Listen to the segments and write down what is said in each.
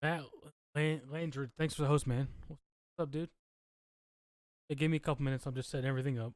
Matt Landry, thanks for the host, man. What's up, dude? It gave me a couple minutes. I'm just setting everything up.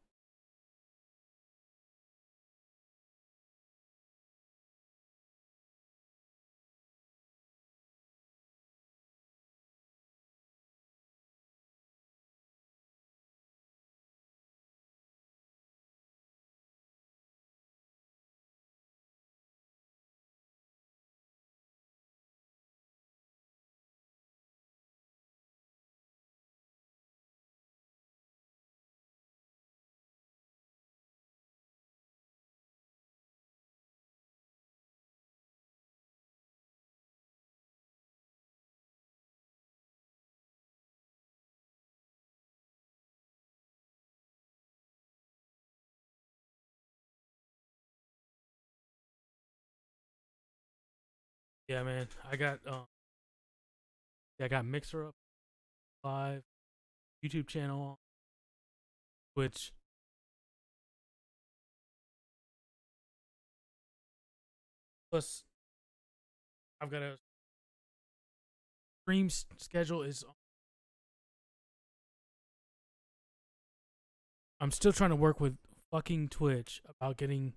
Yeah, man. I got Mixer up live, YouTube channel, Twitch. Plus, I've got a schedule. Is I'm still trying to work with fucking Twitch about getting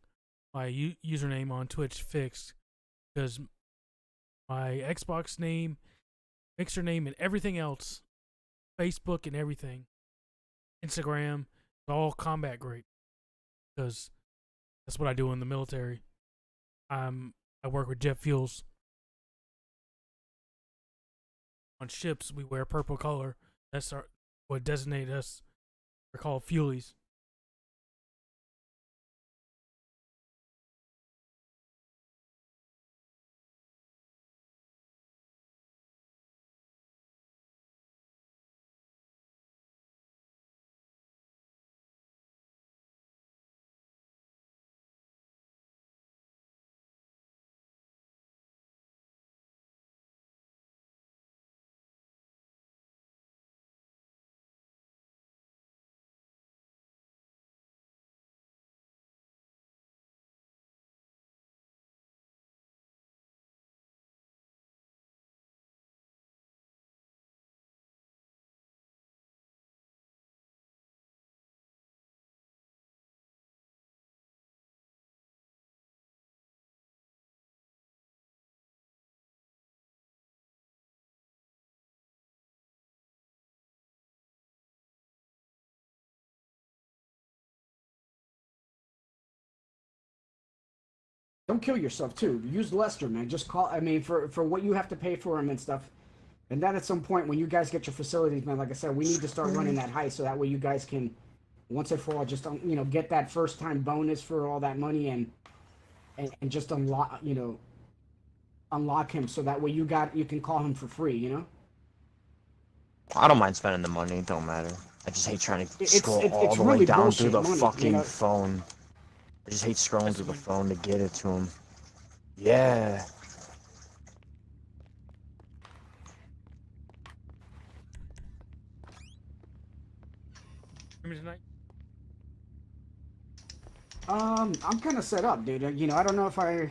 my username on Twitch fixed because my Xbox name, Mixer name, and everything else, Facebook and everything, Instagram, is all combat grade because that's what I do in the military. I work with jet fuels on ships. We wear purple color. That's what designate us. We're called fuelies. Don't kill yourself too. Use Lester, man. Just call. I mean, for what you have to pay for him and stuff. And then at some point, when you guys get your facilities, man, like I said, we need to start running that heist so that way you guys can, once and for all, just get that first time bonus for all that money and just unlock him so that way you can call him for free. I don't mind spending the money, it don't matter. I just hate trying to scroll all it's the way really down through bullshit the money, fucking phone. I just hate scrolling through the phone to get it to him. Yeah. Tonight. I'm kind of set up, dude. I don't know if I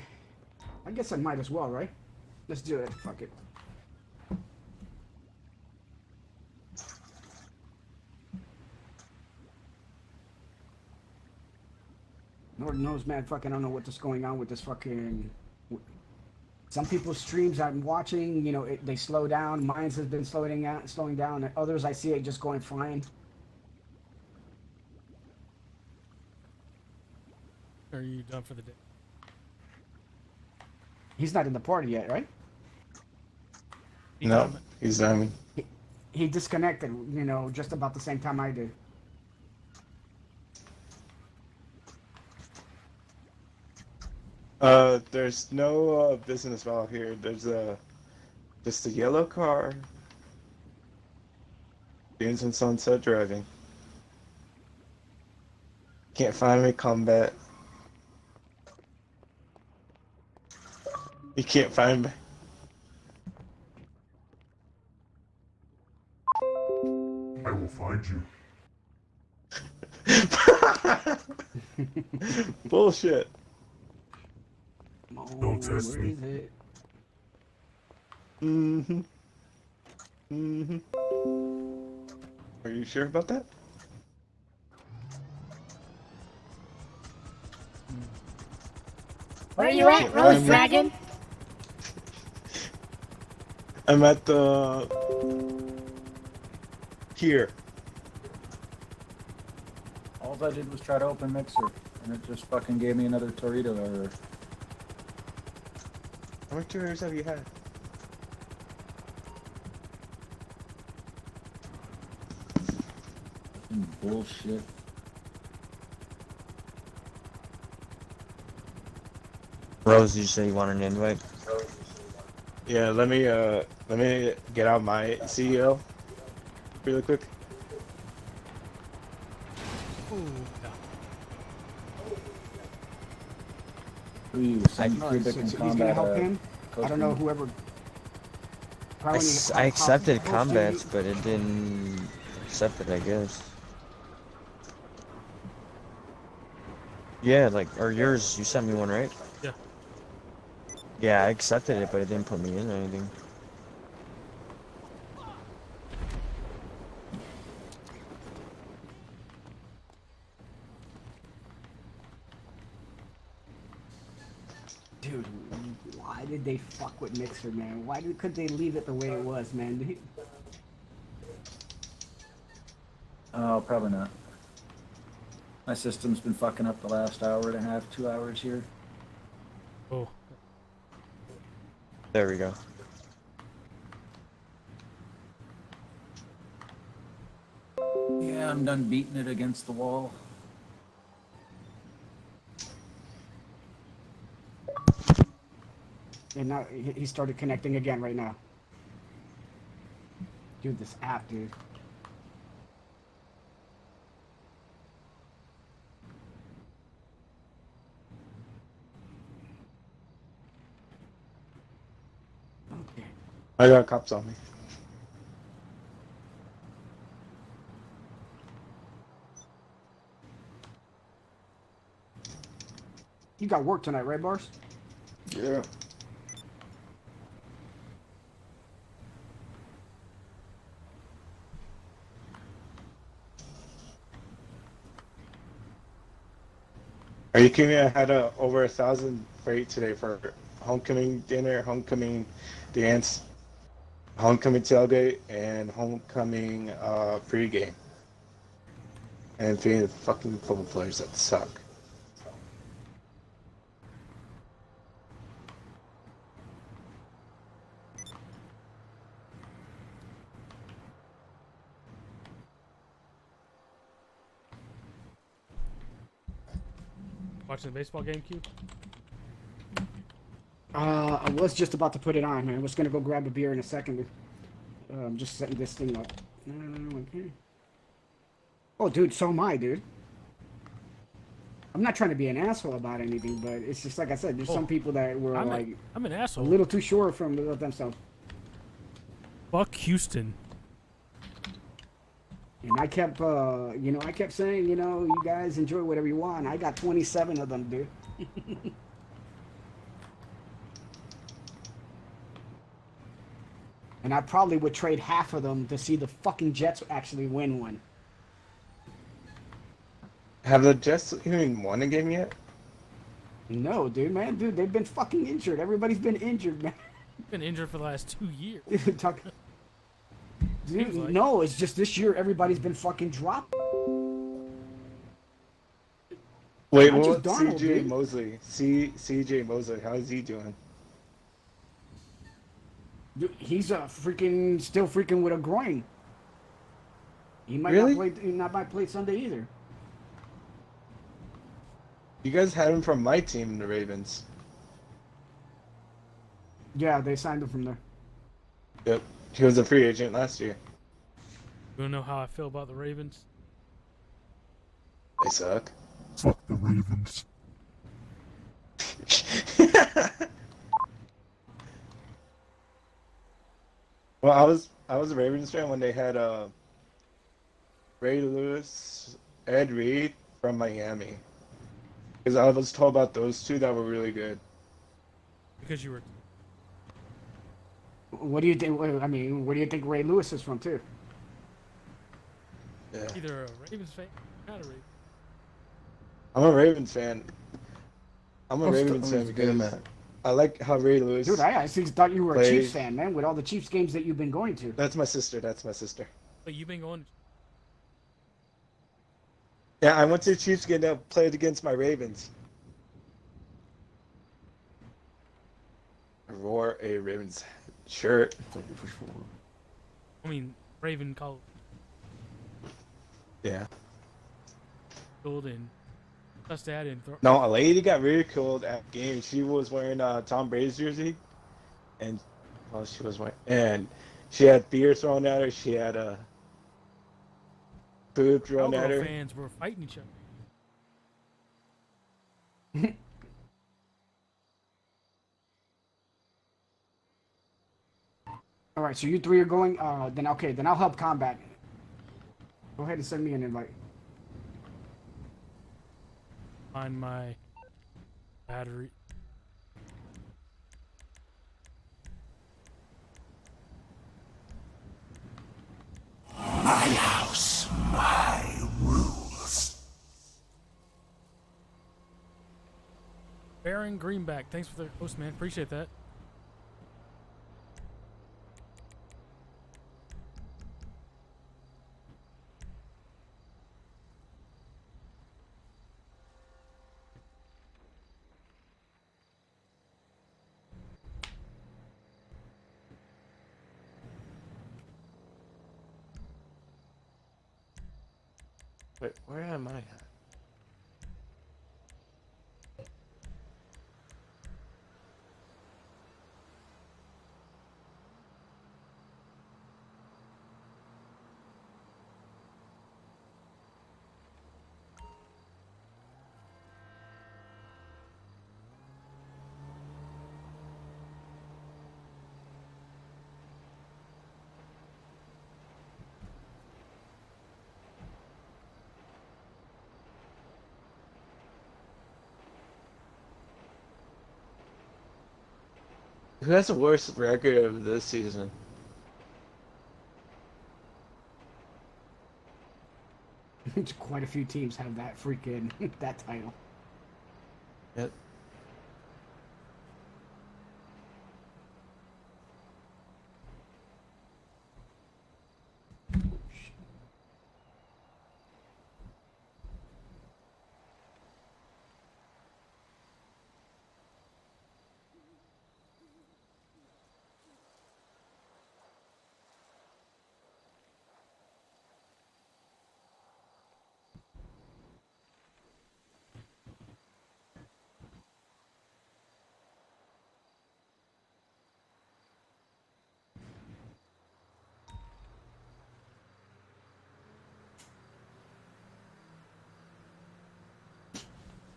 guess I might as well, right? Let's do it. Fuck it. Lord knows, man. Fucking, I don't know what's going on with this fucking. Some people's streams I'm watching, they slow down. Mine has been slowing down. And others, I see it just going fine. Are you done for the day? He's not in the party yet, right? No, he's done. He disconnected, just about the same time I did. There's no business file here. There's just a yellow car. Dunes and Sunset driving. Can't find me combat. You can't find me. I will find you. Bullshit. Don't test me. Mm-hmm. Mm-hmm. Are you sure about that? Where are you at, Rose Dragon? I'm at the here. All I did was try to open Mixer, and it just fucking gave me another Torito error. How many tours have you had? Bullshit. Rose, did you say you want an invite? Yeah, let me get out my CEO really quick. Ooh, no. Please, send So Cubic he's and gonna combat. help him. I don't know Coasting. whoever. I accepted combats, but it didn't accept it, I guess. Yeah, like, or yours, you sent me one, right? Yeah. Yeah, I accepted it, but it didn't put me in or anything. Dude, why did they fuck with Mixer, man? Could they leave it the way it was, man? Oh, probably not. My system's been fucking up the last hour and a half, 2 hours here. Oh, There we go. Yeah, I'm done beating it against the wall. And now he started connecting again right now. Dude, this app, dude. Okay. I got cops on me. You got work tonight, right, Bars? Yeah. Are you kidding me? I had over 1,000 freight today for homecoming dinner, homecoming dance, homecoming tailgate, and homecoming pregame. And feeding the fucking football players that suck. watching the baseball game, Q? I was just about to put it on, man. I was gonna go grab a beer in a second. I'm just setting this thing up. Okay. Oh, dude, so am I, dude. I'm not trying to be an asshole about anything, but it's just like I said. There's some people that were I'm like an a asshole. little too sure from themselves. Fuck Houston. And I kept, I kept saying, you guys enjoy whatever you want. I got 27 of them, dude. And I probably would trade half of them to see the fucking Jets actually win one. Have the Jets even won a game yet? No, dude, they've been fucking injured. Everybody's been injured, man. Been injured for the last 2 years. Dude, like. no, it's just this year everybody's been fucking dropped. Wait, Not what? just Darnold, CJ dude. Mosley. CJ Mosley. How is he doing? Dude, he's still freaking with a groin. He might Really? not play Sunday either. You guys had him from my team, the Ravens. Yeah, they signed him from there. Yep. He was a free agent last year. You wanna know how I feel about the Ravens? They suck. Fuck the Ravens. Well, I was a Ravens fan when they had Ray Lewis, Ed Reed from Miami. Because I was told about those two that were really good. Because you were What do you think? I mean, where do you think Ray Lewis is from too? Yeah. Either a Ravens fan, not a Ravens. I'm a Ravens fan. I'm a Oh, Ravens fan Sterling's good, because man. I like how Ray Lewis Dude, I actually thought you were a Chiefs plays. fan, man, with all the Chiefs games that you've been going to. That's my sister. That's my sister. But you've been going. Yeah, I went to the Chiefs game that played against my Ravens. I wore a Ravens shirt. I mean, Raven called Yeah. and cussed at and throw. No, a lady got ridiculed at the game. She was wearing Tom Brady's jersey, and she was wearing, and she had beer thrown at her. She had food thrown at Cowgirl her. fans were fighting each other. All right, so you three are going. Then okay, then I'll help combat. Go ahead and send me an invite. On my battery. My house, my rules. Baron Greenback, thanks for the host, man. Appreciate that. Wait, where am I at? Who has the worst record of this season? Quite a few teams have that freaking that title. Yep.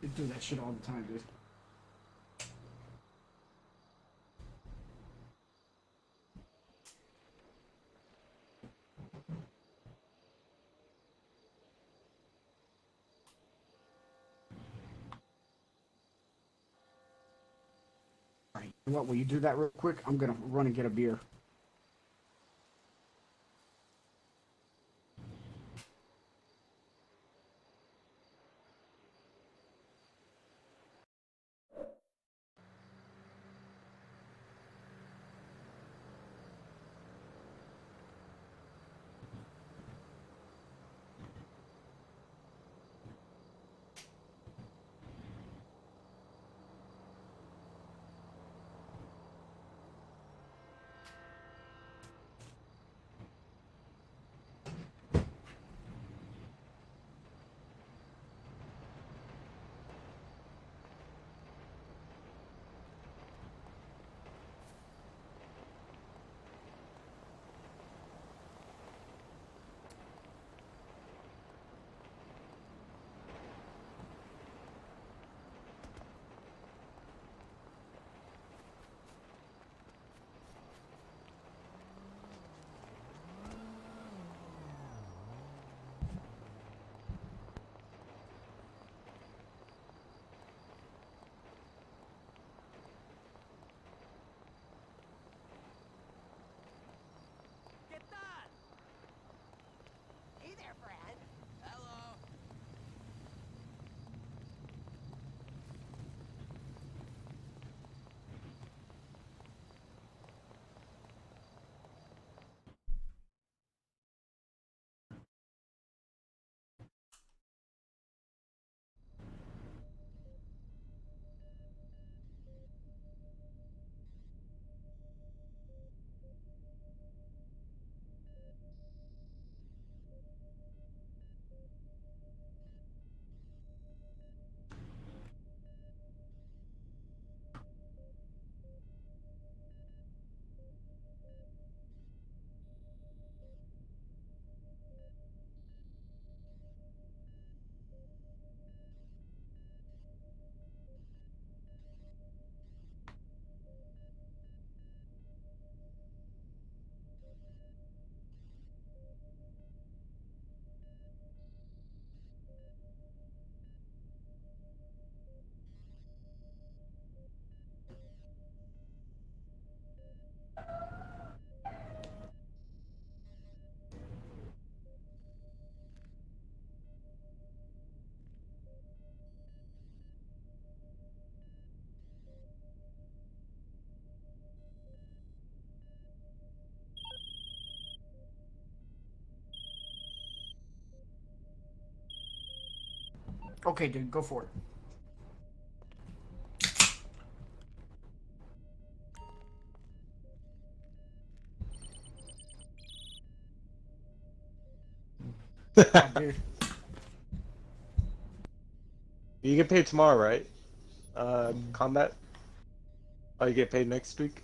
They do that shit all the time, dude. All right, what? Will you do that real quick? I'm gonna run and get a beer. Okay, dude, go for it. Oh, dude. You get paid tomorrow, right? Combat. Oh, you get paid next week.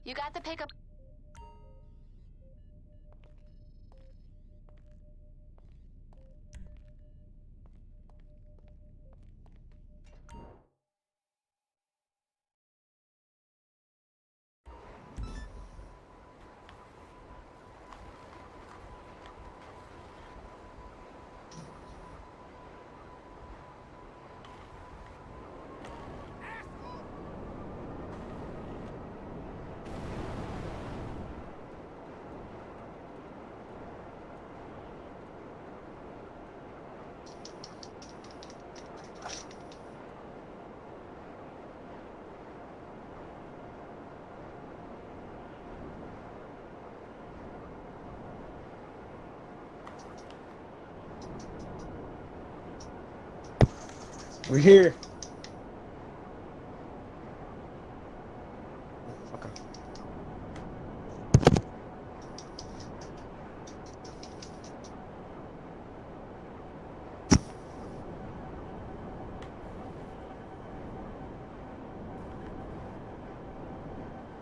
You got the pickup. We're here. Fuck off.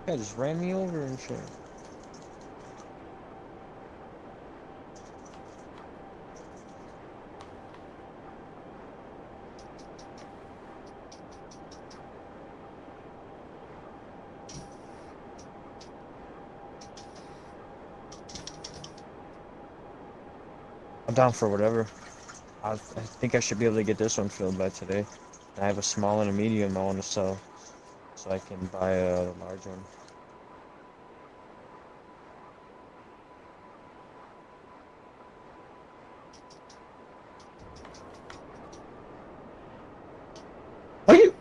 Yeah, just ran me over and shit. I'm down for whatever. I think I should be able to get this one filled by today. I have a small and a medium I want to sell, so I can buy a large one. Are you?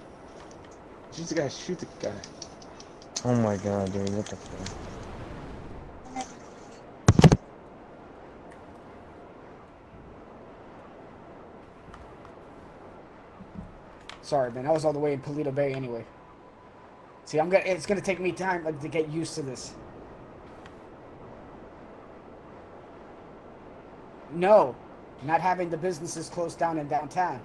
Shoot the guy. Shoot the guy. Oh my god, dude, what the fuck? Sorry, man. I was all the way in Paleto Bay anyway. See, it's gonna take me time to get used to this. No, not having the businesses closed down in downtown.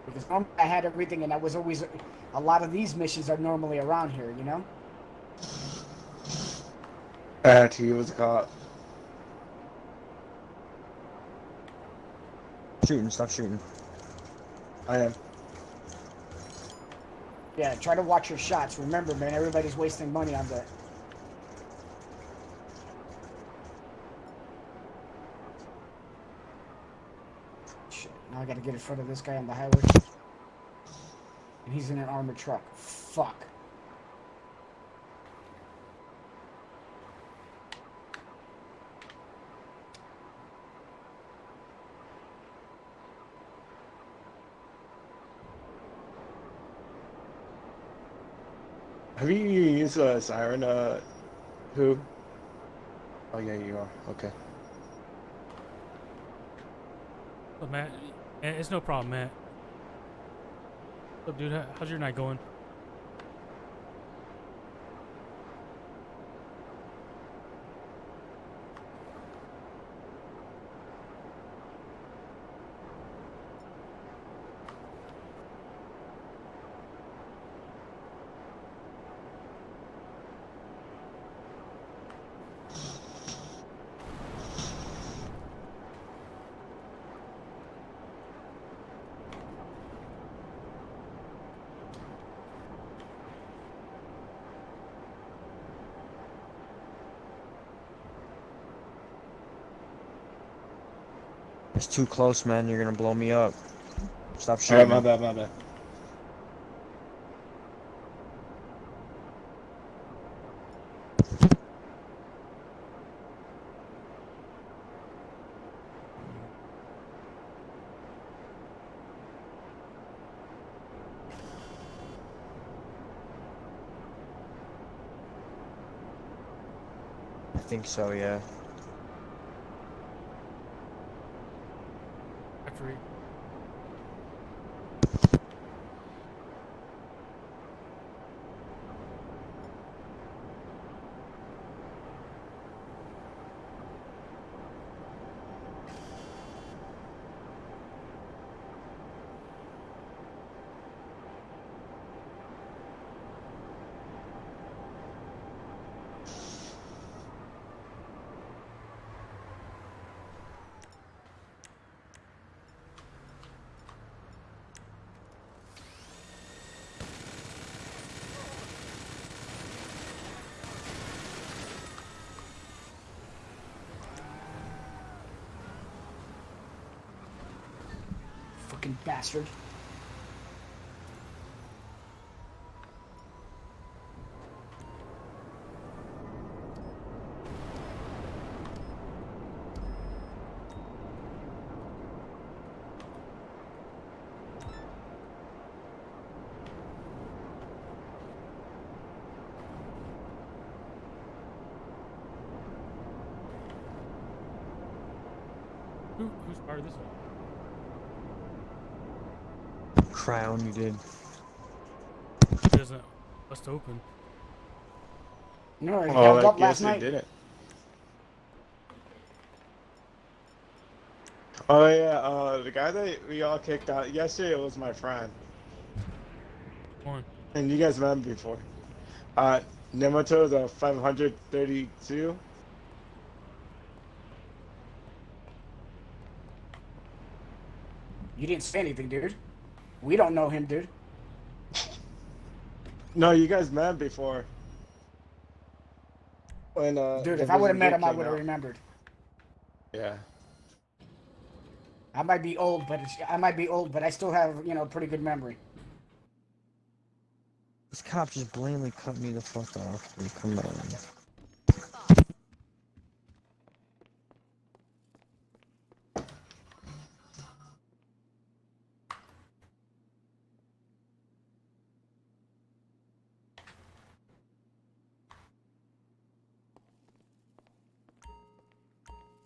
Because normally I had everything, and I was always. A lot of these missions are normally around here, you know? He was a cop. Shooting, stop shooting. I am. Yeah, try to watch your shots. Remember, man, everybody's wasting money on that. Shit, now I gotta get in front of this guy on the highway. And he's in an armored truck. Fuck. Have you used a siren? Who? Oh yeah, you are. Okay. But Matt, it's no problem, Matt. What's up, dude? How's your night going? It's too close, man. You're gonna blow me up. Stop All shooting. right, my bad, my bad. think so, yeah. Factory. Fucking bastard. Who started this one? Crown, you did. It doesn't bust open. No, he Oh, held I up last guess it night. didn't. Oh yeah, the guy that we all kicked out yesterday was my friend, One. and you guys met him before. Nemato, the 532. You didn't say anything, dude. We don't know him, dude. No, you guys met him before. When Dude, the if I would have Vision met Gate him, I came would have out. remembered. Yeah. I might be old, but I still have, you know, pretty good memory. This cop just blatantly cut me the fuck off. Dude, come on.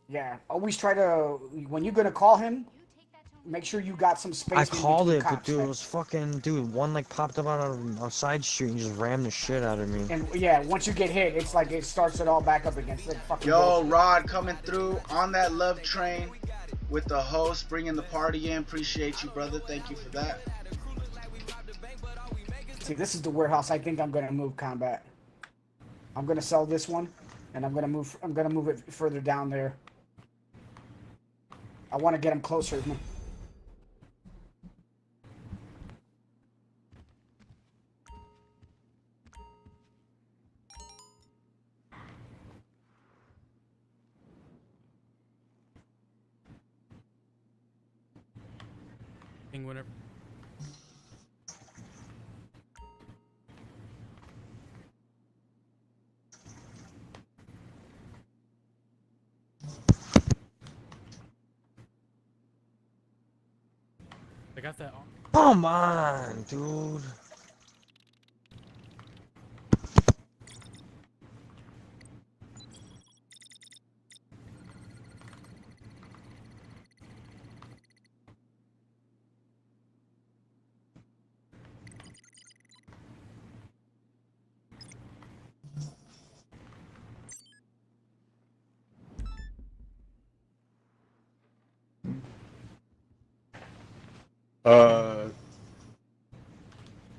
Yeah, always try to, when you're gonna call him, make sure you got some space. I in called between it, but cops, dude, it man. was fucking, dude, one like popped up on a side street and just rammed the shit out of me. And yeah, once you get hit, it's like it starts it all back up again. It's like fucking Yo, bullshit. Rod coming through on that love train with the host, bringing the party in. Appreciate you, brother. Thank you for that. See, this is the warehouse I think I'm gonna move, Combat. I'm gonna sell this one, and I'm gonna move it further down there. I want to get him closer. Thing whenever. I got that on. Come on, dude.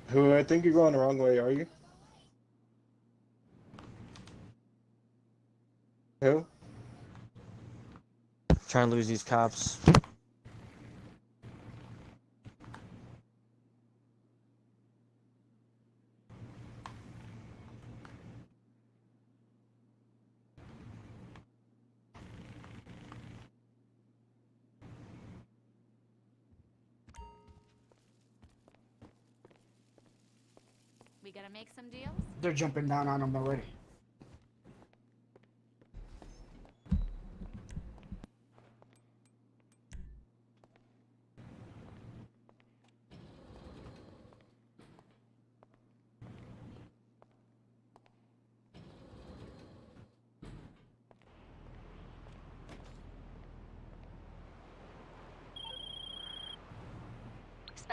Who I think you're going the wrong way, are you? Who? Trying to lose these cops. We gonna make some deals? They're jumping down on him already.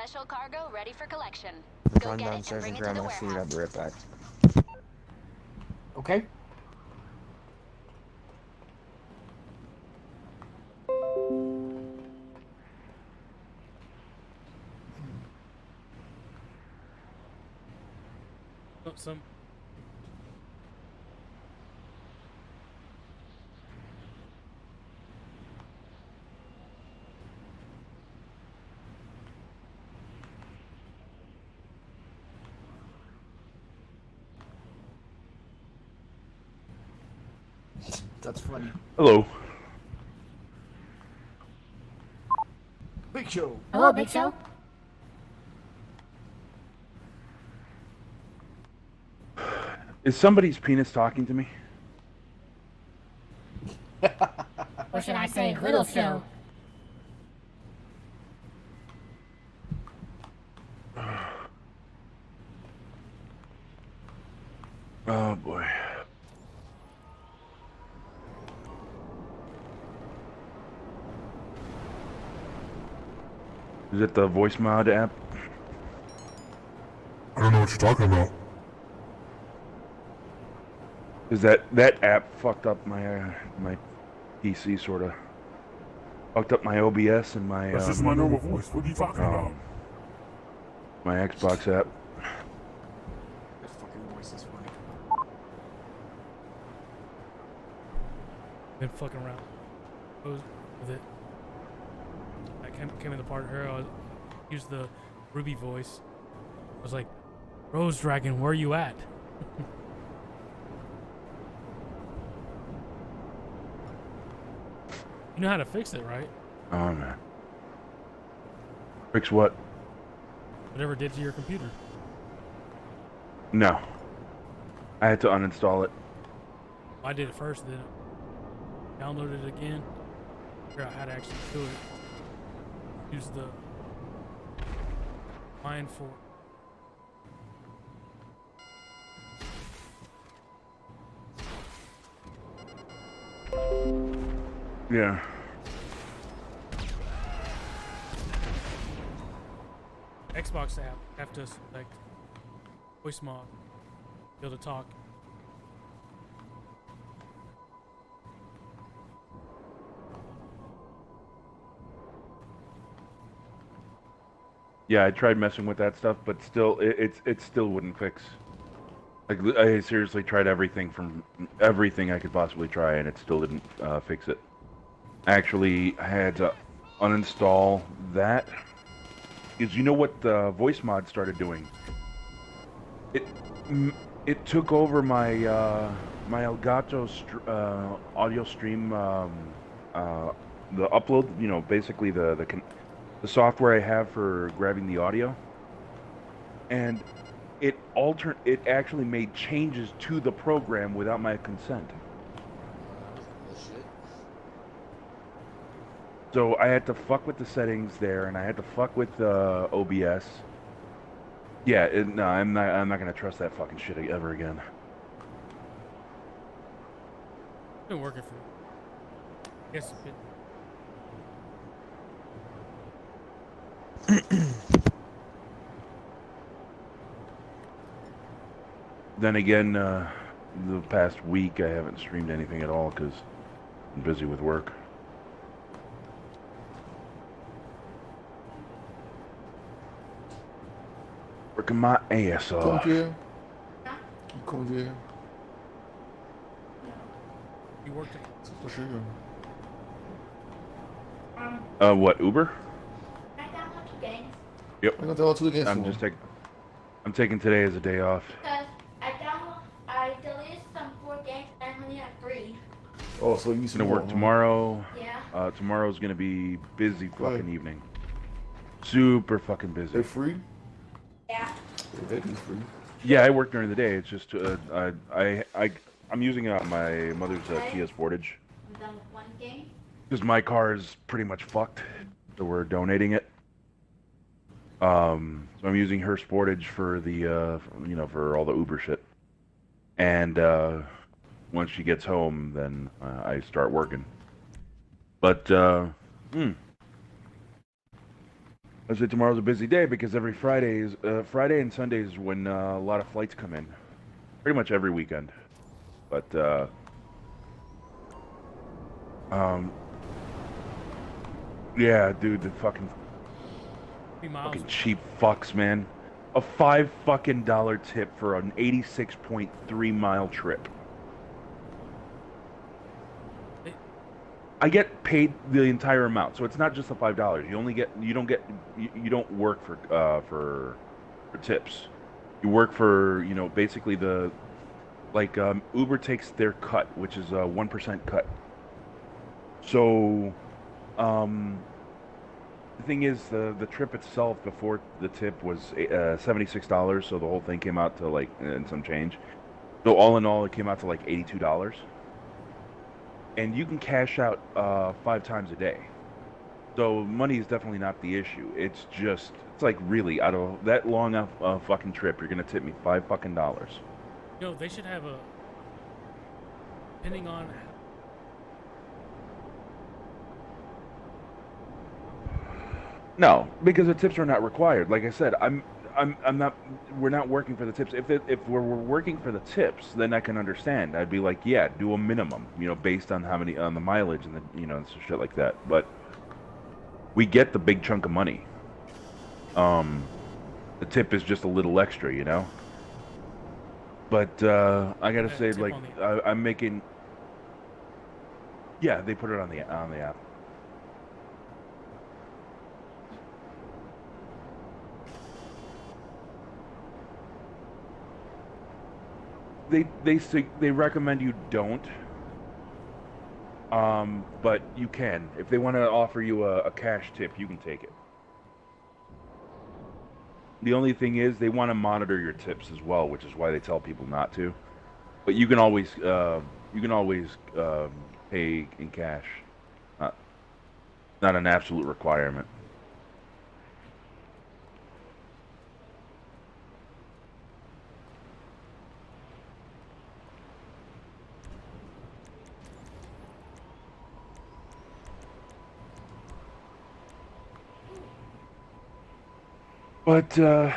Special cargo ready for collection. Go Run get it and downstairs bring and it to grab the my food. I'll warehouse. be right back. Okay. Oh, some. That's funny. Hello. Big Show. Hello, Big Show. Is somebody's penis talking to me? Or should I say Little Show? Oh boy. Is it the voice mod app? I don't know what you're talking about. Is that app fucked up my my PC sorta? Fucked up my OBS and my That's just my normal voice. What are you talking about? my Xbox app. That fucking voice is funny. Been fucking around. With it. I came in the part here. I used the Ruby voice. I was like, Rose Dragon, where you at? You know how to fix it, right? Oh man. Fix what? Whatever it did to your computer. No. I had to uninstall it. I did it first, then downloaded it again. Figure out how to actually do it. Use the line for. Yeah. Xbox app have to select voice mod, be able to talk. Yeah, I tried messing with that stuff, but still, it still wouldn't fix. Like, I seriously tried everything I could possibly try, and it still didn't fix it. Actually, I had to uninstall that, because you know what the voice mod started doing? It took over my my Elgato audio stream, the upload. You know, basically the software I have for grabbing the audio, and it actually made changes to the program without my consent. So I had to fuck with the settings there, and I had to fuck with OBS. Yeah, no, I'm not gonna trust that fucking shit ever again. It's been working for me. I guess Then again, the past week I haven't streamed anything at all because I'm busy with work. Working my ass off. You come here. you worked it. For sure. What, Uber? I download 2 games Yep. I got that all to the game. I'm taking today as a day off. because I deleted some 4 games and I only have 3. Oh, so you I'm some gonna more, work huh? tomorrow. Yeah. Tomorrow's gonna be busy fucking Right. evening. Super fucking busy. They're free? Yeah. They be free. Yeah, I work during the day. It's just I'm using my mother's Kia Sportage I'm done with 1 game. because my car is pretty much fucked, so we're donating it. So I'm using her Sportage for the for all the Uber shit. And once she gets home, then I start working. But I said tomorrow's a busy day because every Friday and Sunday is when a lot of flights come in. Pretty much every weekend. But, yeah, dude, the fucking 3 miles. fucking cheap fucks, man. A $5 fucking tip for an 86.3 mile trip. I get paid the entire amount, so it's not just the $5. You don't work for tips. You work for, you know, basically Uber takes their cut, which is a 1% cut. So, the thing is, the trip itself before the tip was $76, so the whole thing came out to like and some change. So all in all, it came out to like $82. And you can cash out 5 times a day. So money is definitely not the issue. It's like really out of that long fucking trip, you're gonna tip me $5 fucking. Yo, they should have depending on. No, because the tips are not required. Like I said, I'm not. We're not working for the tips. If we're working for the tips, then I can understand. I'd be like, yeah, do a minimum, you know, based on how many on the mileage and the and shit like that. But we get the big chunk of money. The tip is just a little extra, you know. But I gotta say, like, I'm making. Yeah, they put it on the app. They recommend you don't. But you can. If they want to offer you a cash tip, you can take it. The only thing is they want to monitor your tips as well, which is why they tell people not to. But you can always pay in cash. Not an absolute requirement. But I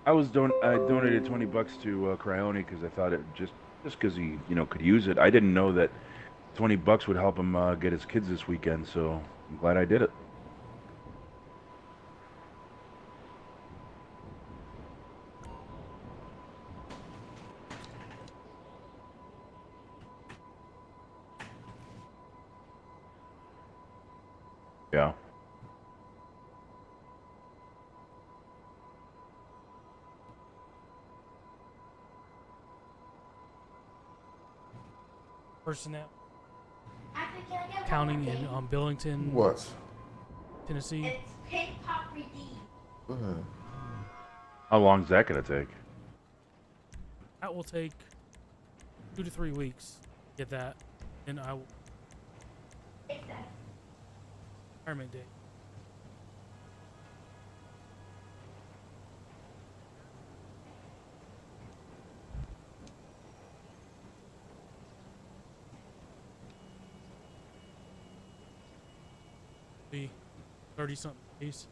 donated $20 to Cryoni because I thought it just because he could use it. I didn't know that $20 would help him get his kids this weekend, so I'm glad I did it. Yeah. Personnel. Actually, can I get Counting one in more Billington, What? Tennessee. thing? It's pink pop redeem. Go ahead. How long is that gonna take? That will take 2 to 3 weeks. Get that, and I will Take that. retirement day. Be 30-something days.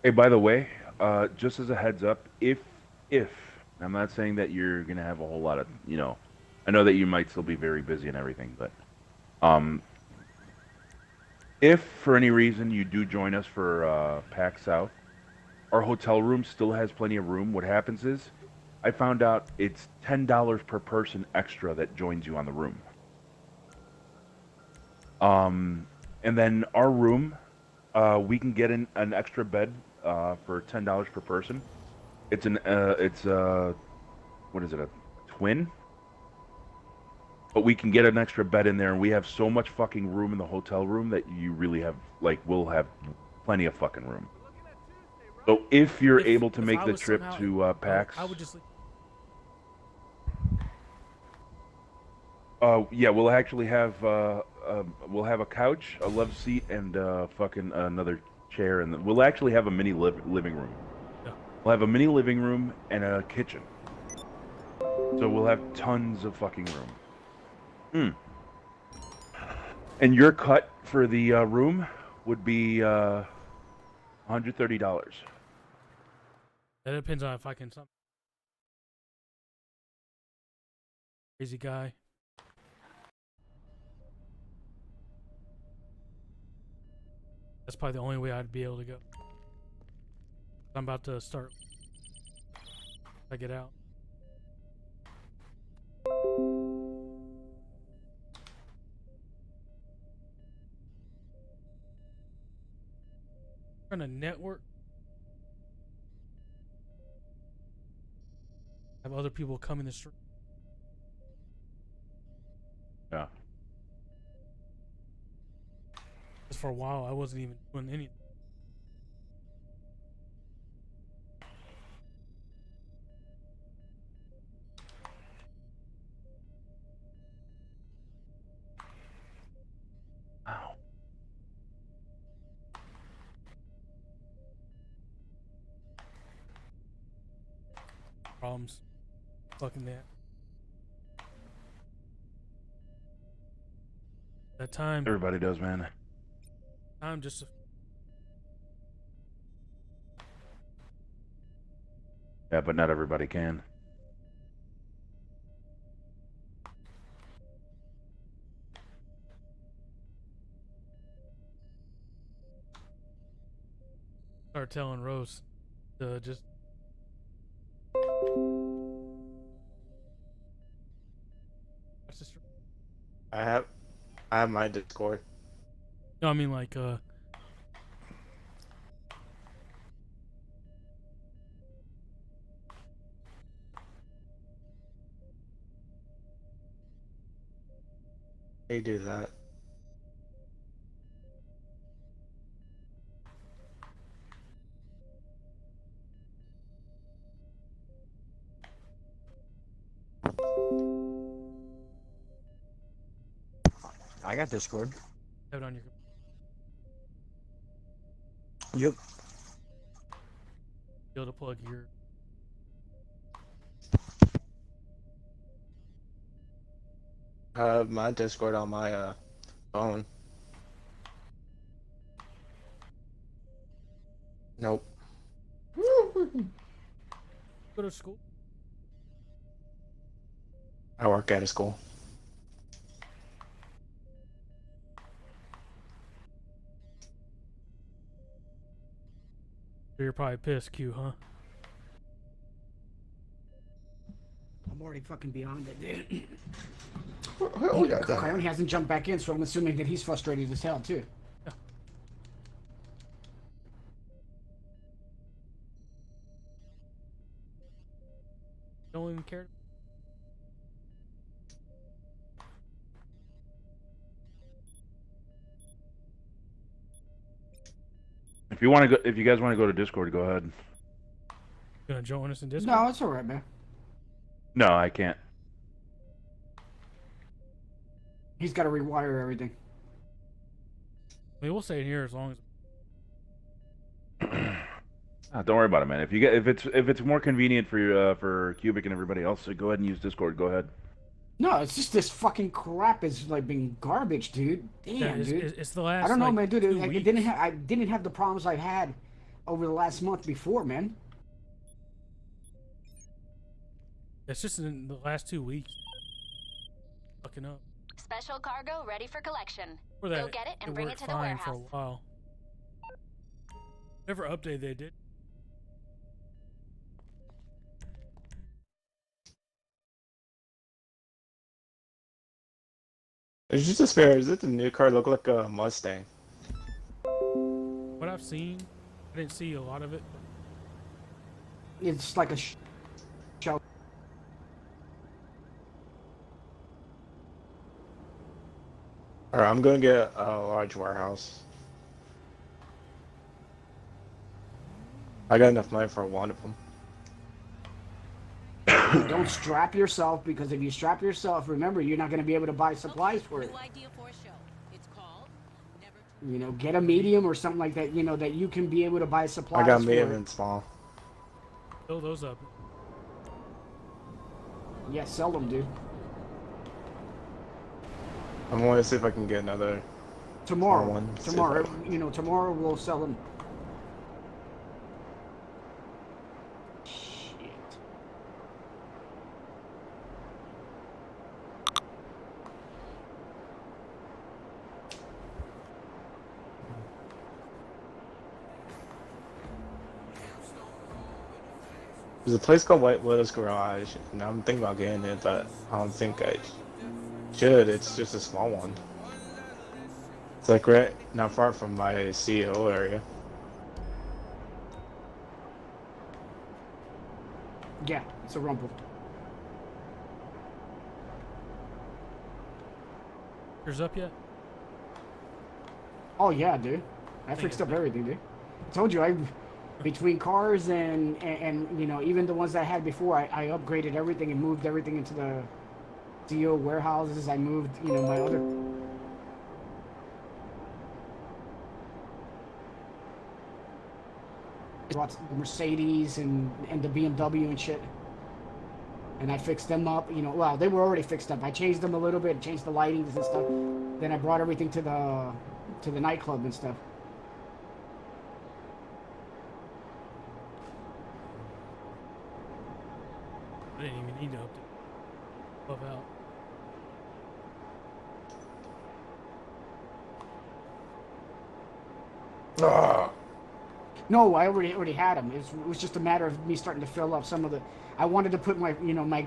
Hey, by the way, just as a heads up, if I'm not saying that you're gonna have a whole lot of, I know that you might still be very busy and everything, but if for any reason you do join us for PAX South, our hotel room still has plenty of room. What happens is, I found out it's $10 per person extra that joins you on the room. And then our room, we can get in an extra bed for $10 per person. It's what is it, a twin? But we can get an extra bed in there, and we have so much fucking room in the hotel room that you really have, we'll have plenty of fucking room. So if you're able to make the trip to PAX, I would just. Yeah, we'll actually have we'll have a couch, a love seat, and fucking another chair, and we'll actually have a mini living room. Yeah. We'll have a mini living room and a kitchen. So we'll have tons of fucking room. And your cut for the room would be $130. That depends on if I can. Crazy guy. That's probably the only way I'd be able to go. I'm about to start. I get out. Trying to network. Have other people come in the street. Yeah. Because for a while I wasn't even doing anything. Wow. Problems. Fucking that. That time. Everybody does, man. Time just. Yeah, but not everybody can. Start telling Rose to just. I have my Discord. No, I mean like They do that. I got Discord. have it on your. Yep. Be able to plug your. I have my Discord on my phone. Nope. Go to school. I work at a school. You're probably pissed, Q, huh? I'm already fucking beyond it, dude. Oh, yeah, that. Coyote hasn't jumped back in, so I'm assuming that he's frustrated as hell, too. Don't even care. If you want to go, if you guys want to go to Discord, go ahead. Gonna join us in Discord? No, it's alright, man. No, I can't. He's got to rewire everything. I mean, we'll stay in here as long as. Don't worry about it, man. If it's more convenient for you, for Cubic and everybody else, so go ahead and use Discord. Go ahead. No, it's just this fucking crap is like being garbage, dude. Damn, Yeah, dude. it's the last. I don't know, like, man, dude. 2 I weeks. didn't have the problems I've had over the last month before, man. It's just in the last 2 weeks. Fucking up. Special cargo ready for collection. For that, Go get it and bring it worked to the fine for a warehouse. while. Whatever update they did. It's just a spare. Is it the new car look like a Mustang? What I've seen, I didn't see a lot of it. It's like a show. Alright, I'm gonna get a large warehouse. I got enough money for one of them. Don't strap yourself, because if you strap yourself, remember, you're not going to be able to buy supplies for it. You know, get a medium or something like that, you know, that you can be able to buy supplies I got for medium it. and small. Fill those up. Yeah, sell them, dude. I'm going to see if I can get another Tomorrow. one. Tomorrow. You know, tomorrow we'll sell them. Shit. There's a place called White Widow's Garage, and I'm thinking about getting it, but I don't think I should. It's just a small one. It's like right not far from my CEO area. Yeah, it's a rumble. Yours up yet? Oh yeah, dude. I fixed up everything, dude. I told you, between cars and you know, even the ones that I had before, I upgraded everything and moved everything into the CEO warehouses. I moved, you know, my other. Brought the Mercedes and the BMW and shit. And I fixed them up, you know, well, they were already fixed up. I changed them a little bit, changed the lightings and stuff. Then I brought everything to the nightclub and stuff. I didn't even need to update. Love out. No, I already had them. It was just a matter of me starting to fill up some of the. I wanted to put my, you know, my.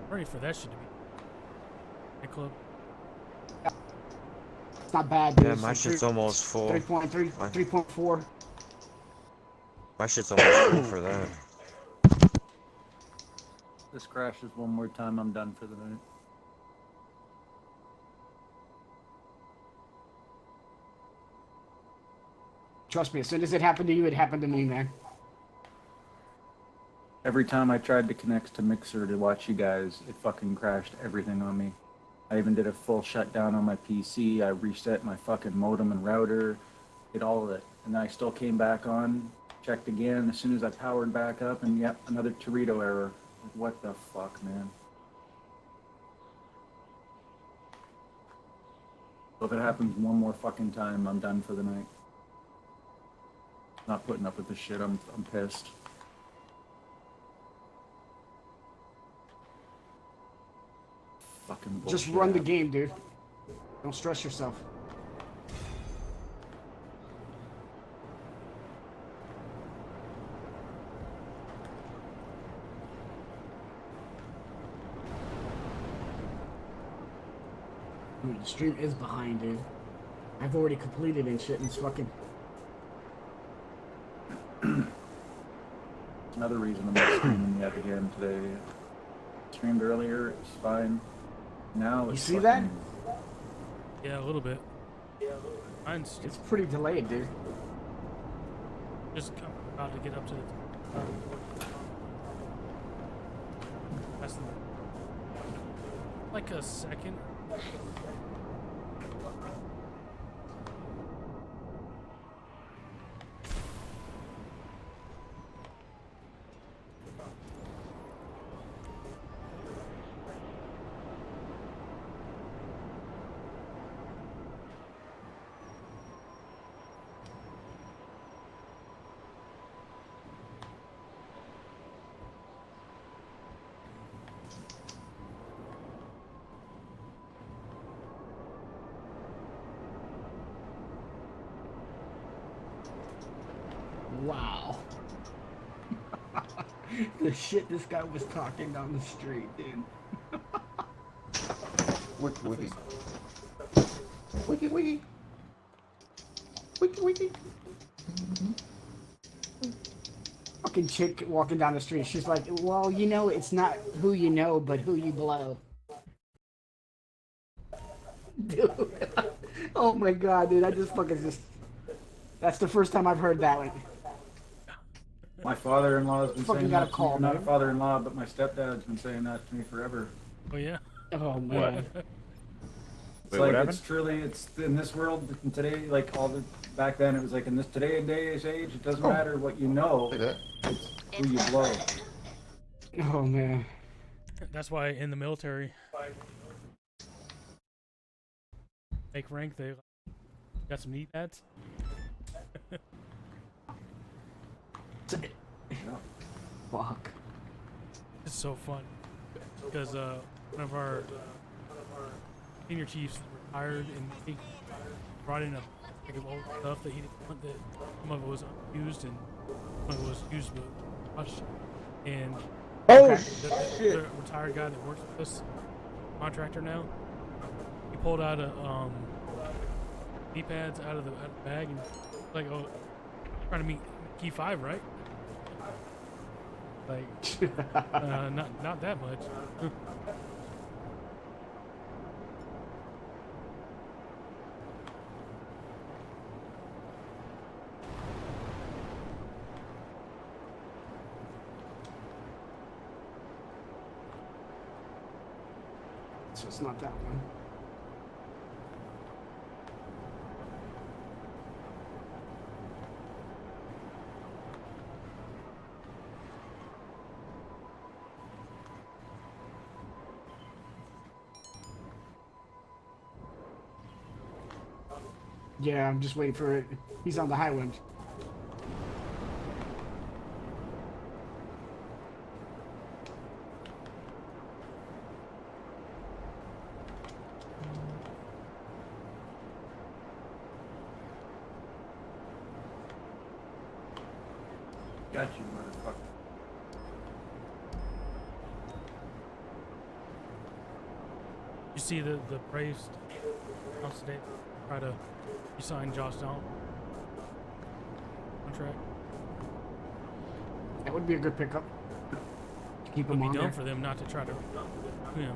Ready for that shit to be. Nightclub. It's not bad, dude. Yeah, It's my like shit's almost full. 3.3, 3.4. My shit's almost full for that. This crashes one more time, I'm done for the night. Trust me, as soon as it happened to you, it happened to me, man. Every time I tried to connect to Mixer to watch you guys, it fucking crashed everything on me. I even did a full shutdown on my PC. I reset my fucking modem and router, did all of it. And then I still came back on, checked again as soon as I powered back up, and yep, another Torito error. What the fuck, man? So if it happens one more fucking time, I'm done for the night. Not putting up with this shit, I'm pissed. Fucking bullshit. Just run the game, dude. Don't stress yourself. Dude, the stream is behind, dude. I've already completed and shit, and it's fucking. Another reason I'm not streaming yet again today. Streamed earlier, it's fine. Now it's You see that? Yeah, a little bit. Mine's It's pretty delayed, dude. just about to get up to the. That's the, like a second. Wow. The shit this guy was talking down the street, dude. Wiki, wiki. Wiki, wiki. Wiki, wiki. Fucking chick walking down the street. She's like, well, you know, it's not who you know, but who you blow. Dude. Oh my god, dude. I just fucking just. That's the first time I've heard that one. My father-in-law's been Fucking saying got a that to call, me. Not a man. father-in-law, but my stepdad's been saying that to me forever. Oh yeah. Oh man. It's Wait, like what happened? it's truly it's in this world today. Like all the back then, it was like in this today and age. It doesn't Oh. matter what you know. Look at that. It's who you blow. Oh man. That's why in the military, make rank, they got some knee pads. Fuck. It's so fun because one of our senior chiefs retired and he brought in a bag of old stuff that he didn't want. That some of it was unused and some of it was used but much. And Oh the retired guy that works with us, contractor now, he pulled out a knee pads out of the bag and like, oh, trying to meet key 5, right? Like, not that much. So it's not that one. Yeah, I'm just waiting for it. He's on the highway. Got you, motherfucker. You see the Braves announced today try to sign Josh Down contract. That would be a good pickup. To keep It him would on be dumb there. for them not to try to, you know.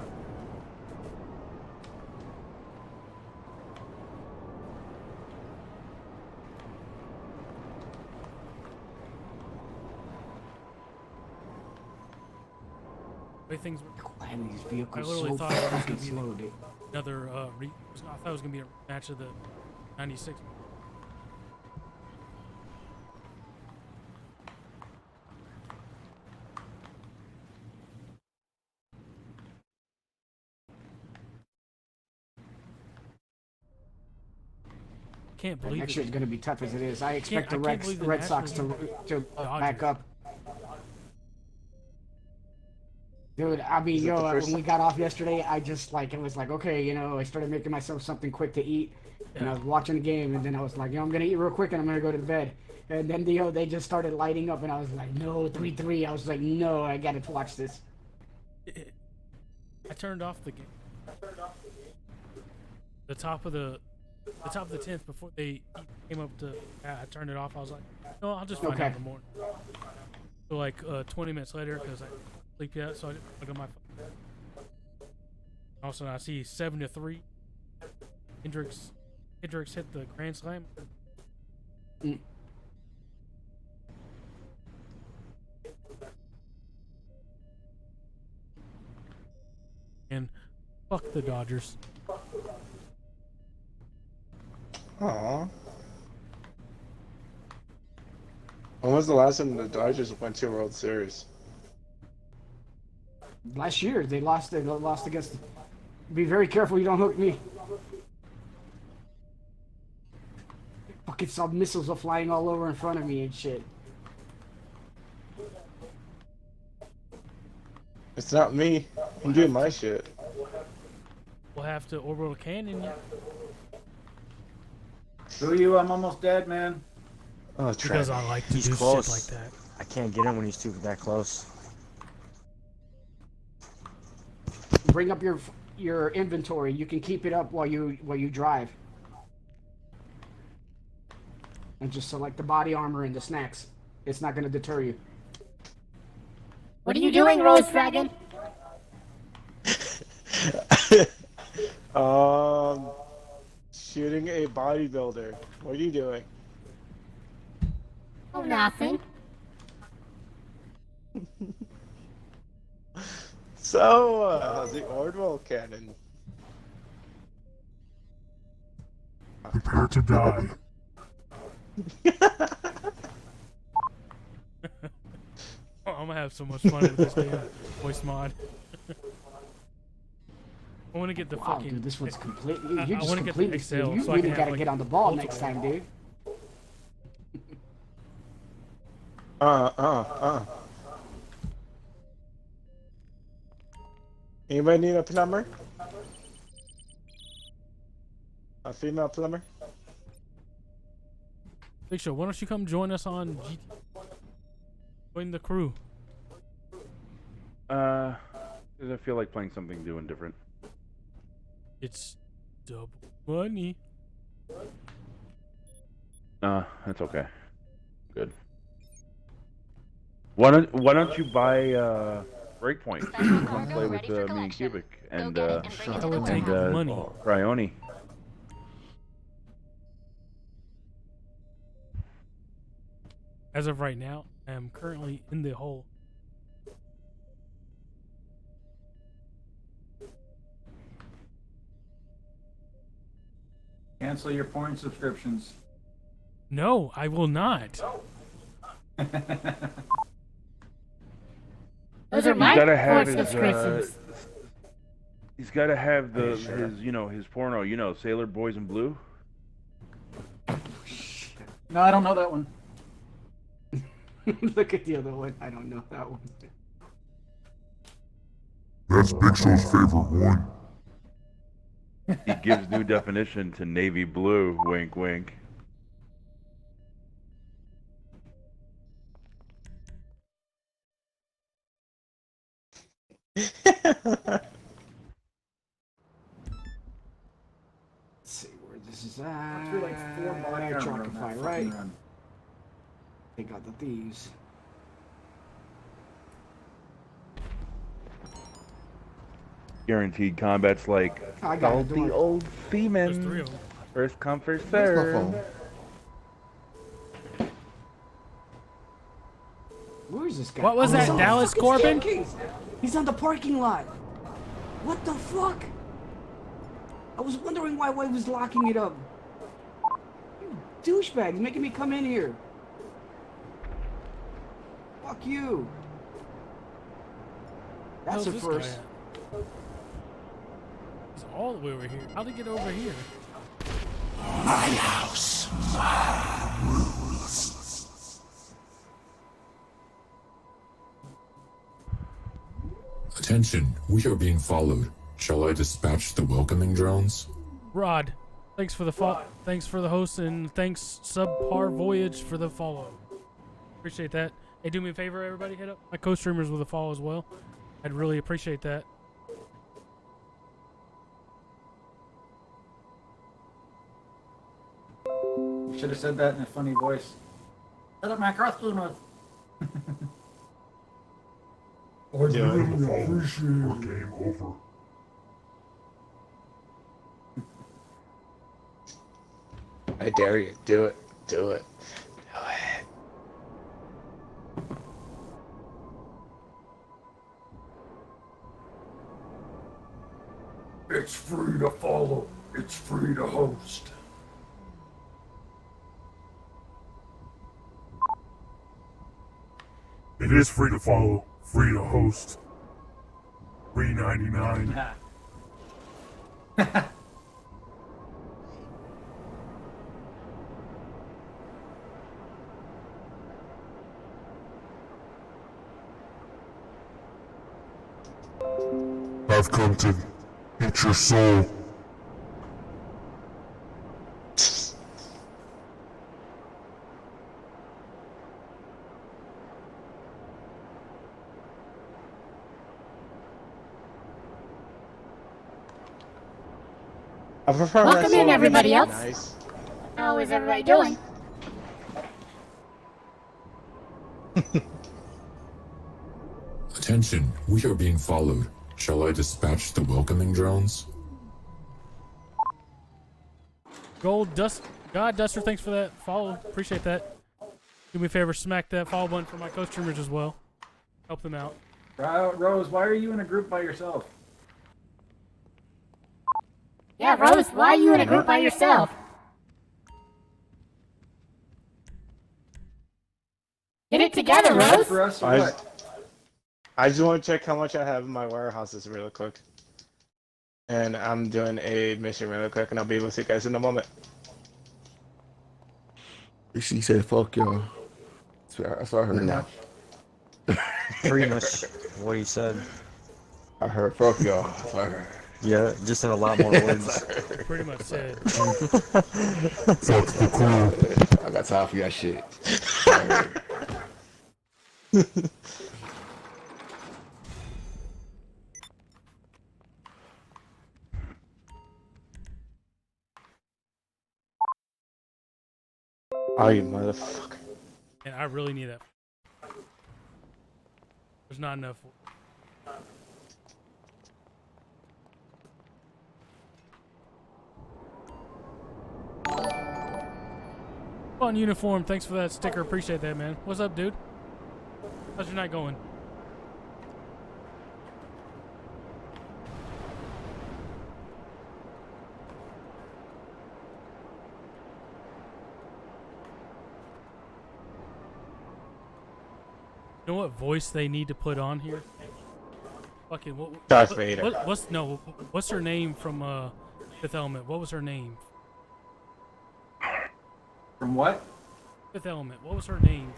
The way things were, And these vehicles I literally so thought it was fucking gonna be slow, dude. another I thought it was gonna be a match of the '96. Can't believe Next it. year's gonna be tough as it is. I expect the I can't believe the Red Sox Nationals to Dodgers. back up. Dude, I mean, Is it the first when we got off yesterday, I just like it was like, okay, I started making myself something quick to eat, and I was watching the game, and then I was like, I'm gonna eat real quick, and I'm gonna go to bed. And then they just started lighting up, and I was like, no, 3-3. I was like, no, I gotta watch this. I turned off the game. The top of the 10th before they came up to. I turned it off. I was like, no, I'll just find out in the morning. So like 20 minutes later, because I sleep yet, so I didn't look at my phone. All of a sudden, I see 7-3. Hendricks hit the grand slam. Mm. And fuck the Dodgers. Aww. When was the last time the Dodgers went to a World Series? Last year they lost. They lost against. Be very careful you don't hook me. Fucking saw missiles are flying all over in front of me and shit. It's not me. I'm doing my shit. We'll have to orbital cannon you. Who you? I'm almost dead, man. Oh, Because I like to He's do close. shit like that. I can't get him when he's that close. Bring up your inventory. You can keep it up while you drive. And just select the body armor and the snacks. It's not going to deter you. What are you doing, Rose Dragon? Shooting a bodybuilder. What are you doing? Oh, nothing. So, the Ordwell cannon. Prepare to die. Oh, I'm gonna have so much fun with this damn voice mod. I want to get the Wow, fucking. dude, this one's completely. I You're just wanna get the completely. Excel You so I really can have, gotta like, get on the ball multiple. next time, dude. Anybody need a plumber? A female plumber? Big Show, why don't you come join us on join the crew? Because I feel like playing something new and different. It's double money. Nah, that's okay. Good. Why don't you buy Breakpoint? You can play with me and Cubic and I would take money. Cryoni. As of right now, I am currently in the hole. Cancel your porn subscriptions. No, I will not. Those are He's my gotta have porn his. subscriptions. He's gotta have his his porno. You know, Sailor Boys in Blue. No, I don't know that one. Look at the other one. I don't know that one. That's Big Show's favorite one. He gives new definition to navy blue. Wink, wink. Let's see where this is at. Through like 4 body armor Truck on and that fire, fucking right? run. They got the thieves. Guaranteed combat's like I got it, don't salty worry. old There's 3 seamen. of them. First come, first Where's my serve. phone? Where is this guy? What was Oh, he's that, on the Dallas fucking Corbin? staircase. He's on the parking lot. What the fuck? I was wondering why he was locking it up. You douchebag, he's making me come in here. Fuck you. That's How's a this first. guy at? He's all the way over here. How'd he get over here? My house, my rules. Attention, we are being followed. Shall I dispatch the welcoming drones? Rod, thanks for the thanks for the host, and thanks Subpar Voyage for the follow. Appreciate that. Hey, do me a favor, everybody, hit up my co-streamers with a follow as well. I'd really appreciate that. You should have said that in a funny voice. Shut up, my cross-streamers. I really appreciate it. Game over. I dare you. Do it. Do it. Do it. It's free to follow. It's free to host. It is free to follow, free to host. $3.99. I've come to eat your soul. I prefer Welcome wrestling. in, everybody else. Nice. How is everybody doing? Attention, we are being followed. Shall I dispatch the welcoming drones? Gold Dust God Duster, thanks for that follow. Appreciate that. Do me a favor, smack that follow button for my co-streamers as well. Help them out. Rose, why are you in a group by yourself? Yeah, Rose, why are you in a group by yourself? Ready for us or I what? just, I just want to check how much I have in my warehouses real quick. And I'm doing a mission real quick, and I'll be with you guys in a moment. He said, "Fuck y'all." That's what I heard. No. Pretty much what he said. I heard, "Fuck y'all." That's what I heard. Yeah, just in a lot more words. Pretty much said. Fuck the crew. I got time for that shit. Oh, you motherfucker. And I really need that. There's not enough. Fun uniform. Thanks for that sticker. Appreciate that, man. What's up, dude? How's your night going? You know what voice they need to put on here? Fucking Darth Vader. What's her name from Fifth Element? What was her name? From what? Fifth Element. What was her name?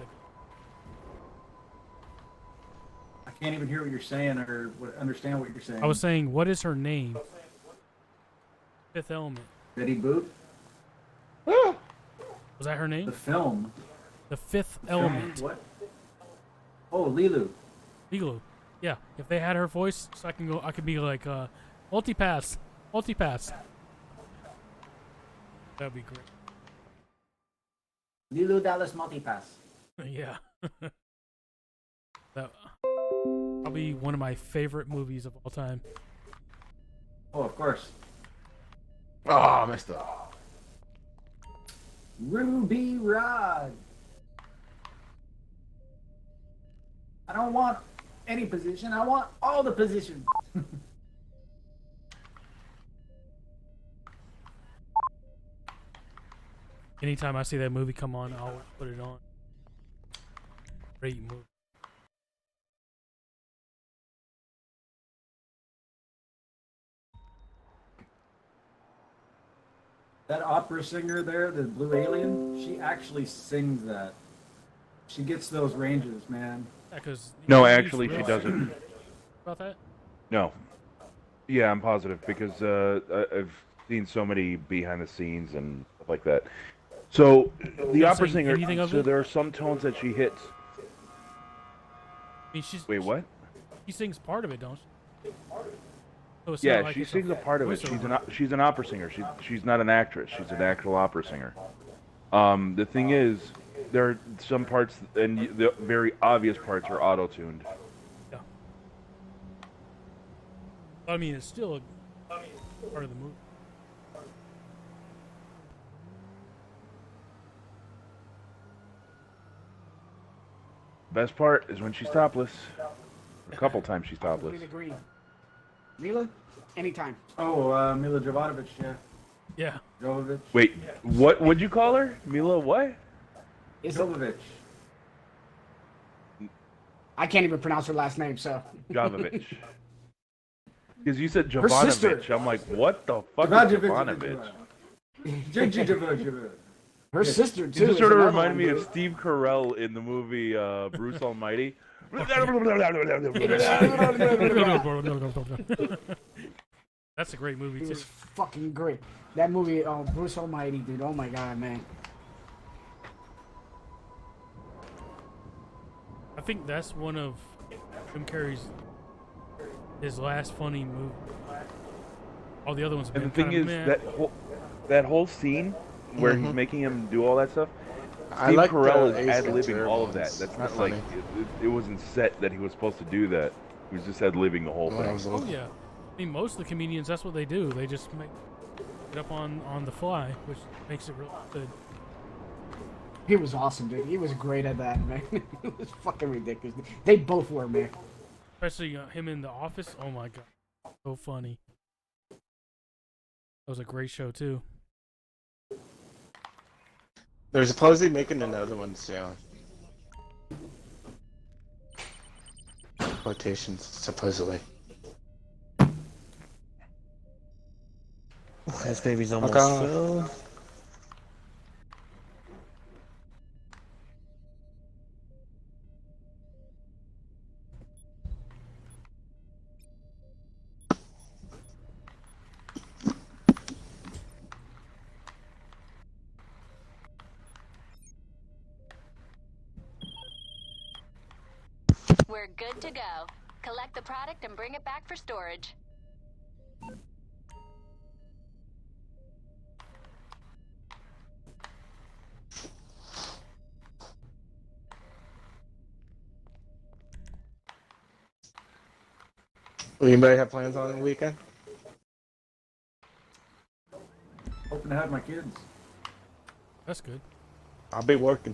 I can't even hear what you're saying or understand what you're saying. I was saying, what is her name? Fifth Element. Betty Boop? Was that her name? The film. The Fifth The film? Element. What? Oh, Lilu. Lilu. Yeah. If they had her voice, so I could be like, multipass. That'd be great. Lilu Dallas Multipass. Yeah. That probably one of my favorite movies of all time. Oh, of course. Oh, I messed up. Ruby Rod. I don't want any position. I want all the positions. Anytime I see that movie come on, I'll put it on. Great movie. That opera singer there, the blue alien, she actually sings that. She gets those ranges, man. Yeah, 'cause No, you actually, use she real- doesn't. About that? No. Yeah, I'm positive because I've seen so many behind the scenes and stuff like that. So the not opera saying singer. anything of So it? there are some tones that she hits. I mean, she's Wait, what? She sings part of it, don't she? So it's Yeah, not like she it's sings a part of it. voiceover. She's an opera singer. She's not an actress. She's an actual opera singer. The thing is, there are some parts, and the very obvious parts are auto-tuned. Yeah. I mean, it's still a part of the movie. Best part is when she's topless. A couple times she's topless. Completely agree. Mila, anytime. Oh, Mila Jovovich, yeah. Yeah. Jovovich. Wait, what would you call her? Mila what? Jovovich. I can't even pronounce her last name, so. Jovovich. Because you said Her sister. Jovanovic. I'm like, what the fuck is Jovanovic. Jovanovic? Her sister, You too. just is sort of another reminded one, me of dude. Steve Carell in the movie Bruce Almighty. That's a great movie It too. was fucking great. That movie, Bruce Almighty, dude. Oh my god, man. I think that's one of Jim Carrey's his last funny movie. All the other ones have And been the thing kinda is, meh. that whole scene where he's making him do all that stuff, I Steve like Carell the is Ace ad-libbing Ventura all of that. ones. That's They're not like, funny. it wasn't set that he was supposed to do that. He was just ad-libbing the whole When I thing. was Oh little. yeah, I mean most of the comedians that's what they do. They just make it up on the fly, which makes it really good. He was awesome, dude. He was great at that, man. It was fucking ridiculous. They both were, man. Especially him in The Office. Oh my god, so funny. That was a great show too. They're supposedly making another one soon. quotations, supposedly. This baby's almost Okay. filled. We're good to go. Collect the product and bring it back for storage. Anybody have plans on the weekend? Hoping to have my kids. That's good. I'll be working.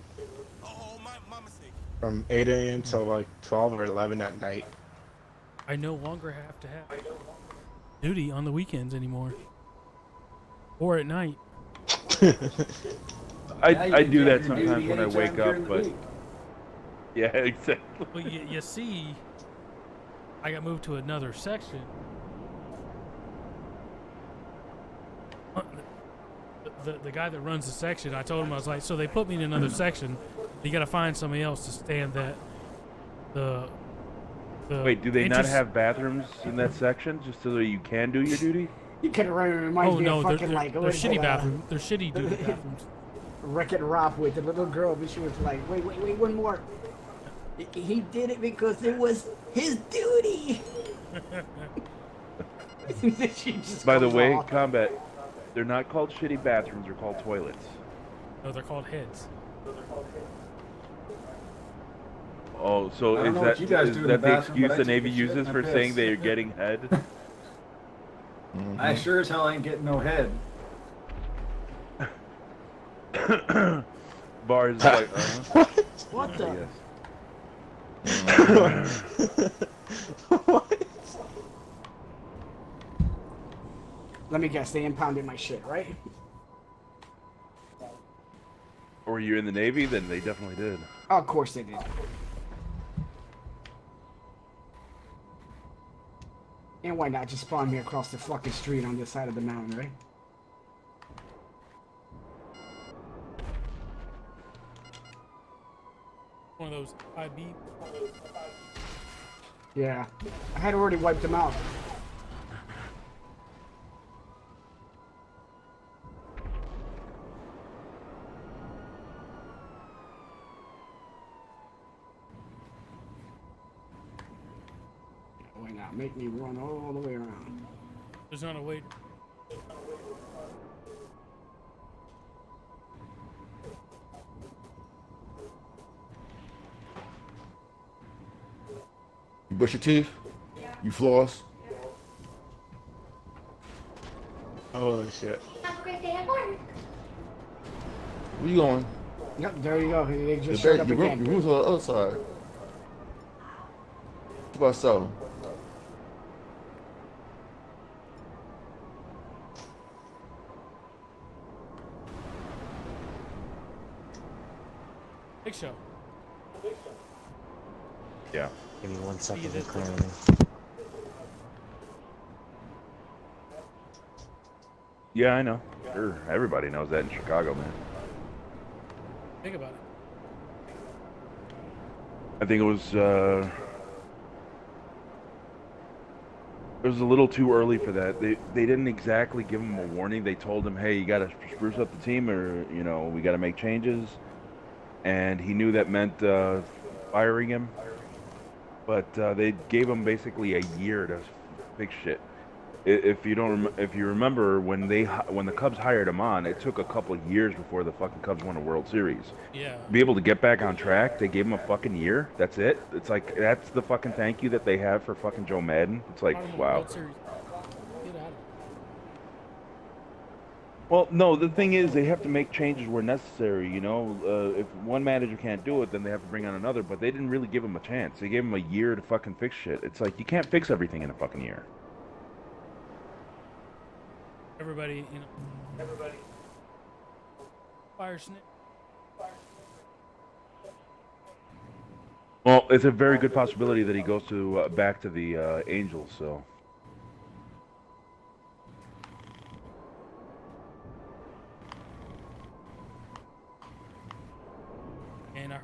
From 8 a.m. till like 12 or 11 at night. I no longer have to have duty on the weekends anymore. Or at night. I do that sometimes when I wake up, but yeah, exactly. Well, you see, I got moved to another section. The guy that runs the section, I told him, I was like, so they put me in another section. You got to find somebody else to stand that. Wait, do they not have bathrooms in that section just so that you can do your duty? You can remind me of fucking they're shitty bathrooms. They're shitty duty bathrooms. Wreck-It Ralph with the little girl, but she was like, wait, one more. He did it because it was his duty. By the way, Combat, they're not called shitty bathrooms, they're called toilets. No, they're called heads. Oh, so is that the excuse the Navy uses for saying they're getting head? I sure as hell ain't getting no head. Bars like, what the? What? Let me guess, they impounded my shit, right? Or you're in the Navy? Then they definitely did. Oh, of course they did. And why not just spawn me across the fucking street on this side of the mountain, right? One of those IB. Yeah. I had already wiped them out. Why not make me run all the way around? There's not a way. You brush your teeth? You floss? Holy shit. Have a great day at work. Where you going? Yep, there you go. They just The showed bed, up your again. room's on the other side. What about selling? Big Show. Yeah. Give me 1 second to clear me. Yeah, I know. Sure, everybody knows that in Chicago, man. Think about it. I think it was a little too early for that. They didn't exactly give him a warning. They told him, "Hey, you got to spruce up the team, or we got to make changes." And he knew that meant firing him. But they gave him basically a year to fix shit. If you remember when the Cubs hired him on, it took a couple of years before the fucking Cubs won a World Series. Yeah. To be able to get back on track, they gave him a fucking year. That's it. It's like that's the fucking thank you that they have for fucking Joe Madden. It's like, wow. World Series. Get out of it. Well, no, the thing is, they have to make changes where necessary. If one manager can't do it, then they have to bring on another. But they didn't really give him a chance. They gave him a year to fucking fix shit. It's like you can't fix everything in a fucking year. Everybody. Fire snake. Well, it's a very good possibility that he goes to back to the Angels. So. And I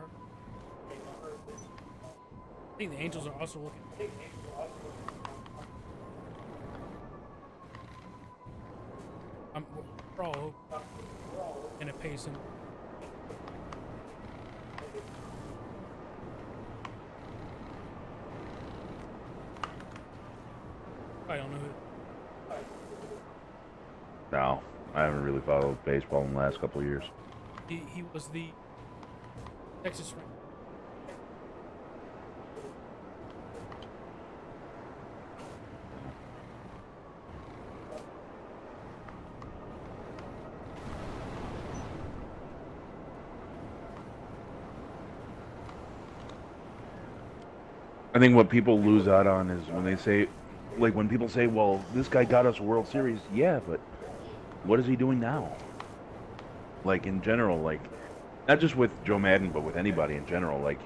think the Angels are also looking. We're all in a pace. I don't know who. No, I haven't really followed baseball in the last couple of years. He was the Texas Rangers. I think what people lose out on is when they say, like when people say, well, this guy got us a World Series. Yeah, but what is he doing now? Like in general, like not just with Joe Madden, but with anybody in general. Like,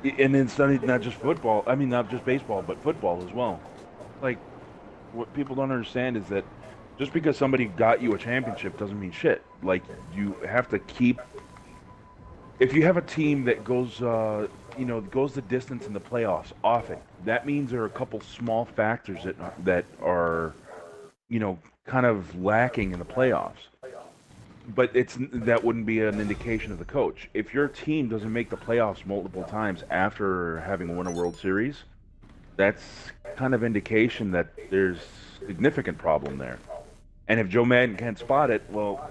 and it's not just football. I mean, not just baseball, but football as well. Like, what people don't understand is that just because somebody got you a championship doesn't mean shit. Like, you have to keep. If you have a team that goes, goes the distance in the playoffs often, that means there are a couple small factors that are, kind of lacking in the playoffs. But that wouldn't be an indication of the coach. If your team doesn't make the playoffs multiple times after having won a World Series, that's kind of indication that there's significant problem there. And if Joe Madden can't spot it, well,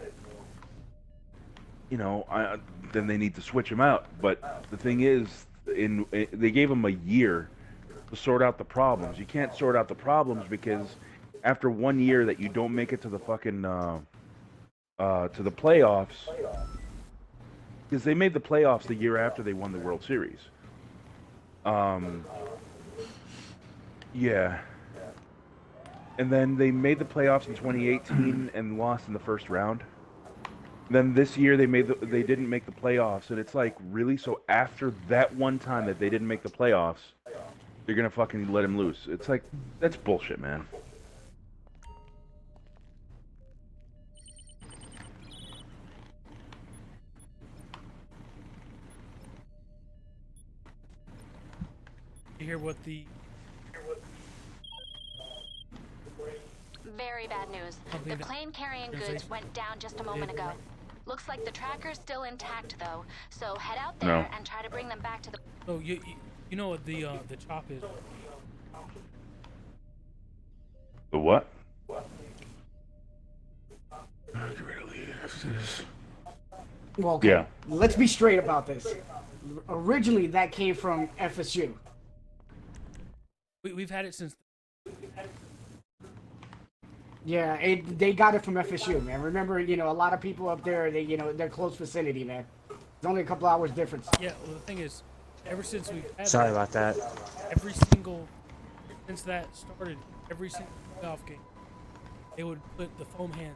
then they need to switch him out. But the thing is, they gave him a year to sort out the problems. You can't sort out the problems because after 1 year that you don't make it to the fucking to the playoffs, because they made the playoffs the year after they won the World Series. Yeah. And then they made the playoffs in 2018 and lost in the first round. Then this year they didn't make the playoffs, and it's like, really? So after that one time that they didn't make the playoffs, you're gonna fucking let him loose? It's like, that's bullshit, man. You hear what the Very bad news. The plane carrying goods went down just a moment ago. Looks like the tracker's still intact though, so head out there and try to bring them back to the. So you know what the chop is? The what? Well, okay. Yeah. Let's be straight about this. Originally, that came from FSU. We've had it since. Yeah, they got it from FSU, man. Remember, a lot of people up there, they're close vicinity, man. It's only a couple hours difference. Yeah, well, the thing is, ever since we've had Sorry about that. Since that started, every single playoff game, they would put the foam hand.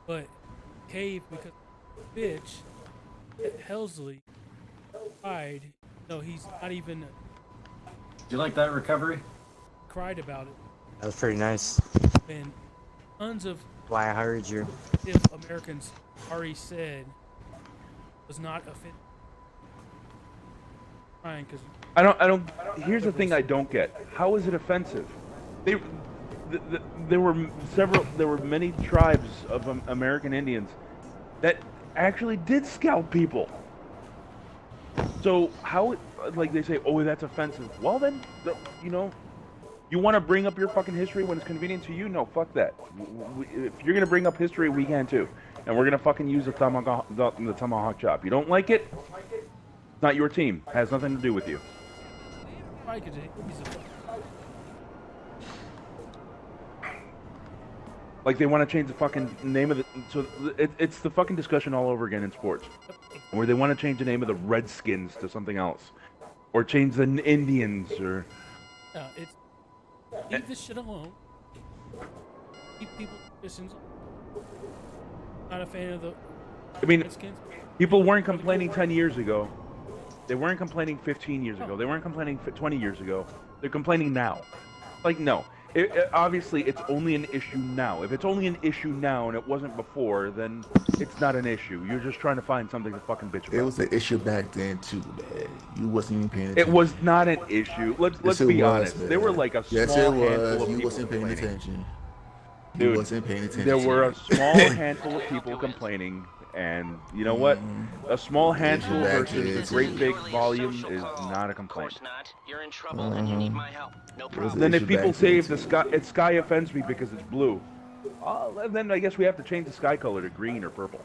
But Cave, because bitch, Helsley cried. No, he's not even. Do you like that recovery? Cried about it. That was pretty nice. And tons of Why I hired you. if Americans already said was not a fit. Crying because. I don't. Here's the thing I don't get. How is it offensive? There were many tribes of American Indians that actually did scalp people. So how, like they say, oh, that's offensive. Well then, you want to bring up your fucking history when it's convenient to you? No, fuck that. If you're gonna bring up history, we can too, and we're gonna fucking use the tomahawk chop. You don't like it? It's not your team. It has nothing to do with you. Like they want to change the fucking name of the. So it's the fucking discussion all over again in sports, where they want to change the name of the Redskins to something else, or change the Indians, or. Leave this shit alone. Keep people distance. Not a fan of the I mean, Redskins? people weren't complaining 10 years ago. They weren't complaining 15 years ago. They weren't complaining 20 years ago. They're complaining now. Like, no. Obviously, it's only an issue now. If it's only an issue now and it wasn't before, then it's not an issue. You're just trying to find something to fucking bitch about. It was an issue back then too, man. You wasn't even paying attention. It was not an issue. Let's be honest. Man. There were like a small yes, it handful was. of You people wasn't paying complaining. attention. Dude, you wasn't paying attention. There were a small handful of people complaining, and you know what? A small handful versus a great big volume is not a complaint. You're in trouble and you need my help. No problem. Then if people say if the sky offends me because it's blue, then I guess we have to change the sky color to green or purple.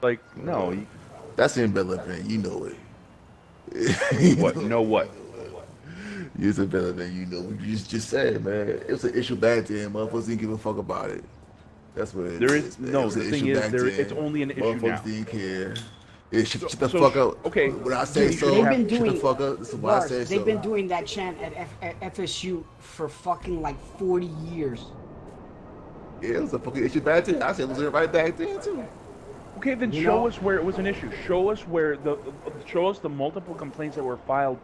Like, no. That's irrelevant. You know it. What? Know what? It's irrelevant. You know what you just said, man. It was an issue back then. Motherfuckers didn't give a fuck about it. That's what it There is. is Man. no. It was The an thing issue is, back there then. it's only an issue now. Motherfuckers didn't care. Yeah, shut the So- fuck up. okay. When I say so, They've been doing, shut the fuck up. This is why I Lars, say they've so. been doing that chant at FSU for fucking like 40 years. Yeah, it was a fucking issue back then. I said it was right back then too. Okay, then show us where it was an issue. Show us show us the multiple complaints that were filed.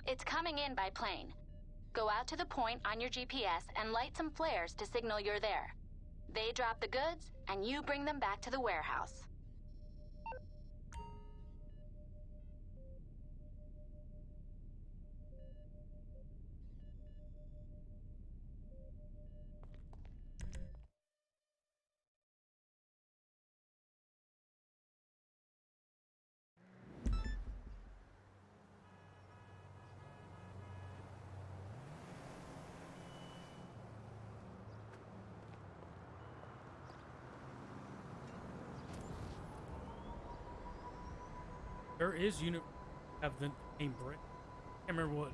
It's coming in by plane. Go out to the point on your GPS and light some flares to signal you're there. They drop the goods, and you bring them back to the warehouse. There is unit have the name Brett. Can't remember what.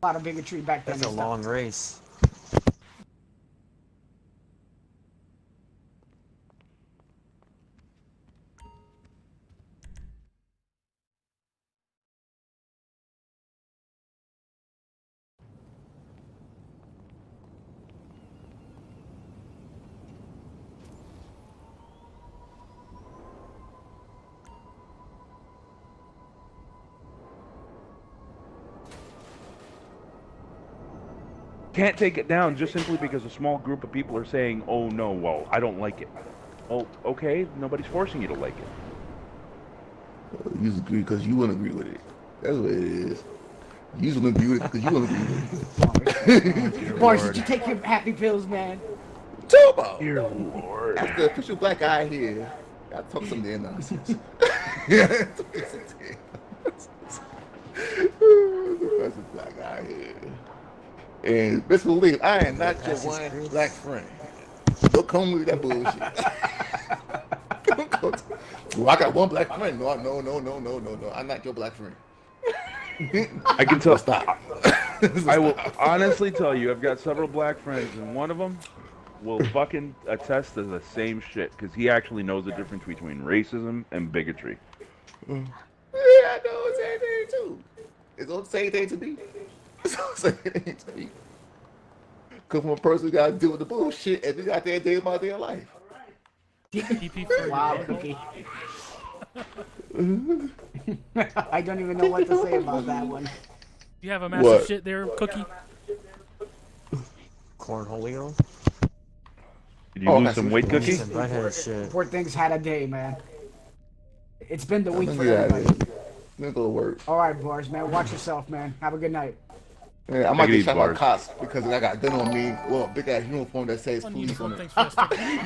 lot of bigotry back then. That's a and stuff. long race. Can't take it down just simply because a small group of people are saying, "Oh no, well, I don't like it." Well, okay, nobody's forcing you to like it. You just agree because you wouldn't agree with it. That's what it is. You just wouldn't agree with it because you wouldn't agree with it. Boris, did you take your happy pills, man? Turbo! Dear Lord. That's the official black eye here. Gotta talk some damn nonsense. That's the black eye here. And best believe, I am not your one black friend. Don't come with that bullshit. Well, I got one black friend. No. I'm not your black friend. I can tell. Stop. I will honestly tell you, I've got several black friends, and one of them will fucking attest to the same shit because he actually knows the difference between racism and bigotry. Yeah, I know the same thing too. It's the same thing to me. It's the same thing to me. Because from a person who got to deal with the bullshit every goddamn day of my damn life. Wow, Cookie. I don't even know what to say about that one. Do you have a massive shit there, Cookie? Cornholio? Did you lose some weight, Cookie? Poor thing's had a day, man. It's been the week for Yeah, everybody. I'm gonna go to work. All right, Boris, man. Watch yourself, man. Have a good night. Yeah, I might get shot by cops because I got a gun on me. Well, big ass uniform that says police on it.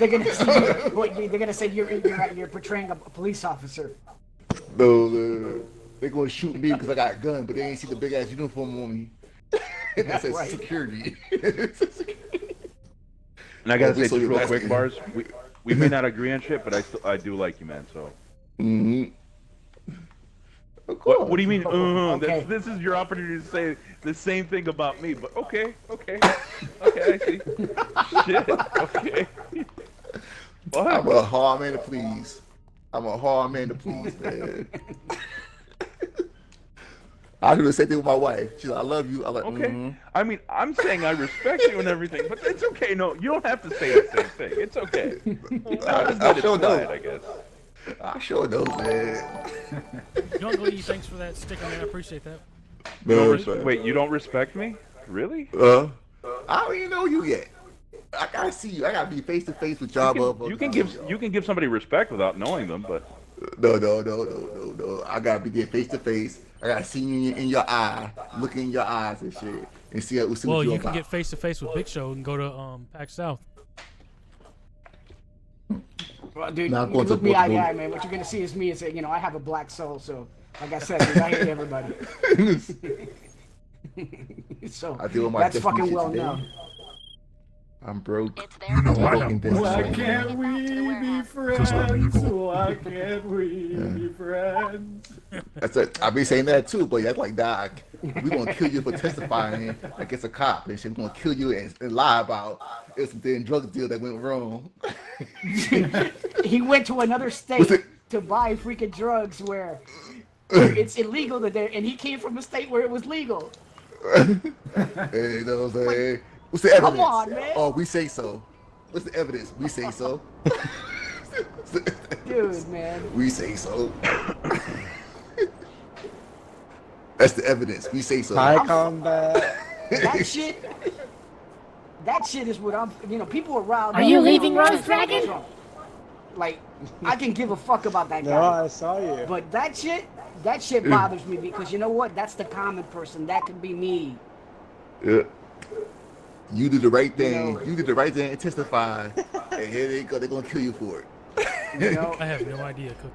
They're gonna see you. They're gonna say you're portraying a police officer. No, they're gonna shoot me because I got a gun, but they ain't see the big ass uniform on me. That says right. security. And I gotta say, just real quick, Bars, we may not agree on shit, but I do like you, man. So. Mm-hmm. What do you mean? Okay. This is your opportunity to say the same thing about me, but okay, I see. Shit, okay. What? I'm a hard man to please. Man. I do the same thing with my wife. She's like, I love you. I'm like, okay. I mean, I'm saying I respect you and everything, but it's okay. No, you don't have to say the same thing. It's okay. I sure know. I guess. I sure know, man. Young Lee, thanks for that sticker, man. I appreciate that. Wait, you don't respect me? Really? I don't even know you yet. I gotta see you. I gotta be face to face with y'all. You can give somebody respect without knowing them, but no. I gotta be there face to face. I gotta see you in your eye, look in your eyes and shit, and see what Well, you're you can about. get face to face with Big Show and go to PAX South. Well, dude, Nah, you look me eye to eye, man. What you're gonna see is me. Is I have a black soul, so like I said, dude, I hate everybody. So I deal with my that's destiny fucking shit well today. known. I'm broke. You know I what? Why can't we be friends? Why can't we be friends? That's it. I be saying that too, but that's like, Doc, we gonna kill you for testifying against a cop and shit. We gonna kill you and lie about it's some damn drug deal that went wrong. He went to another state to buy freaking drugs where it's illegal there, and he came from a state where it was legal. Hey, you know what I'm saying? What's the evidence? Come on, man. Oh, we say so. What's the evidence? We say so. Dude, man. We say so. That's the evidence. We say so. High combat. That shit is what I'm. People are riled. Are you leaving Rose Dragon? Like, I can give a fuck about that guy. No, I saw you. But that shit bothers me because you know what? That's the common person. That could be me. Yeah. You did the right thing. You did the right thing and testify. And here they go. They're gonna kill you for it. I have no idea, Cookie.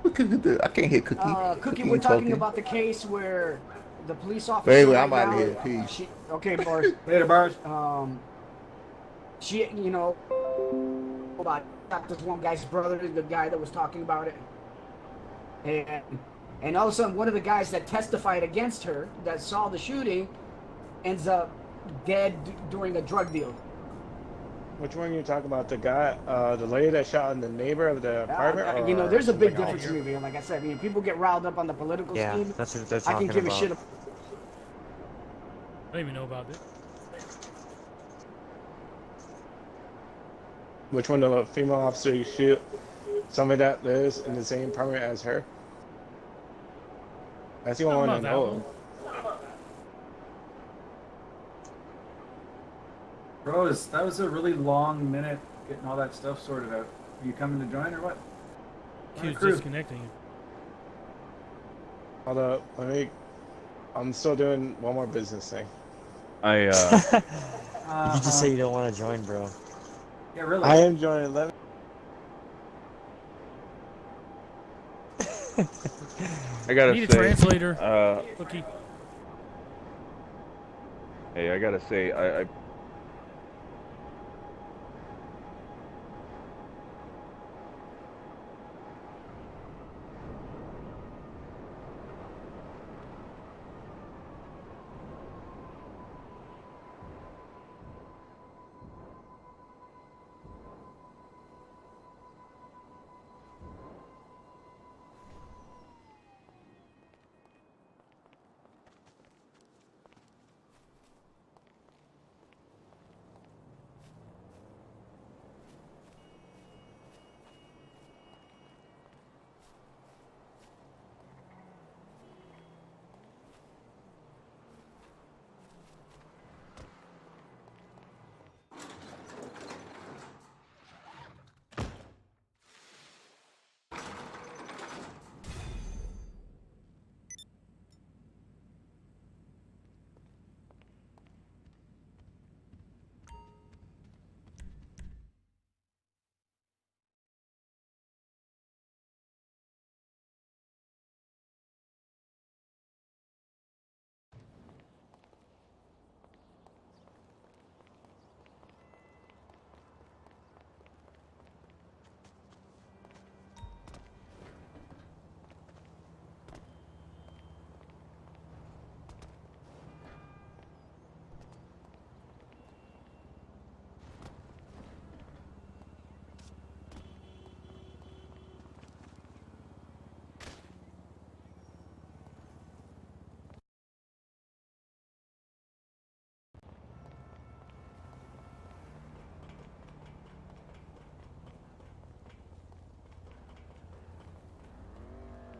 What Cookie do? I can't hear Cookie. Cookie, we're talking about the case where the police officer. Anyway, I'm out of here. Peace. Okay, Bars. Later, Bars. She, about this one guy's brother, the guy that was talking about it, and And all of a sudden, one of the guys that testified against her, that saw the shooting, ends up dead during a drug deal. Which one are you talking about? The guy, the lady that shot the neighbor of the apartment? You know, or there's a big something else? difference in me. Like I said, I mean, people get riled up on the political Yeah, scheme. that's what they're I can talking give a about. shit. I don't even know about it. Which one, the female officer you shoot? Somebody that lives in the same apartment as her? That's the only one I Not that know one. of. Bros, that was a really long minute getting all that stuff sorted out. Are you coming to join or what? He was Crew. disconnecting. Hold up, I'm still doing one more business thing. I You just say you don't want to join, bro. Yeah, really. I am joining. Let me... I gotta Need a say, translator. Cookie. hey, I gotta say, I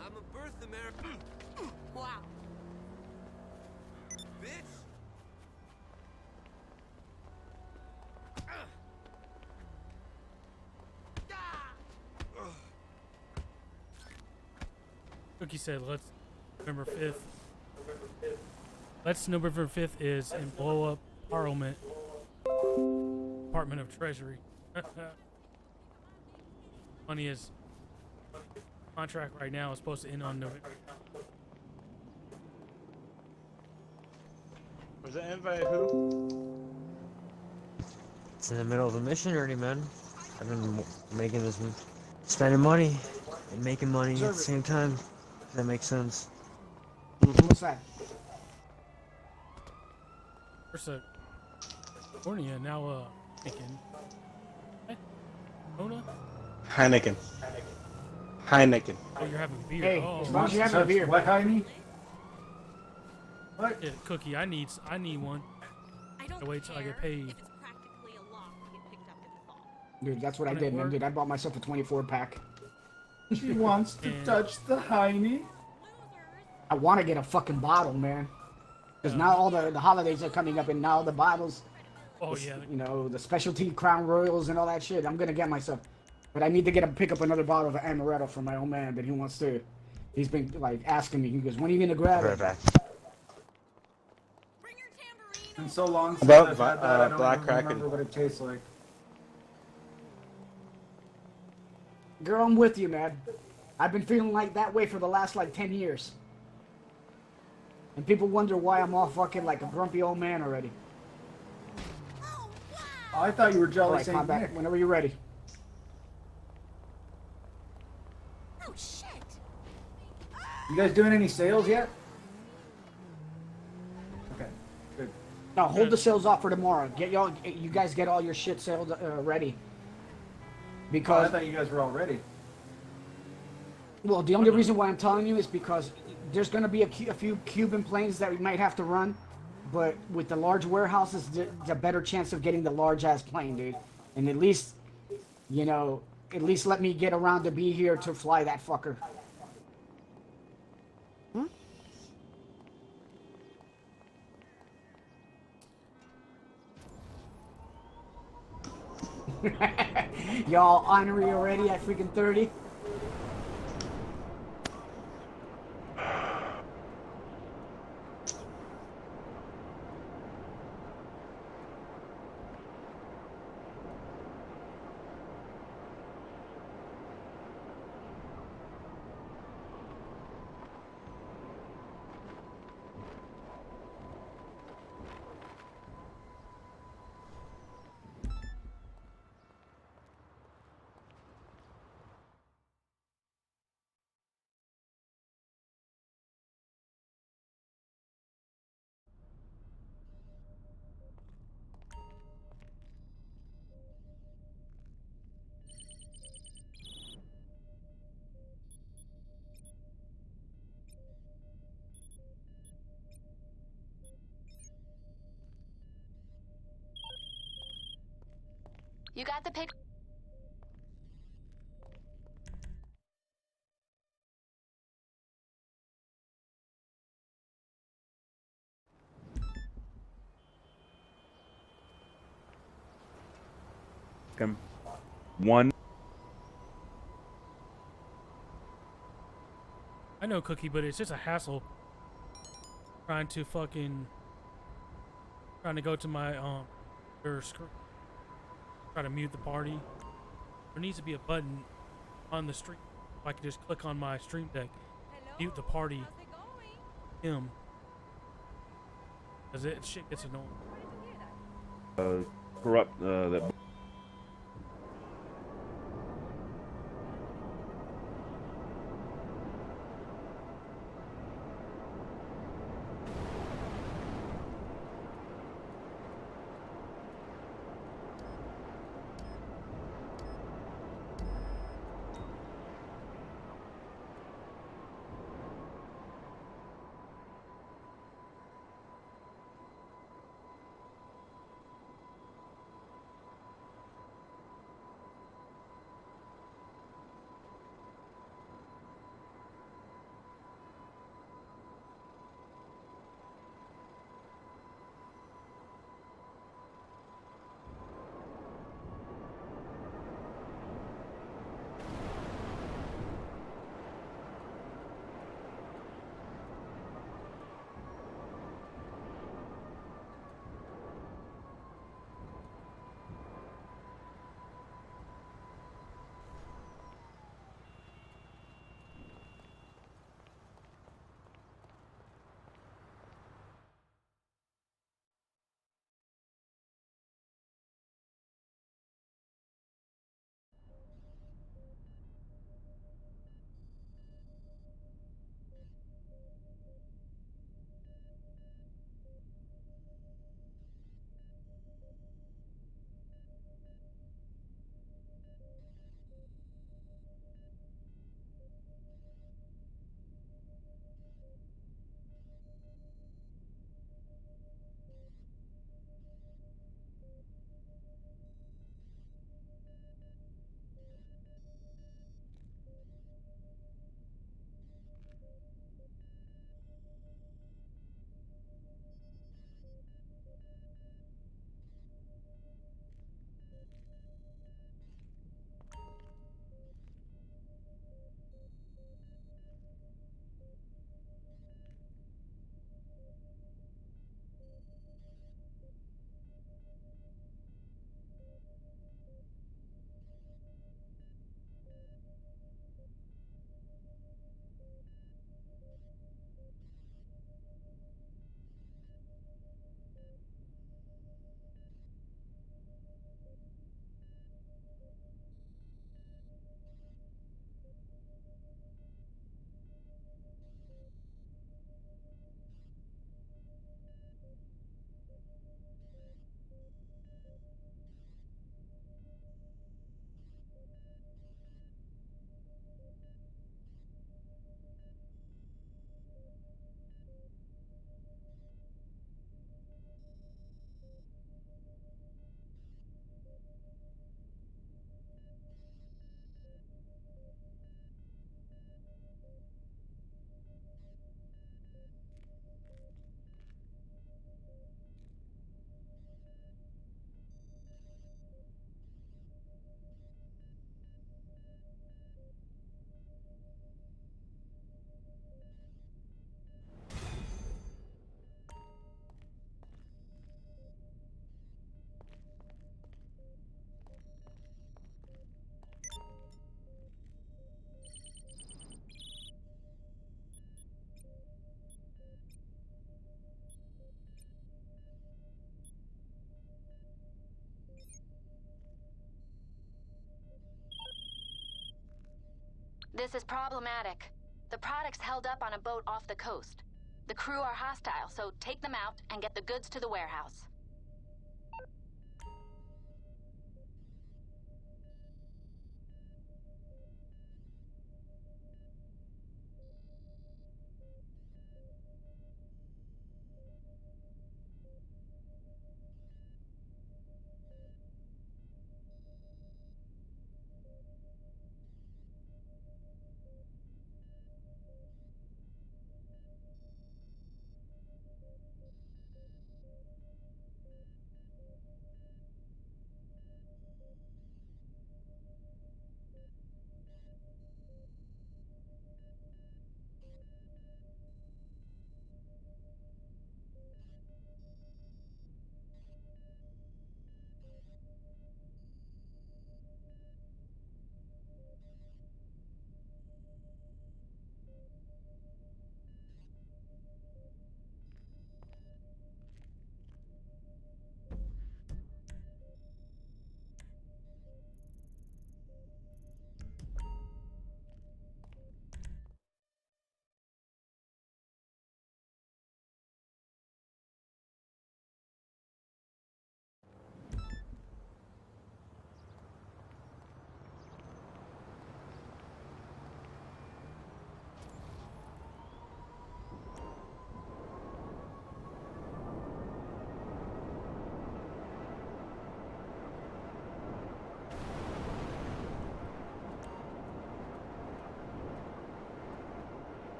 I'm a birth American. Wow. Bitch. Cookie said, let's November 5th. Let's November 5th is and blow up Parliament. Department of Treasury. Funny is, contract right now is supposed to end on November. Was that invite who? It's in the middle of a mission already, man. I've been making this, spending money and making money at the same time. If that makes sense. What's that? First, California, now, Heineken. Kona? Heineken. Heineken. Oh, you're having beer. Hey, oh, as long as you're having a beer. What, Heine? What? Yeah, Cookie, I need one. I wait till I get paid. Dude, that's what I did, man. Dude, I bought myself a 24 pack. She wants to touch the Heine. I want to get a fucking bottle, man. Because now all the holidays are coming up, and now the bottles, Oh yeah. you know, the specialty Crown Royals and all that shit. I'm gonna get myself, but I need to pick up another bottle of amaretto for my old man that he wants to. He's been like asking me. He goes, "When are you gonna grab it?" Right back. It's been so long since About I've had that, I don't Black even Kraken. remember what it tastes like. Girl, I'm with you, man. I've been feeling like that way for the last like 10 years. And people wonder why I'm all fucking like a grumpy old man already. Oh, I thought you were All Jolly right, Saint combat, Nick. whenever you're ready. Oh shit. You guys doing any sales yet? Okay, good. No, hold the sales off for tomorrow. You guys get all your shit sales ready. Oh, I Because thought you guys were all ready. well, the only reason why I'm telling you is because there's going to be a few Cuban planes that we might have to run, but with the large warehouses, there's a better chance of getting the large ass plane, dude. And at least, you know, at least let me get around to be here to fly that fucker. Y'all ornery already at freaking 30? You got the pic. Come. One. I know, Cookie, but it's just a hassle trying to go to my your screen, try to mute the party. There needs to be a button on the stream. I can just click on my stream deck, mute the party. Cause it shit gets annoying. Corrupt that. This is problematic. The product's held up on a boat off the coast. The crew are hostile, so take them out and get the goods to the warehouse.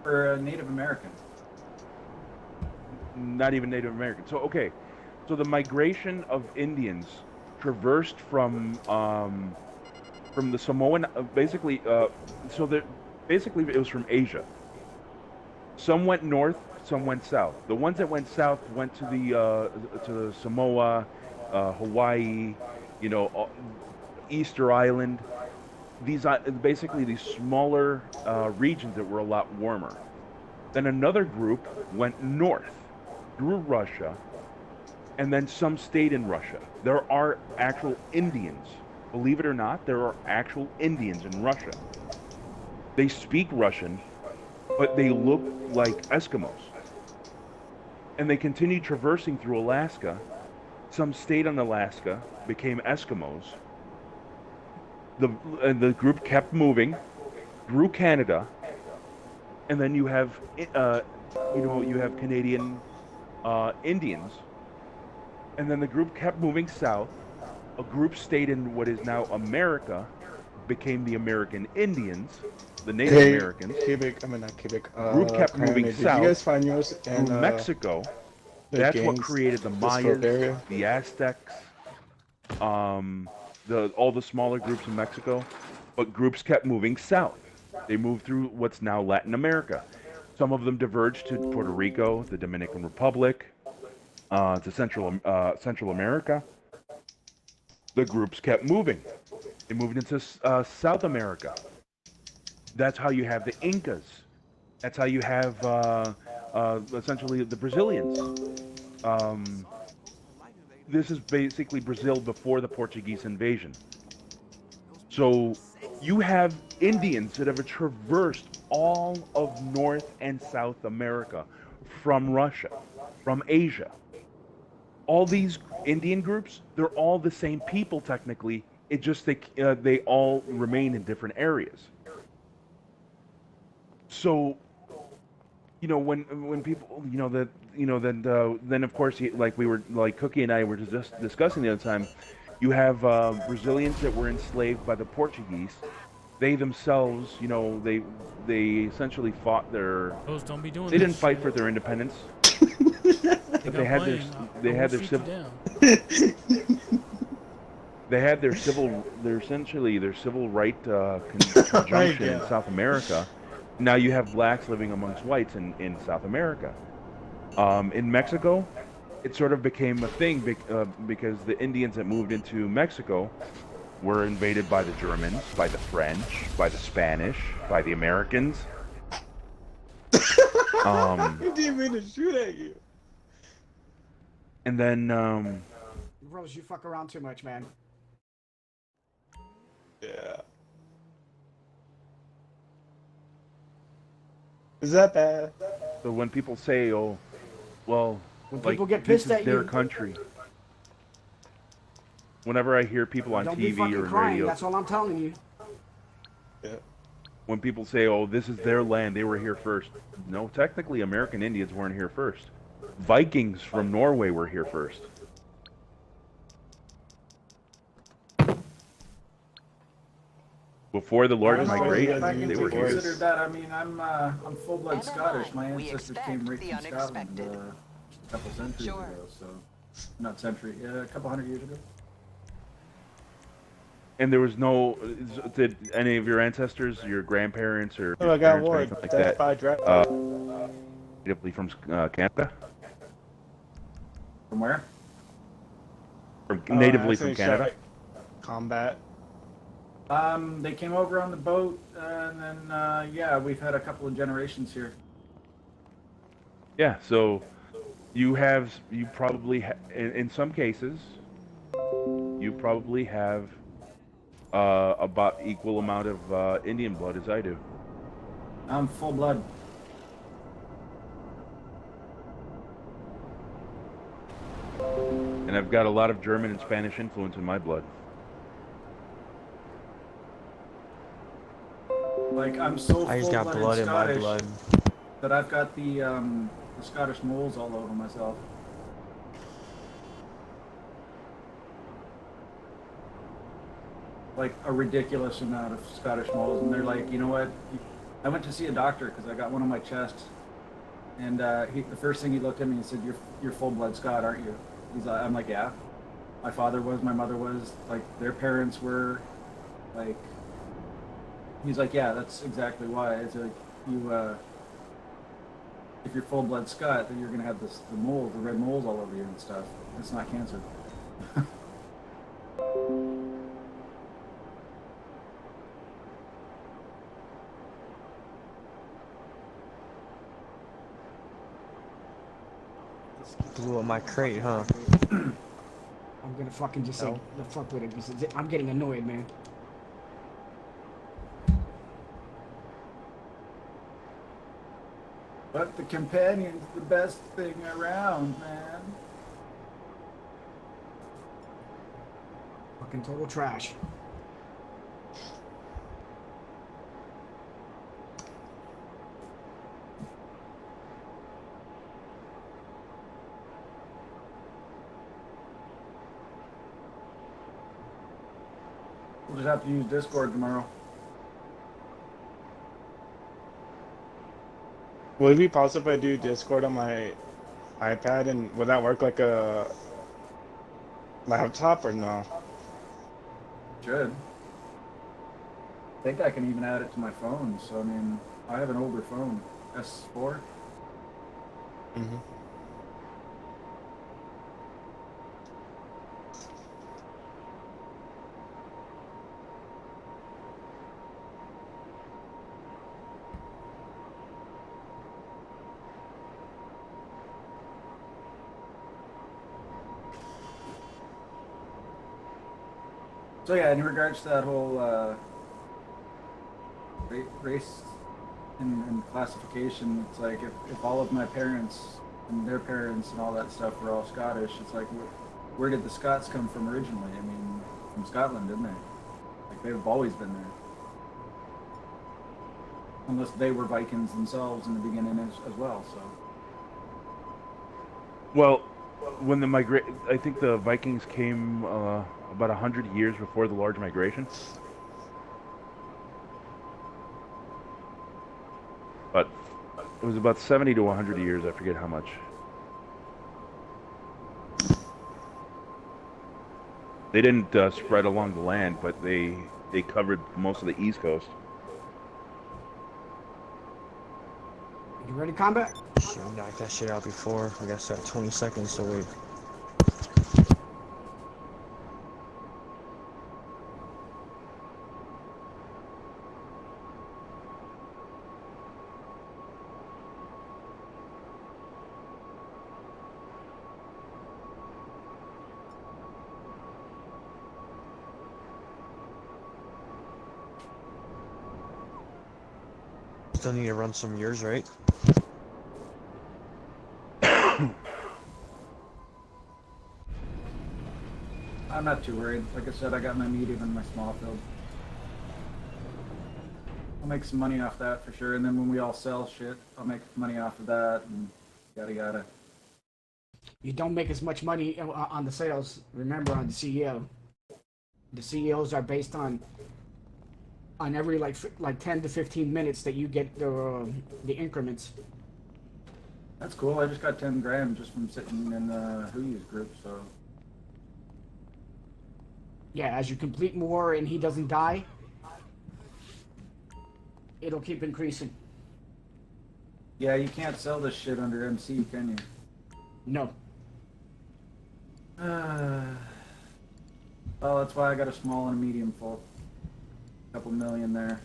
For a Native American. Not even Native American. So okay, so the migration of Indians traversed from the Samoan, basically. So that basically it was from Asia. Some went north, some went south. The ones that went south went to the Samoa, Hawaii, Easter Island. These are basically these smaller regions that were a lot warmer. Then another group went north through Russia, and then some stayed in Russia. There are actual Indians. Believe it or not, there are actual Indians in Russia. They speak Russian, but they look like Eskimos. And they continued traversing through Alaska. Some stayed on Alaska, became Eskimos. the group kept moving through Canada, and then you have you have Canadian Indians, and then the group kept moving south. A group stayed in what is now America, became the American Indians, the Native Americans. Not Quebec. Group kept moving did south you guys find yours through Mexico. That's what gangs, created the Mayas, the Aztecs, all the smaller groups in Mexico. But groups kept moving south. They moved through what's now Latin America. Some of them diverged to Puerto Rico, the Dominican Republic, to Central America. The groups kept moving. They moved into South America. That's how you have the Incas. That's how you have essentially the Brazilians. This is basically Brazil before the Portuguese invasion. So you have Indians that have traversed all of North and South America from Russia, from Asia. All these Indian groups, they're all the same people technically. It just they all remain in different areas. So, when people, then of course, Cookie and I were just discussing the other time, you have Brazilians that were enslaved by the Portuguese. They themselves, they essentially fought their. Those don't be doing. They didn't fight for their independence. But they had their civil. They had their civil right conjunction in South America. Now you have blacks living amongst whites in South America. In Mexico, it sort of became a thing because the Indians that moved into Mexico were invaded by the Germans, by the French, by the Spanish, by the Americans. He didn't mean to shoot at you. And then, Rose, you fuck around too much, man. Yeah. Is that bad? So when people say, "Oh, well," when like, people get this pissed is at their you, country. Whenever I hear people on don't be TV fucking or crying. radio, That's all I'm telling you. Yeah. when people say, "Oh, this is their land, they were here first," no, technically, American Indians weren't here first. Vikings from Norway were here first. Before the large migration, they were here. Consider that. I mean, I'm full-blood Scottish. My ancestors came right from Scotland a couple centuries ago. So, not century, a couple hundred years ago. And there was no. Did any of your ancestors, your grandparents, or Oh, I got parents or one. anything like Death by that, draft. natively from Canada? From where? From natively actually from Canada. Combat. They came over on the boat, and then yeah, we've had a couple of generations here. Yeah, so you probably in some cases you probably have about equal amount of Indian blood as I do. I'm full blood. And I've got a lot of German and Spanish influence in my blood. Like, I'm so I just got full-blooded blood in my Scottish blood. that I've got the Scottish moles all over myself. Like a ridiculous amount of Scottish moles, and they're like, you know what? I went to see a doctor because I got one on my chest, and the first thing he looked at me and said, "You're full-blood Scot, aren't you?" I'm like, "Yeah." My father was, my mother was, like their parents were, like. He's like, "Yeah, that's exactly why." It's like if you're full-blood Scot, then you're gonna have the moles, the red moles all over you and stuff. It's not cancer. Blew up my crate, huh? I'm gonna fucking just say the fuck with it because I'm getting annoyed, man. But the companion's the best thing around, man. Fucking total trash. just have to use Discord tomorrow. Would it be possible if I do Discord on my iPad, and would that work like a laptop or no? Should. I think I can even add it to my phone. So I mean, I have an older phone, S4. Mm-hmm. So yeah, in regards to that whole race and classification, it's like if all of my parents and their parents and all that stuff were all Scottish, it's like where did the Scots come from originally? I mean, from Scotland, didn't they? Like they've always been there. Unless they were Vikings themselves in the beginning as well, so. Well, when I think the Vikings came about 100 years before the large migration. But it was about 70 to 100 years, I forget how much. They didn't spread along the land, but they covered most of the East Coast. You ready, combat? Shit, we knocked that shit out before. We got to start 20 seconds to wait. Still need to run some of yours, right? I'm not too worried. Like I said, I got my medium and my small field. I'll make some money off that for sure, and then when we all sell shit, I'll make money off of that, and yada yada. You don't make as much money on the sales. Remember, on the CEO, the CEOs are based on every like 10 to 15 minutes that you get the increments. That's cool. I just got 10 grand just from sitting in the Who's group, so. Yeah, as you complete more and he doesn't die, it'll keep increasing. Yeah, you can't sell this shit under MC, can you? No. Well, that's why I got a small and a medium full. Couple million there.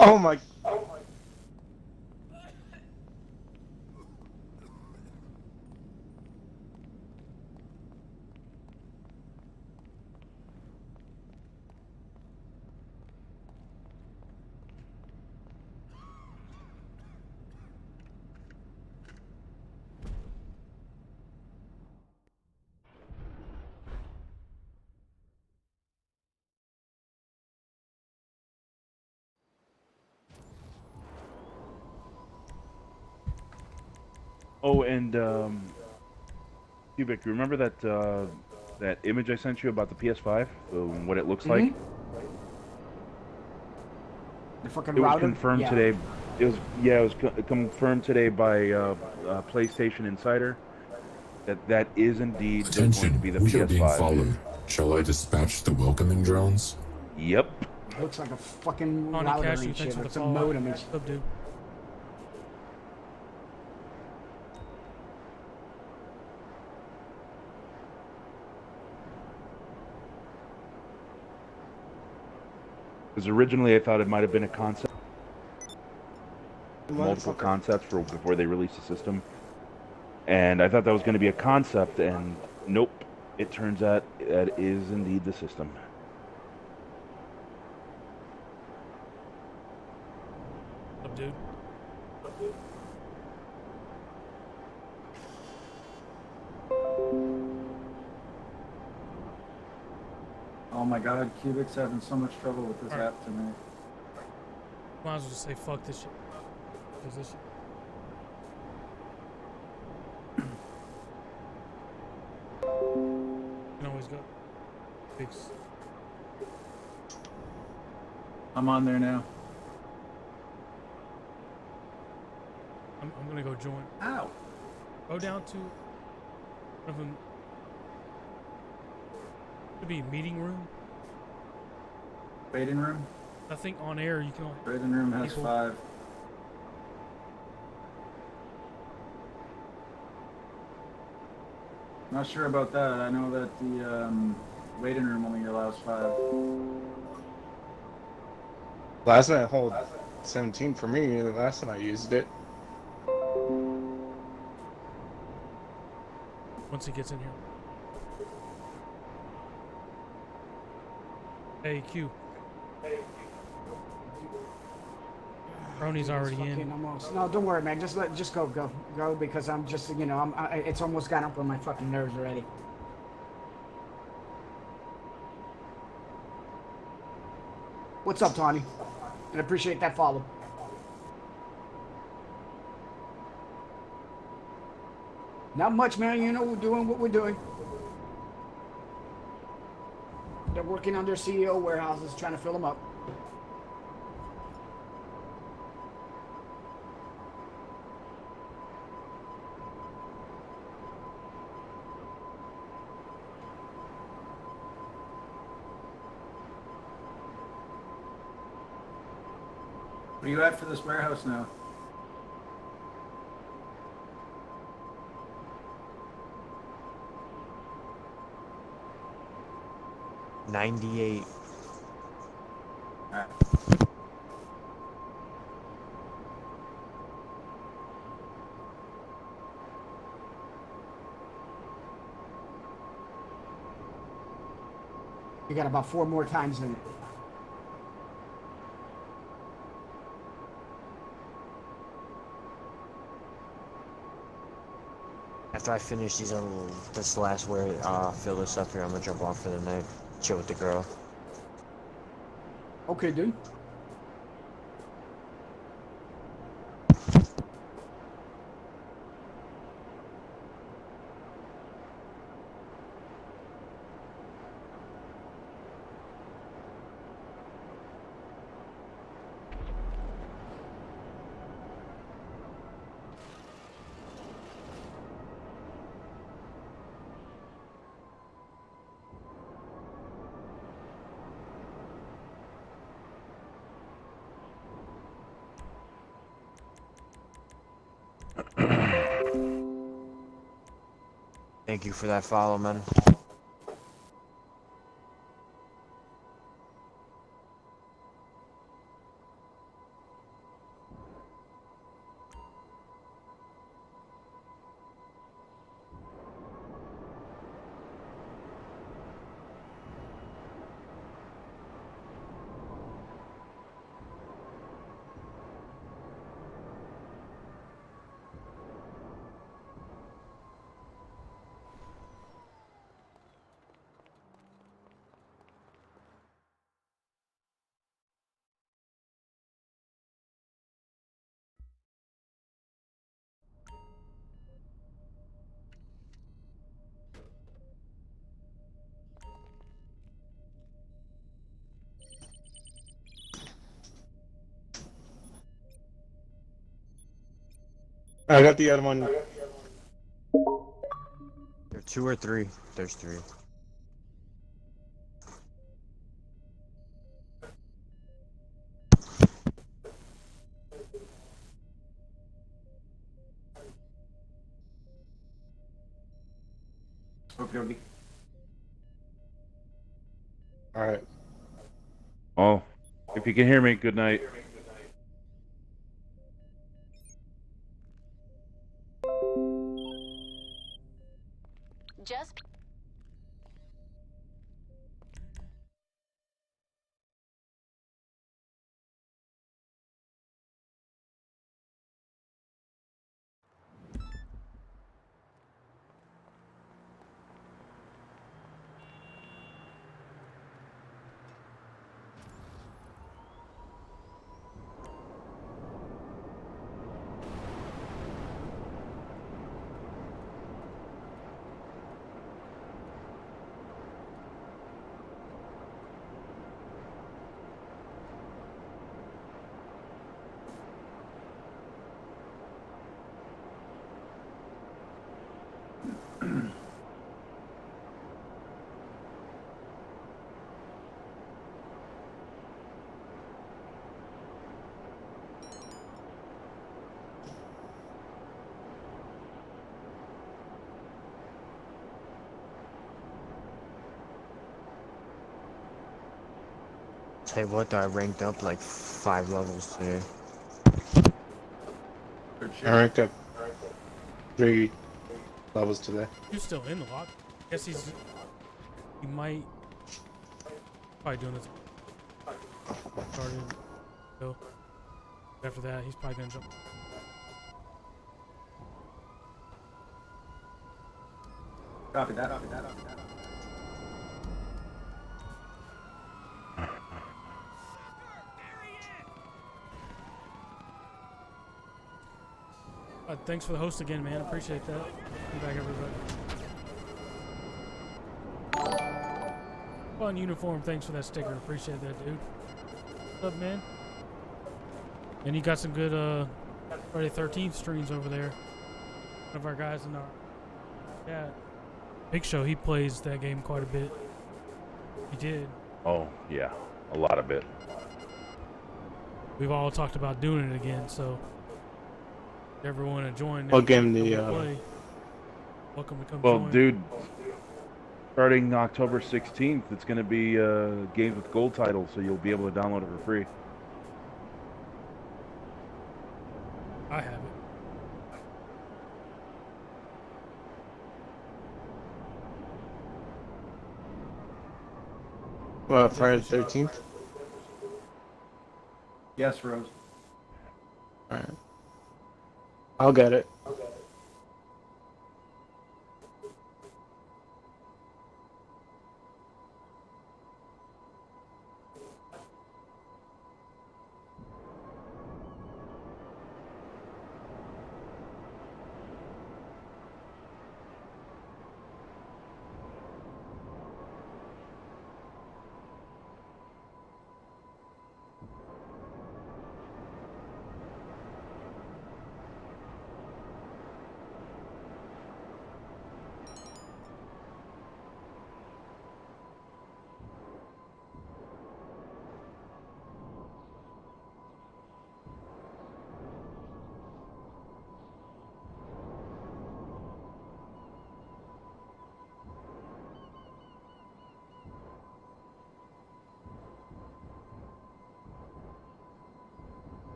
Oh my. Oh, and Cubic, remember that that image I sent you about the PS5, what it looks like? The fucking It was router? confirmed Yeah. today. It was confirmed today by PlayStation Insider that is indeed going to Attention, be the we PS5. are being followed. Shall I dispatch the welcoming drones? Yep. It looks like a fucking Connie router Cashew, and thanks shit. for the It's a call. modem and What's up, dude? Because originally I thought it might have been a concept. Multiple concepts for before they released the system. And I thought that was going to be a concept, and nope. It turns out that is indeed the system. What's up, dude? my god, Cubic's having so much trouble with this app tonight. Might as well just say fuck this shit. 'Cause this shit. You can always go fix. I'm on there now. I'm gonna go join. Ow! Go down to one of them. Could be meeting room. Waiting room? I think on air you can only. Waiting room has people- 5. Not sure about that. I know that the waiting room only allows 5. Last night hold 17 for me. The last time I used it. Once he gets in here. Hey Q. Brony's already Fucking in. almost. No, don't worry, man. Just go because I'm just, you know, it's almost got up on my fucking nerves already. What's up, Tawny? And appreciate that follow. Not much, man. You know, we're doing what we're doing. They're working on their CEO warehouses, trying to fill them up. What are you at for this warehouse now? $98. Alright. You got about 4 more times in it. After I finish this last fill this up here, I'm gonna jump off for the night. Chill with the girl. Okay, dude. Thank you for that follow, man. I got the other one. There are 2 or 3. There's 3. Okay. All right. Oh, if you can hear me, good night. Just Tell you what, though, I ranked up like 5 levels today. I ranked up 3 levels today. He's still in the lock. Guess he might probably doing this. Started. So after that, he's probably gonna jump. Copy that. Thanks for the host again, man. Appreciate that. Be back, everybody. Fun uniform. Thanks for that sticker. Appreciate that, dude. What's up, man? And you got some good Friday 13th streams over there. One of our guys in our Big Show, he plays that game quite a bit. He did. Oh, yeah. A lot of it. We've all talked about doing it again, so if you ever want to join, I'll give him the welcome to come well, join. dude, starting October 16th, it's going to be games with gold titles, so you'll be able to download it for free. I have it. Well, Friday the 13th? Yes, Rose. Alright. I'll get it.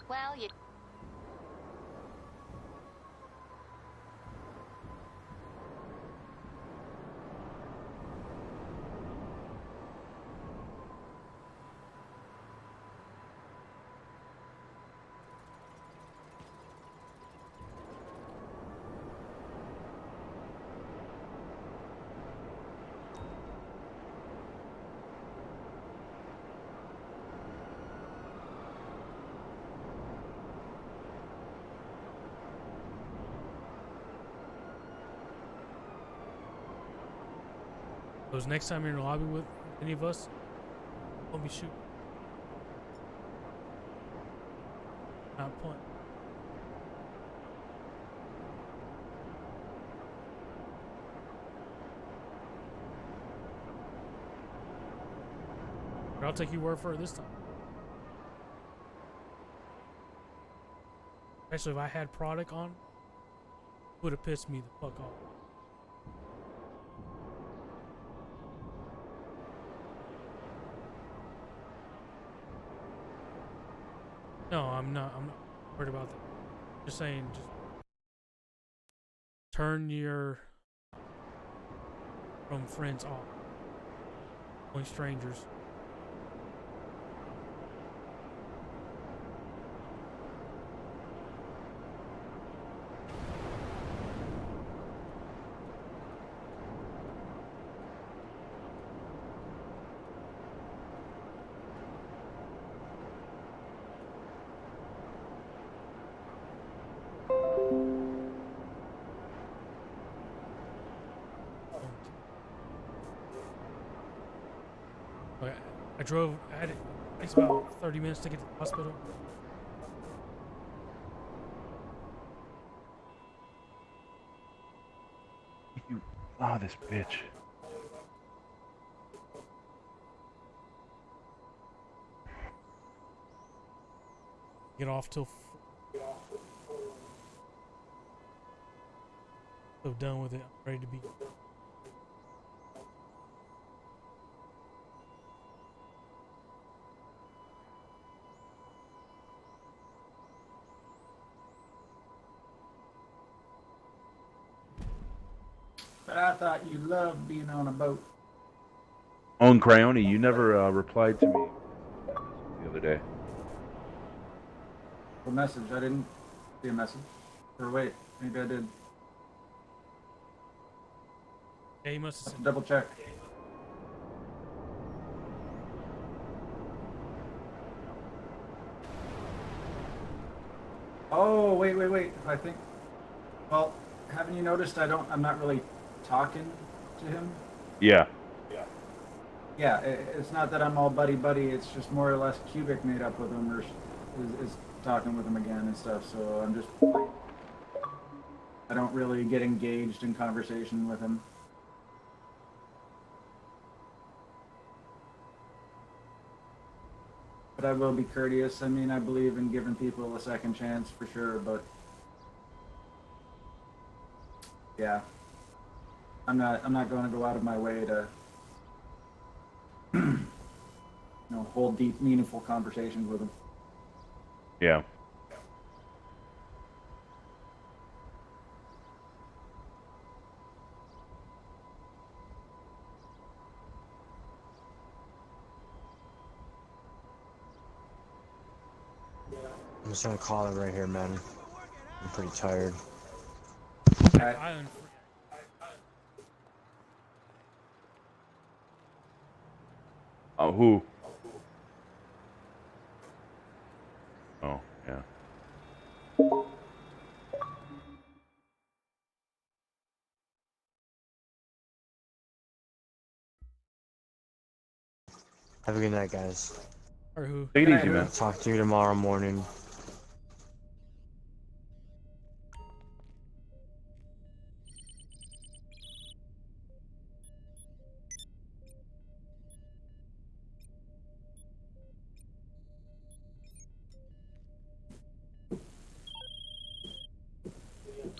Well, you... Because next time you're in the lobby with any of us, don't be shooting. Not point. But I'll take your word for it this time. Especially if I had product on, it would have pissed me the fuck off. No, I'm not. I'm not worried about that. Just saying, just turn your from friends off. Only strangers. Okay, I drove. It takes about 30 minutes to get to the hospital. Oh, this bitch. Get off till so done with it. I'm ready to be. But I thought you loved being on a boat. Oh, and Cryoni, you never replied to me the other day. What message? I didn't see a message. Or wait, maybe I did. Yeah, you must have sent. Double check. Oh, wait. I think. Well, haven't you noticed I'm not really talking to him? Yeah. Yeah, it's not that I'm all buddy. It's just more or less Cubic made up with him or is talking with him again and stuff. So I'm just like, I don't really get engaged in conversation with him. But I will be courteous. I mean, I believe in giving people a second chance for sure, but yeah, I'm not going to go out of my way to hold deep, meaningful conversations with him. Yeah. I'm just gonna call it right here, man. I'm pretty tired. Who? Oh, yeah. Have a good night, guys. Or who? Take it easy, man. Talk to you tomorrow morning.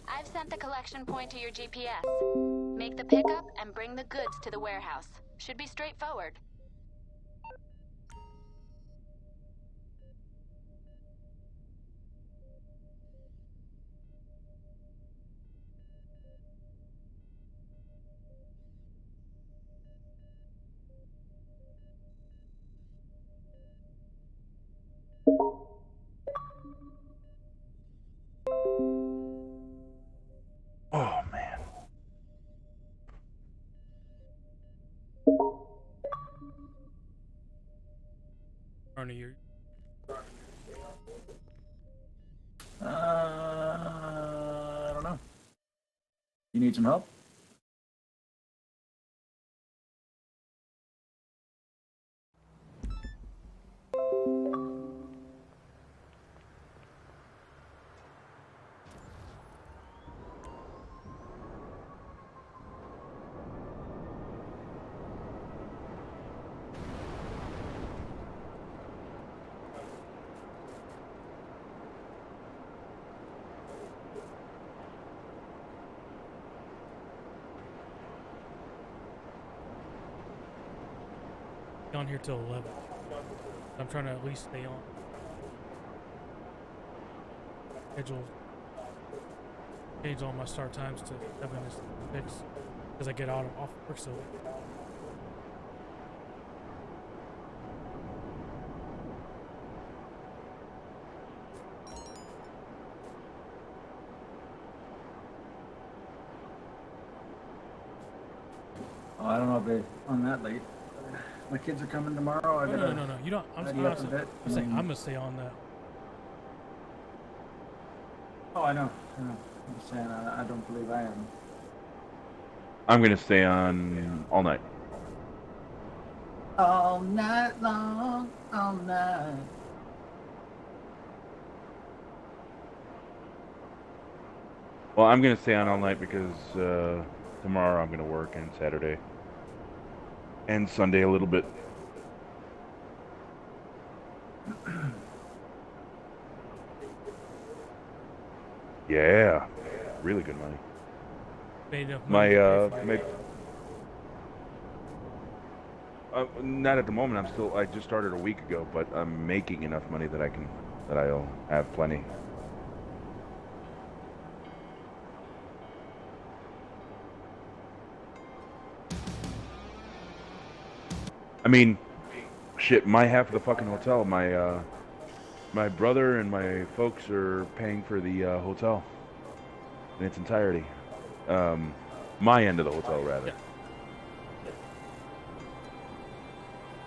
I've sent the collection point to your GPS. Make the pickup and bring the goods to the warehouse. Should be straightforward. Oh, man. Arnie, you're. I don't know. You need some help? On here till 11. I'm trying to at least stay on. schedule, change all my start times to 7 to 6 because I get out of off work so. Oh, I don't know if they on that late. My kids are coming tomorrow. I gotta No. You don't. I'm tidy up a bit, I'm saying and then- I'm gonna stay on that. Oh, I know. I'm just saying, I don't believe I am. I'm gonna stay on all night. All night long, all night. Well, I'm gonna stay on all night because tomorrow I'm gonna work and Saturday and Sunday a little bit. Yeah, really good money. Made enough My money to pay for it. not at the moment. I just started a week ago, but I'm making enough money that I'll have plenty. I mean, shit, my half of the fucking hotel, my brother and my folks are paying for the hotel in its entirety. My end of the hotel, rather. Yeah.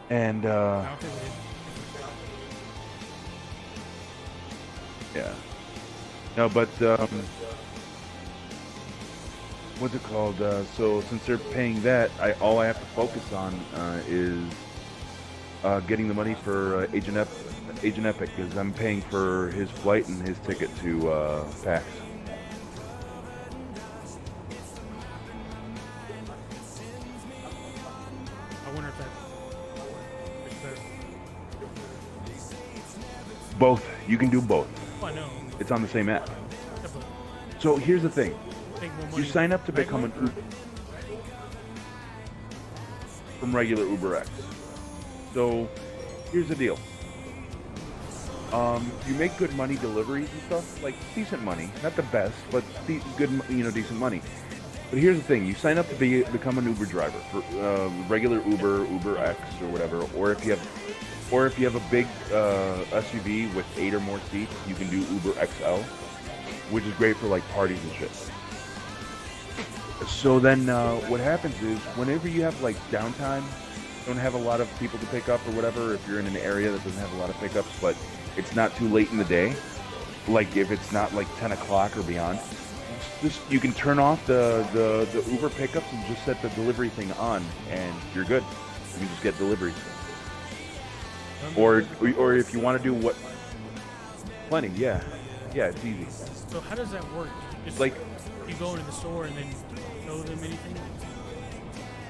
And, I don't think we did. yeah. No, but, what's it called? So since they're paying that, all I have to focus on is getting the money for Agent Epic, because I'm paying for his flight and his ticket to PAX. I wonder if that's better. Both. You can do both. Oh, I know. It's on the same app. Yeah, but So here's the thing. take more You money sign up to night become work, an Uber from regular UberX. So here's the deal. You make good money deliveries and stuff, like decent money, not the best, but decent money. But here's the thing: you sign up to become an Uber driver for regular Uber, UberX, or whatever. Or if you have a big SUV with 8 or more seats, you can do Uber XL, which is great for like parties and shit. So then what happens is whenever you have like downtime, don't have a lot of people to pick up or whatever, if you're in an area that doesn't have a lot of pickups, but it's not too late in the day, like if it's not like 10 o'clock or beyond, you can turn off the Uber pickups and just set the delivery thing on and you're good. You can just get deliveries. Or if you want to do what, plenty, yeah, it's easy. So how does that work? Just Like, you go into the store and then show them anything?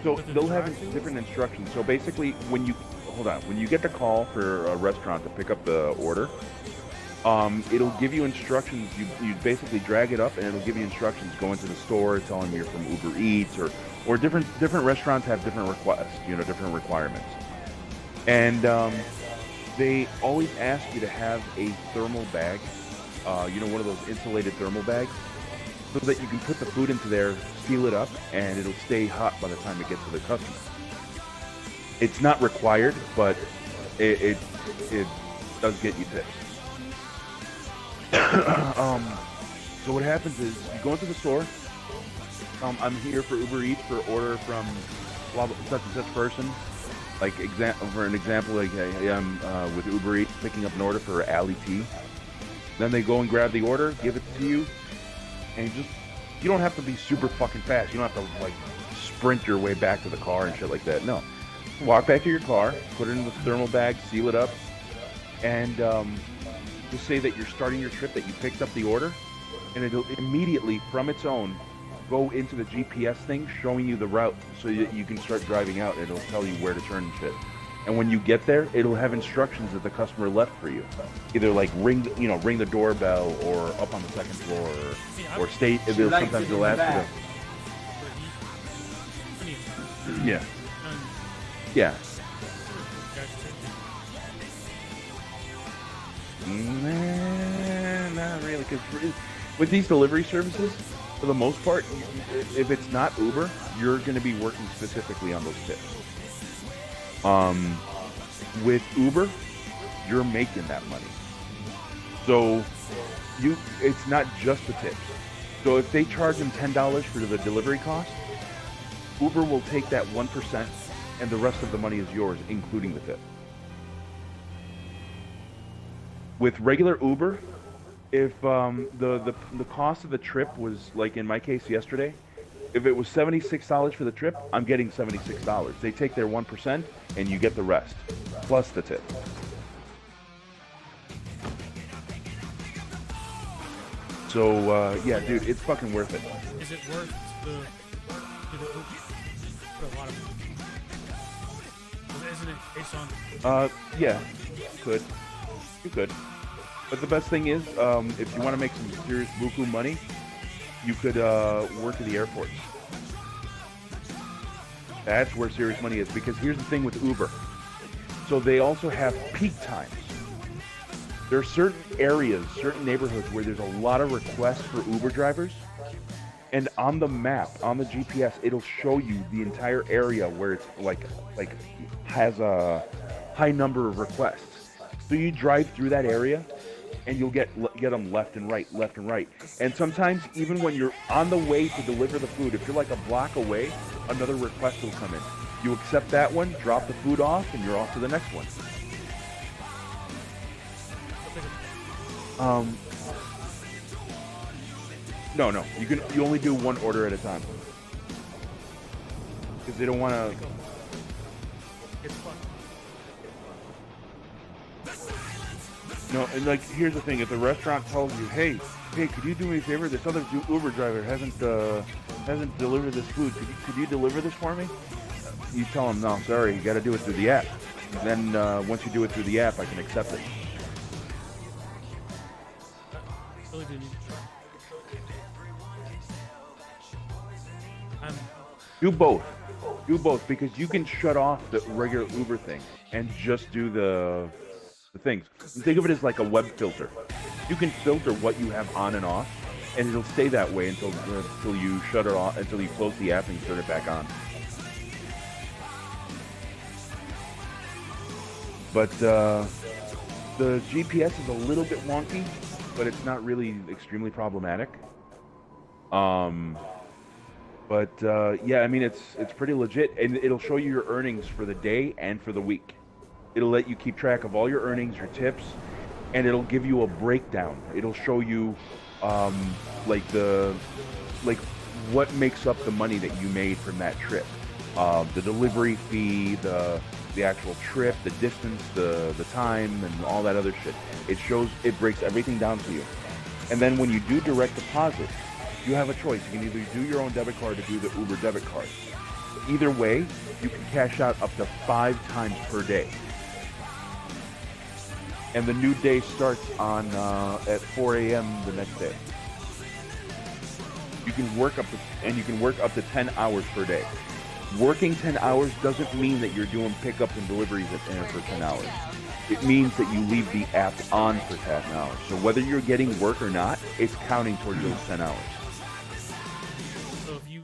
so Within the they'll have drive-thru? different instructions. So basically, when you get the call for a restaurant to pick up the order, it'll give you instructions. You basically drag it up, and it'll give you instructions. Go into the store, tell them you're from Uber Eats, or different restaurants have different requests, different requirements, and they always ask you to have a thermal bag, one of those insulated thermal bags, so that you can put the food into there, seal it up, and it'll stay hot by the time it gets to the customer. It's not required, but it does get you tips. So what happens is you go into the store. I'm here for Uber Eats for order from blah, blah, such and such person. Like for an example, like I'm with Uber Eats picking up an order for Ali T. Then they go and grab the order, give it to you, and you don't have to be super fucking fast. You don't have to like sprint your way back to the car and shit like that. No, walk back to your car, put it in the thermal bag, seal it up, and just say that you're starting your trip, that you picked up the order, and it'll immediately from its own go into the GPS thing showing you the route so that you can start driving out. It'll tell you where to turn and shit. And when you get there, it'll have instructions that the customer left for you. Either like ring the doorbell, or up on the second floor, or stay. Sometimes they'll ask you to. Yeah. Yeah. Nah, Not really, because with these delivery services, for the most part, if it's not Uber, you're going to be working specifically on those tips. With Uber, you're making that money. So it's not just the tips. So if they charge them $10 for the delivery cost, Uber will take that 1% and the rest of the money is yours, including the tip. With regular Uber, if the cost of the trip was, like in my case yesterday, if it was $76 for the trip, I'm getting $76. They take their 1% and you get the rest, plus the tip. So, yeah, dude, it's fucking worth it. Is it worth the Uber? For a lot of people. Isn't it based on? Yeah, you could. But the best thing is, if you want to make some serious buku money, you could work at the airports. That's where serious money is, because here's the thing with Uber. So they also have peak times. There are certain areas, certain neighborhoods where there's a lot of requests for Uber drivers. And on the map, on the GPS, it'll show you the entire area where it's like has a high number of requests. So you drive through that area and you'll get them left and right. And sometimes even when you're on the way to deliver the food, if you're like a block away, another request will come in. You accept that one, drop the food off, and you're off to the next one. No. You only do one order at a time. Because they don't want to. No, and like here's the thing: if the restaurant tells you, "Hey, could you do me a favor? This other Uber driver hasn't delivered this food. Could you deliver this for me?" You tell them, "No, sorry, you got to do it through the app." And then once you do it through the app, I can accept it. Do both, because you can shut off the regular Uber thing and just do the things. Think of it as like a web filter. You can filter what you have on and off, and it'll stay that way until you shut it off, until you close the app and you turn it back on. But the GPS is a little bit wonky, but it's not really extremely problematic. But yeah, I mean, it's pretty legit, and it'll show you your earnings for the day and for the week. It'll let you keep track of all your earnings, your tips, and it'll give you a breakdown. It'll show you like what makes up the money that you made from that trip. The delivery fee, the actual trip, the distance, the time, and all that other shit. It breaks everything down for you. And then when you do direct deposit, you have a choice. You can either do your own debit card or do the Uber debit card. Either way, you can cash out up to 5 times per day. And the new day starts on at 4 a.m. the next day. You can work up to 10 hours per day. Working 10 hours doesn't mean that you're doing pickups and deliveries for 10 hours. It means that you leave the app on for 10 hours. So whether you're getting work or not, it's counting towards those 10 hours. So if you...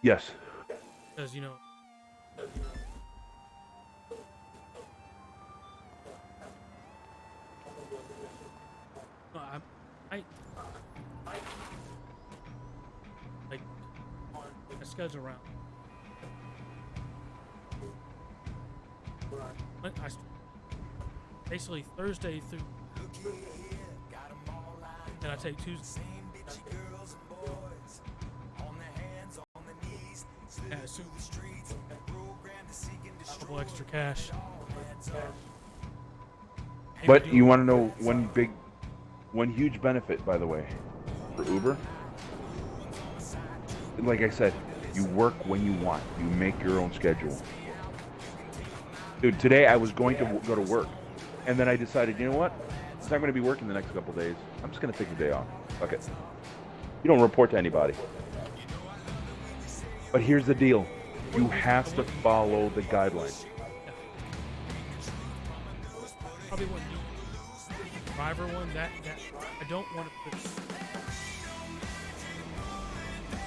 Yes. Because, you know... No, I schedule around. Basically Thursday through, and I take Tuesday. Yeah, so a couple extra cash. But you want to know one huge benefit, by the way, for Uber? Like I said, you work when you want. You make your own schedule. Dude, today I was going to go to work, and then I decided, you know what? Since I'm going to be working the next couple days, I'm just going to take the day off. Fuck it. You don't report to anybody. But here's the deal. You have to follow the guidelines. probably wouldn't do the driver one. That I don't want to put.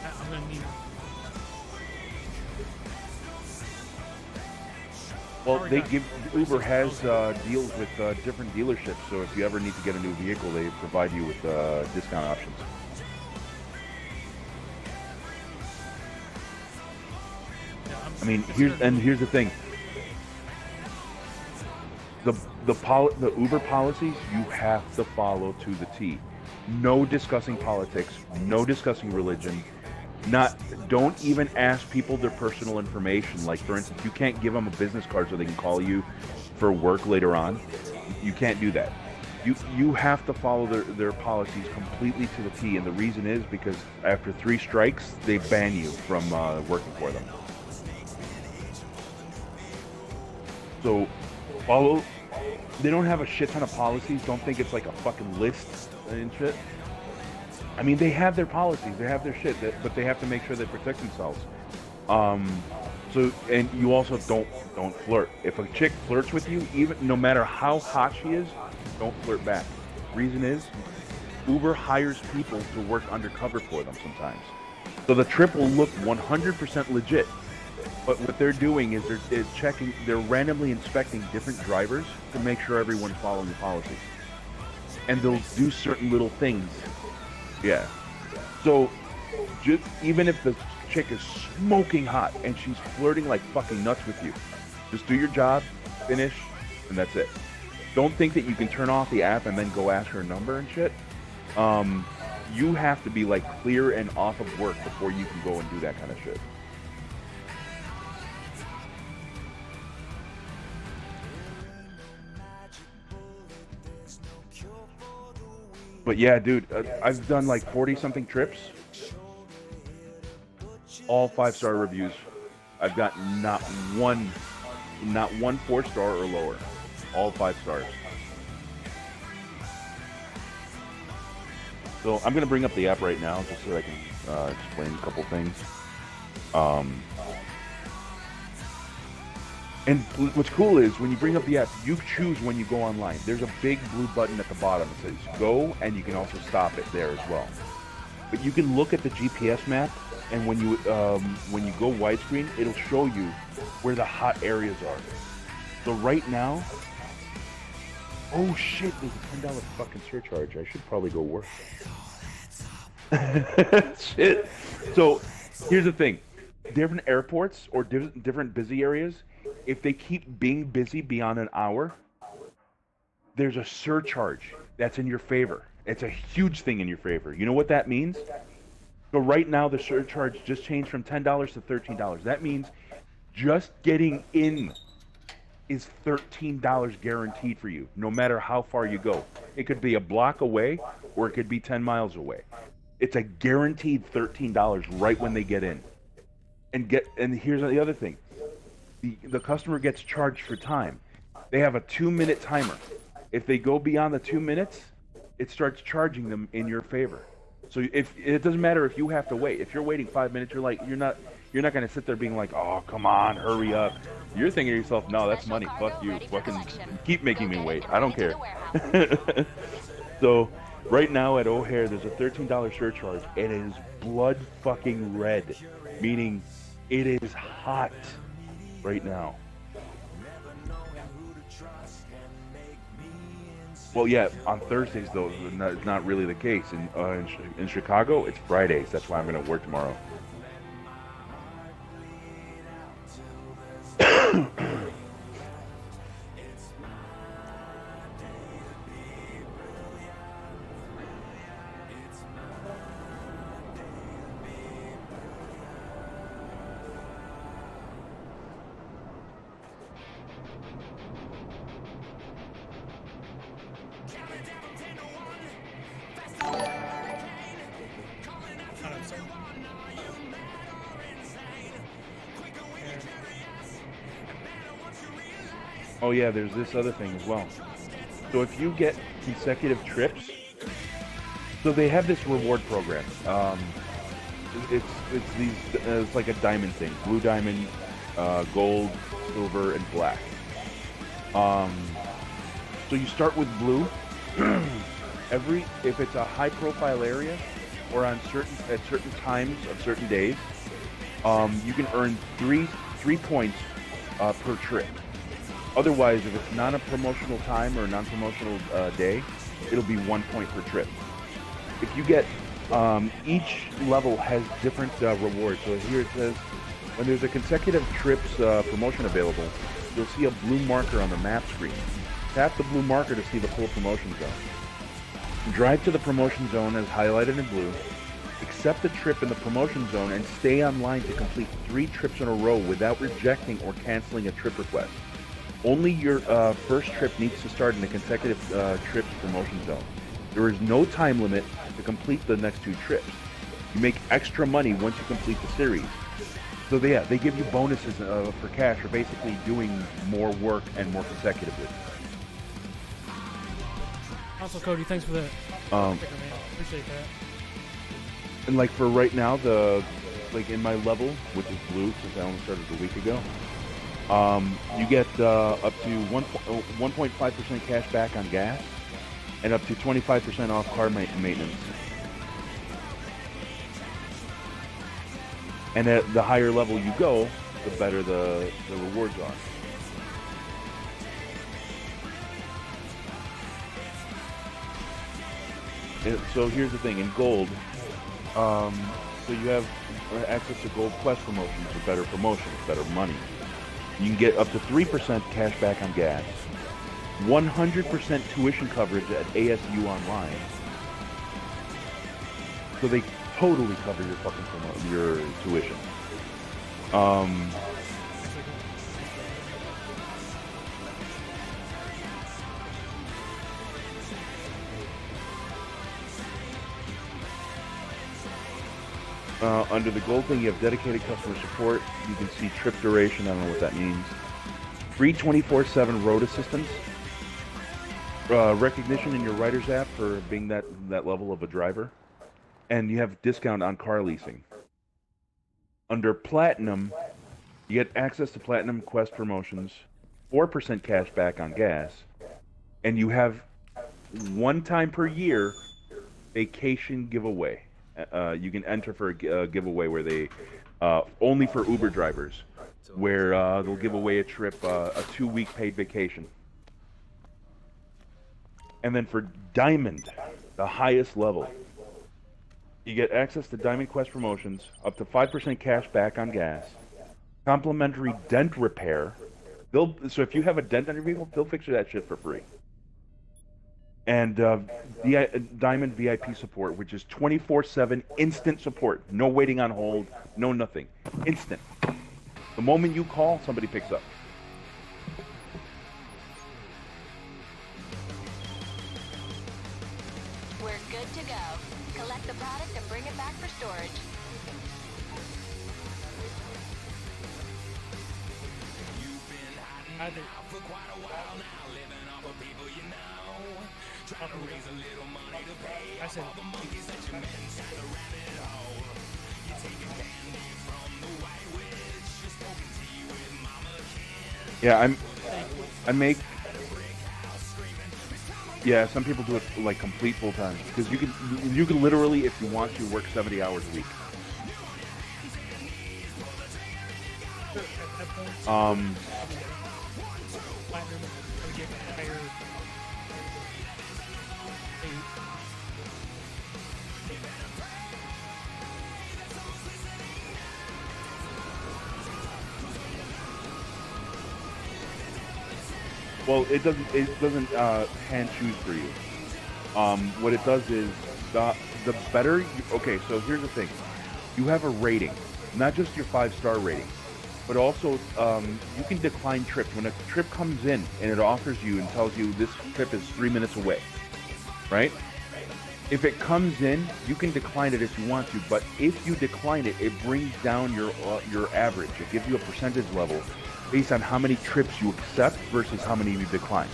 I'm gonna need. Well, Uber has deals with different dealerships, so if you ever need to get a new vehicle, they provide you with discount options. I mean, here's the thing. The Uber policies you have to follow to the T. No discussing politics, no discussing religion. Don't even ask people their personal information. Like, for instance, you can't give them a business card so they can call you for work later on. You can't do that. You have to follow their policies completely to the T, and the reason is because after 3 strikes, they ban you from working for them. So, follow. They don't have a shit ton of policies. Don't think it's like a fucking list and shit. I mean, they have their policies, they have their shit, but they have to make sure they protect themselves. So, and you also don't flirt. If a chick flirts with you, even no matter how hot she is, don't flirt back. Reason is, Uber hires people to work undercover for them sometimes. So the trip will look 100% legit. But what they're doing is they're randomly inspecting different drivers to make sure everyone's following the policies. And they'll do certain little things. Yeah. So, even if the chick is smoking hot and she's flirting like fucking nuts with you, just do your job, finish, and that's it. Don't think that you can turn off the app and then go ask her number and shit. You have to be like clear and off of work before you can go and do that kind of shit. But yeah, dude, I've done like 40-something trips. All 5-star reviews. I've got not one 4-star or lower. All 5 stars. So I'm gonna bring up the app right now just so I can explain a couple things. And what's cool is when you bring up the app, you choose when you go online. There's a big blue button at the bottom that says go, and you can also stop it there as well. But you can look at the GPS map, and when you go widescreen, it'll show you where the hot areas are. So right now, oh shit, there's a $10 fucking surcharge. I should probably go work. Shit. So here's the thing: different airports or different busy areas, if they keep being busy beyond an hour, there's a surcharge that's in your favor. It's a huge thing in your favor. You know what that means? So right now the surcharge just changed from $10 to $13. That means just getting in is $13 guaranteed for you, no matter how far you go. It could be a block away or it could be 10 miles away. It's a guaranteed $13 right when they get in. And here's the other thing. The customer gets charged for time. They have a 2-minute timer. If they go beyond the 2 minutes, it starts charging them in your favor. So if it doesn't matter if you have to wait. If you're waiting 5 minutes, you're not going to sit there being like, "Oh, come on, hurry up." You're thinking to yourself, "No, that's money. Fuck you. Fucking keep making me wait. I don't care." So right now at O'Hare, there's a $13 surcharge, and it is blood fucking red, meaning it is hot right now. Well, yeah, on Thursdays though, it's not really the case. In Chicago, it's Fridays. That's why I'm going to work tomorrow. Oh yeah, there's this other thing as well. So if you get consecutive trips, so they have this reward program. It's like a diamond thing: blue diamond, gold, silver, and black. So you start with blue. If it's a high-profile area, or at certain times of certain days, you can earn three points per trip. Otherwise, if it's not a promotional time or a non-promotional day, it'll be 1 point per trip. If you get each level has different rewards. So here it says, when there's a consecutive trips promotion available, you'll see a blue marker on the map screen. Tap the blue marker to see the full promotion zone. Drive to the promotion zone as highlighted in blue. Accept the trip in the promotion zone and stay online to complete 3 trips in a row without rejecting or canceling a trip request. Only your first trip needs to start in the consecutive trips promotion zone. There is no time limit to complete the next 2 trips. You make extra money once you complete the series. So they give you bonuses for cash for basically doing more work and more consecutively. Also, Cody, thanks for that. Appreciate that. And like for right now, like in my level, which is blue since I only started a week ago, you get up to 1.5% cash back on gas and up to 25% off car maintenance. And at the higher level you go, the better the rewards are. So here's the thing, in gold, so you have access to gold quest promotions for better promotions, better money. You can get up to 3% cash back on gas, 100% tuition coverage at ASU Online. So they totally cover your fucking your tuition. Under the gold thing, you have dedicated customer support. You can see trip duration. I don't know what that means. Free 24/7 road assistance. Recognition in your Riders app for being that level of a driver. And you have discount on car leasing. Under Platinum, you get access to Platinum Quest promotions, 4% cash back on gas, and you have 1 time per year vacation giveaway. You can enter for a giveaway where they only for Uber drivers, where they'll give away a trip, a 2-week paid vacation. And then for Diamond, the highest level, you get access to Diamond Quest promotions, up to 5% cash back on gas, complimentary dent repair. So if you have a dent on your vehicle, they'll fix you that shit for free. And Diamond VIP support, which is 24/7 instant support. No waiting on hold, no nothing. Instant. The moment you call, somebody picks up. We're good to go. Collect the product and bring it back for storage. I think For quite a while now, living off of people you know. Trying to raise a little money to pay off all the monkeys that you met inside the rabbit hole. You're taking candy from the white witch. You're smoking tea with Mama Ken. Yeah, I make. Yeah, some people do it like complete full time because you can literally, if you want to, work 70 hours a week. Well, it doesn't hand choose for you. What it does is the better. Okay, so here's the thing: you have a rating, not just your 5-star rating, but also you can decline trips when a trip comes in and it offers you and tells you this trip is 3 minutes away, right? If it comes in, you can decline it if you want to, but if you decline it, it brings down your average. It gives you a percentage level based on how many trips you accept versus how many you decline.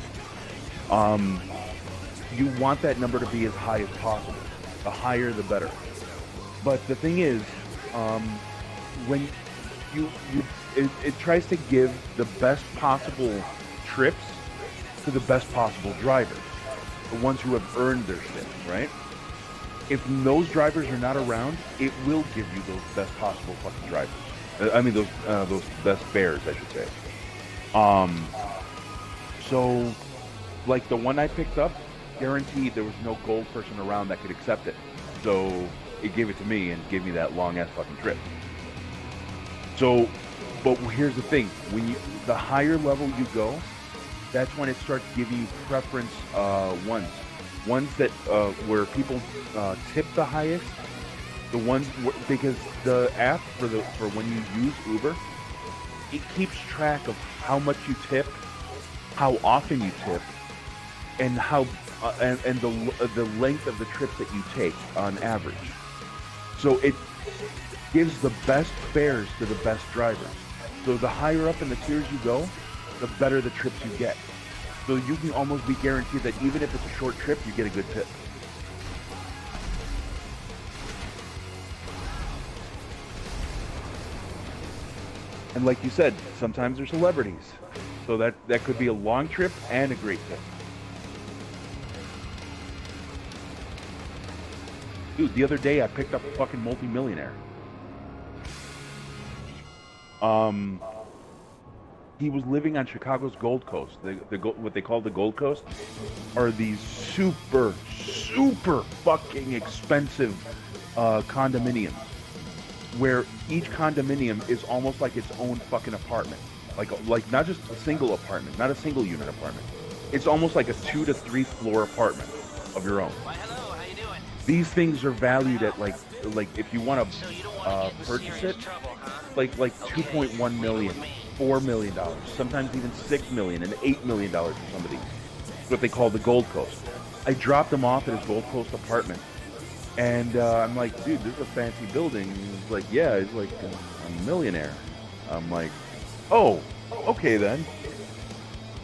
You want that number to be as high as possible. The higher, the better. But the thing is, when it tries to give the best possible trips to the best possible drivers, the ones who have earned their shit, right? If those drivers are not around, it will give you those best possible fucking drivers. I mean those best bears, I should say. So, like the one I picked up, guaranteed there was no gold person around that could accept it. So it gave it to me and gave me that long ass fucking trip. So, but here's the thing: the higher level you go, that's when it starts giving you preference ones that where people tip the highest. The ones because the app for when you use Uber, it keeps track of how much you tip, how often you tip, and how and the length of the trips that you take on average. So it gives the best fares to the best drivers. So the higher up in the tiers you go, the better the trips you get. So you can almost be guaranteed that even if it's a short trip, you get a good tip. And like you said, sometimes they're celebrities. So that could be a long trip and a great tip. Dude, the other day I picked up a fucking multi-millionaire. He was living on Chicago's Gold Coast. What they call the Gold Coast are these super fucking expensive condominiums, where each condominium is almost like its own fucking apartment. Like not just a single apartment, not a single unit apartment. It's almost like a 2 to 3 floor apartment of your own. Why, hello, how you doing? These things are valued at like if you want to purchase it, like 2.1 million, $4 million, sometimes even $6 million and $8 million for some of these. It's what they call the Gold Coast. I dropped him off at his Gold Coast apartment, and I'm like, dude, this is a fancy building. He's like, yeah, he's like, I'm a millionaire. I'm like, oh, okay then.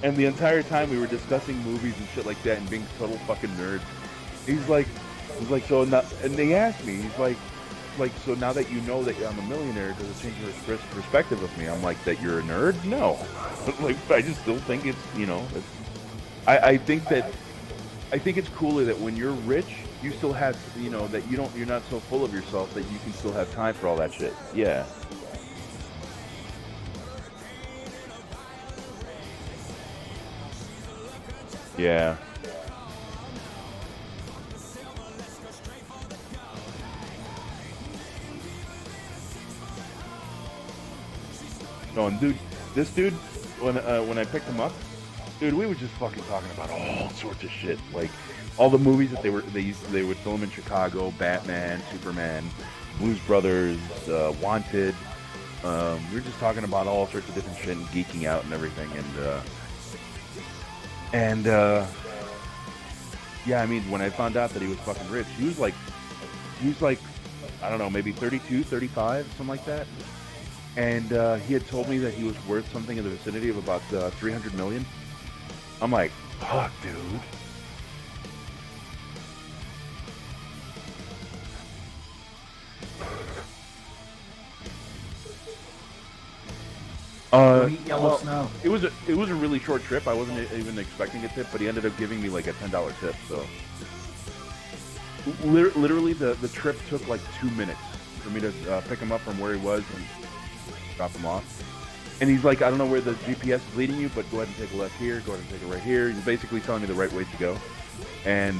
And the entire time we were discussing movies and shit like that and being total fucking nerds. He's like, so now, and they asked me, he's like, so now that you know that I'm a millionaire, does it change your perspective of me? I'm like, that you're a nerd? No. Like, I just still think it's, I think it's cooler that when you're rich, you still have, that you're not so full of yourself that you can still have time for all that shit. Yeah. Yeah. No, and dude, this dude, when I picked him up, dude, we were just fucking talking about all sorts of shit, like all the movies that they would film in Chicago, Batman, Superman, Blues Brothers, Wanted. We were just talking about all sorts of different shit and geeking out and everything, and yeah, I mean, when I found out that he was fucking rich, he was like, I don't know, maybe 32, 35, something like that. And he had told me that he was worth something in the vicinity of about 300 million. I'm like, fuck, dude. Yellow snow. It was a really short trip. I wasn't even expecting a tip, but he ended up giving me like a $10 tip. So literally, the trip took like 2 minutes for me to pick him up from where he was and drop him off. And he's like, I don't know where the GPS is leading you, but go ahead and take a left here. Go ahead and take a right here. He's basically telling me the right way to go. And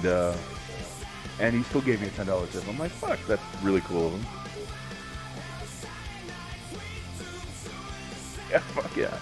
he still gave me a $10 tip. I'm like, fuck, that's really cool of him. Yeah, fuck yeah.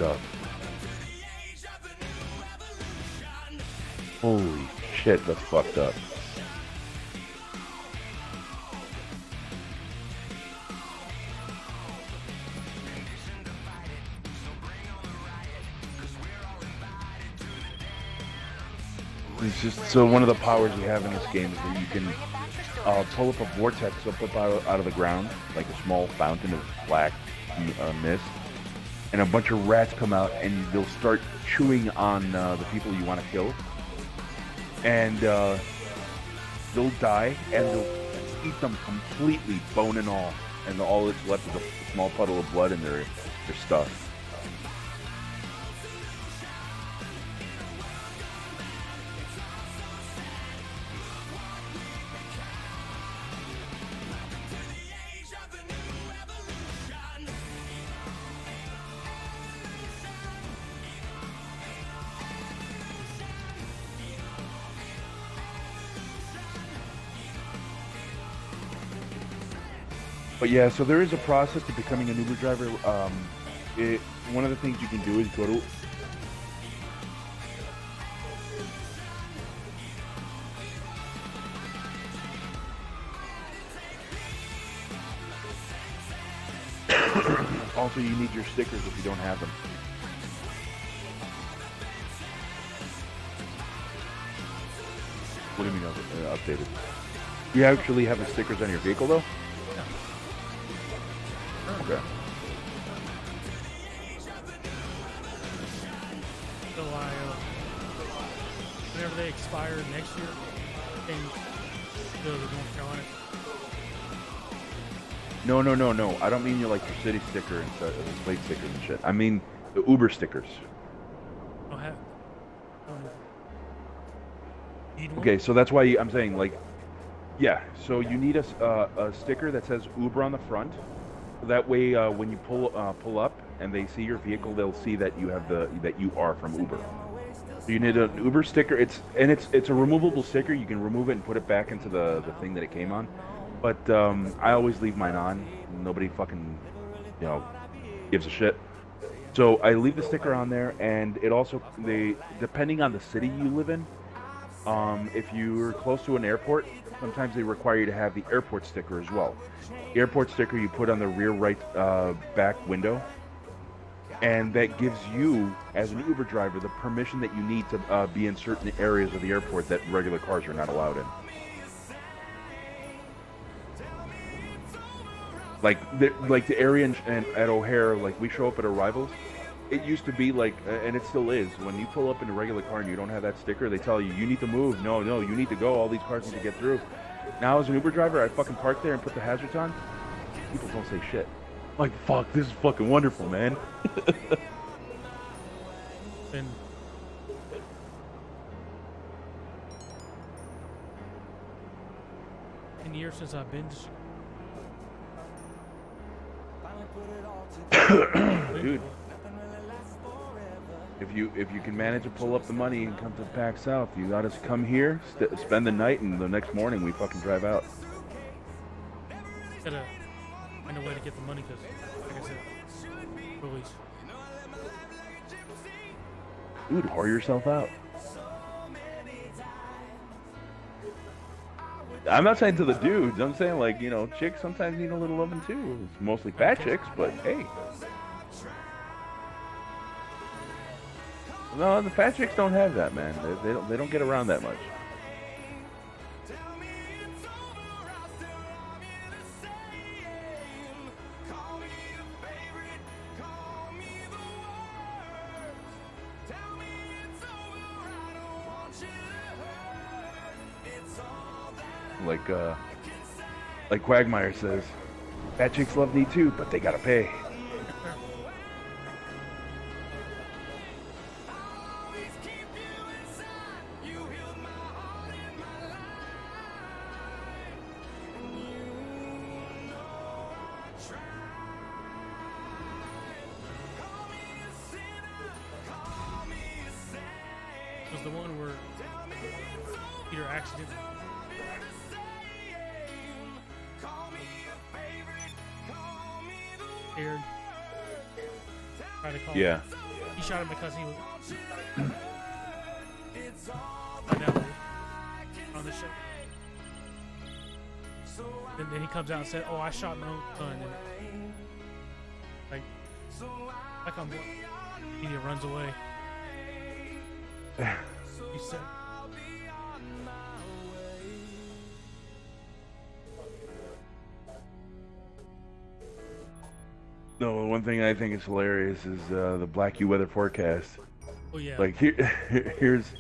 up. Holy shit, that's fucked up. It's just so one of the powers you have in this game is that you can pull up a vortex up out of the ground, like a small fountain of black mist, and a bunch of rats come out and they'll start chewing on the people you want to kill, and they'll die and they'll eat them completely, bone and all, and all that's left is a small puddle of blood in their stuff. But yeah, so there is a process to becoming an Uber driver. One of the things you can do is go to... Also, you need your stickers if you don't have them. What do you mean updated? You actually have the stickers on your vehicle, though? Okay. So whenever they expire next year, and go to North Carolina. No. I don't mean your city sticker and the plate stickers and shit. I mean the Uber stickers. Okay, so that's why I'm saying yeah. So you need a sticker that says Uber on the front. That way, when you pull up and they see your vehicle, they'll see that you have that you are from Uber. So you need an Uber sticker. It's a removable sticker. You can remove it and put it back into the thing that it came on. But I always leave mine on. Nobody fucking gives a shit. So I leave the sticker on there, and it also depending on the city you live in. If you're close to an airport, sometimes they require you to have the airport sticker as well. The airport sticker you put on the rear right back window, and that gives you, as an Uber driver, the permission that you need to be in certain areas of the airport that regular cars are not allowed in. Like the area at O'Hare, we show up at arrivals. It used to be and it still is, when you pull up in a regular car and you don't have that sticker, they tell you need to move. No, you need to go. All these cars need to get through. Now, as an Uber driver, I fucking park there and put the hazards on. People don't say shit. I'm like, fuck, this is fucking wonderful, man. Been 10 years since I've been to... Dude. If you can manage to pull up the money and come to PAC South, you gotta come here, spend the night, and the next morning we fucking drive out. Gotta find a way to get the money, because, like I said, police. Dude, whore yourself out. I'm not saying to the dudes, I'm saying chicks sometimes need a little loving too. It's mostly fat chicks, but hey. No, the fat chicks don't have that, man. They don't get around that much. Like Quagmire says, fat chicks love me too, but they gotta pay. Was the one where Peter accidentally Aaron tried to call Yeah. he shot him because he was on that on the show. And then he comes out and said, "Oh, I shot my own son." And like I'm, he runs away. He said. No, one thing I think is hilarious is the Black U weather forecast. Oh yeah. Like here's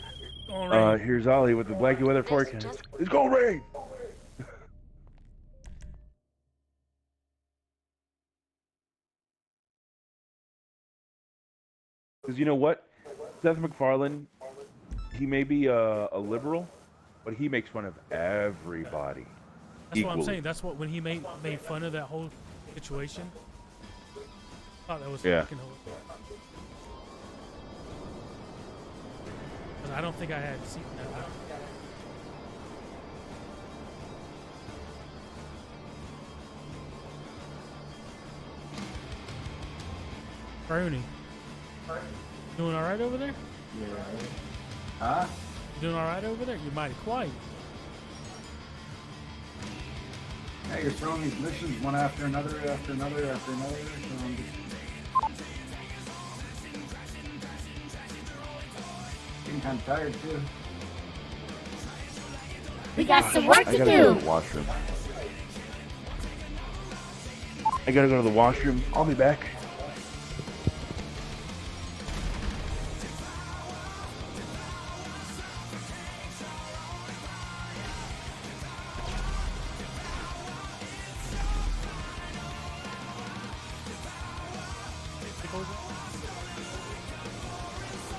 Ollie with the Black U weather forecast. It's gonna rain. Because you know what, Seth MacFarlane, he may be a liberal, but he makes fun of everybody. That's equally. what I'm saying. That's what when he made fun of that whole situation. I thought that was fucking hilarious. 'Cause I don't think I had seen that. Brony. Doing all right over there? Yeah. Huh? Doing all right over there? You're mighty quiet. Hey, you're throwing these missions one after another, after another, after another. So I'm just getting kind of tired too. We got some work I to gotta do. go to the washroom. I gotta go to the washroom. I'll be back.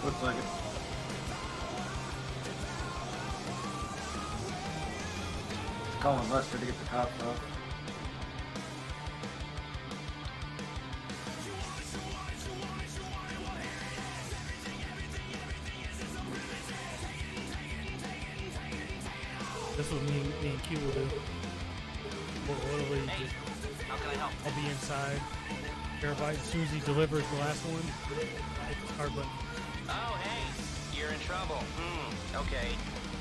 Looks like it. Calling Lester to get the cops off. That's what me and Q will do. We'll literally just, I'll be inside. Terabyte, as soon as he delivers the last one, hit the start button. Oh, hey, you're in trouble. Okay.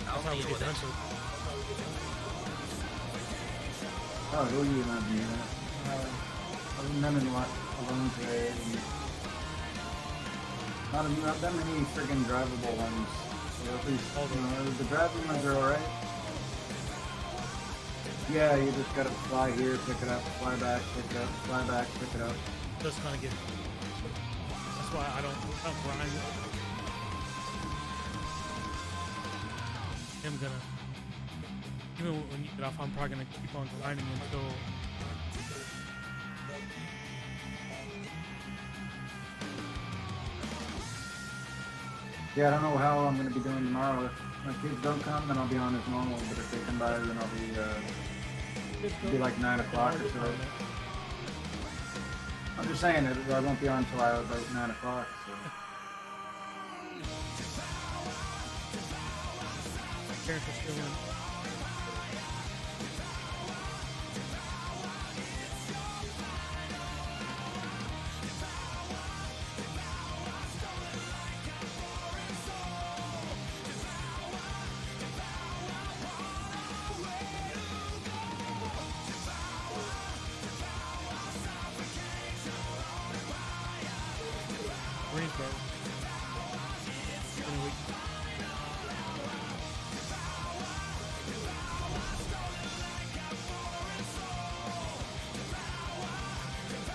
I'll That's how we deal get with done. it. Oh, who are you not doing that? Other than them in alone today. Not that many friggin' drivable ones. So at least, the driving ones are alright. Yeah, you just gotta fly here, pick it up, fly back, pick it up, fly back, pick it up. Just kind of get. That's why I don't grind. I'm gonna. Even when you get off, I'm probably gonna keep on grinding until. Yeah, I don't know how I'm gonna be doing tomorrow. If my kids don't come, then I'll be on as normal. But if they come by, then I'll be like 9 o'clock or so. I'm just saying that I won't be on until about 9 o'clock. So. Parents are still in. Greensboro. In a week.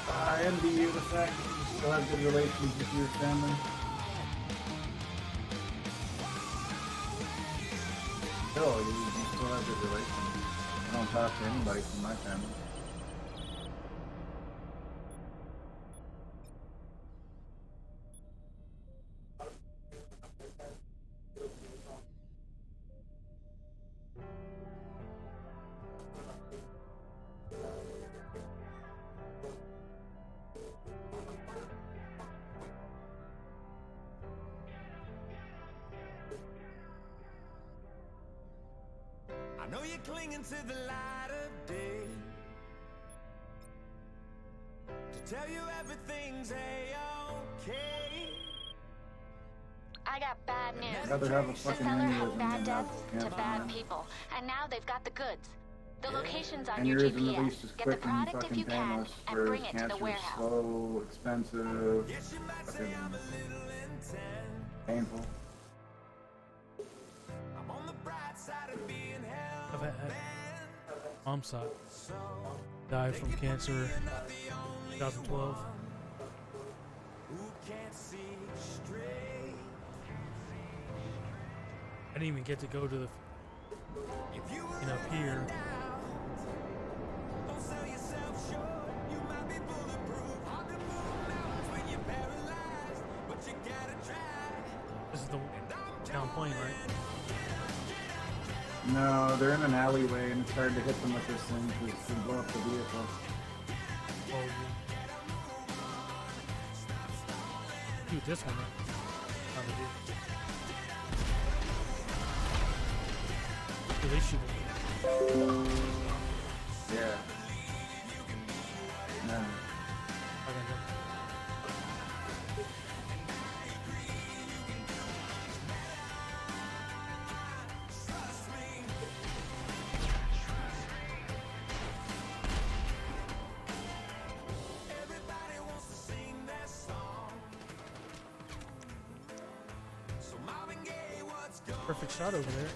I envy you the fact that you still have good relations with your family. Still, you still have good relations. I don't talk to anybody from my family. I know you're clinging to the light of day, to tell you everything's a-okay. I got bad news. I'd rather have a The fucking seller aneurysm had bad than deaths have to cancer. bad people, and now they've got the goods. The location's on your Aneurysm at GPS. least is Get the quick and product if fucking you can, painless, and whereas bring it to the cancer is warehouse. slow, expensive, fucking painful. I've had mom's side died from cancer 2012. I didn't even get to go to the up here. This is the town plane, right? No, they're in an alleyway and it's hard to hit them with this thing because they blow up the vehicle. Oh, yeah. Dude, this one, right? Oh, they did. Do they shoot it? Yeah. No. Okay, no. Perfect shot over there.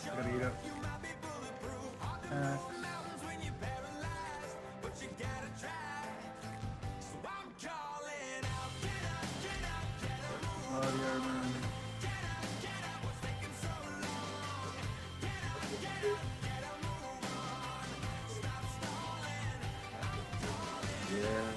Gotta eat up. Body armor. Yeah.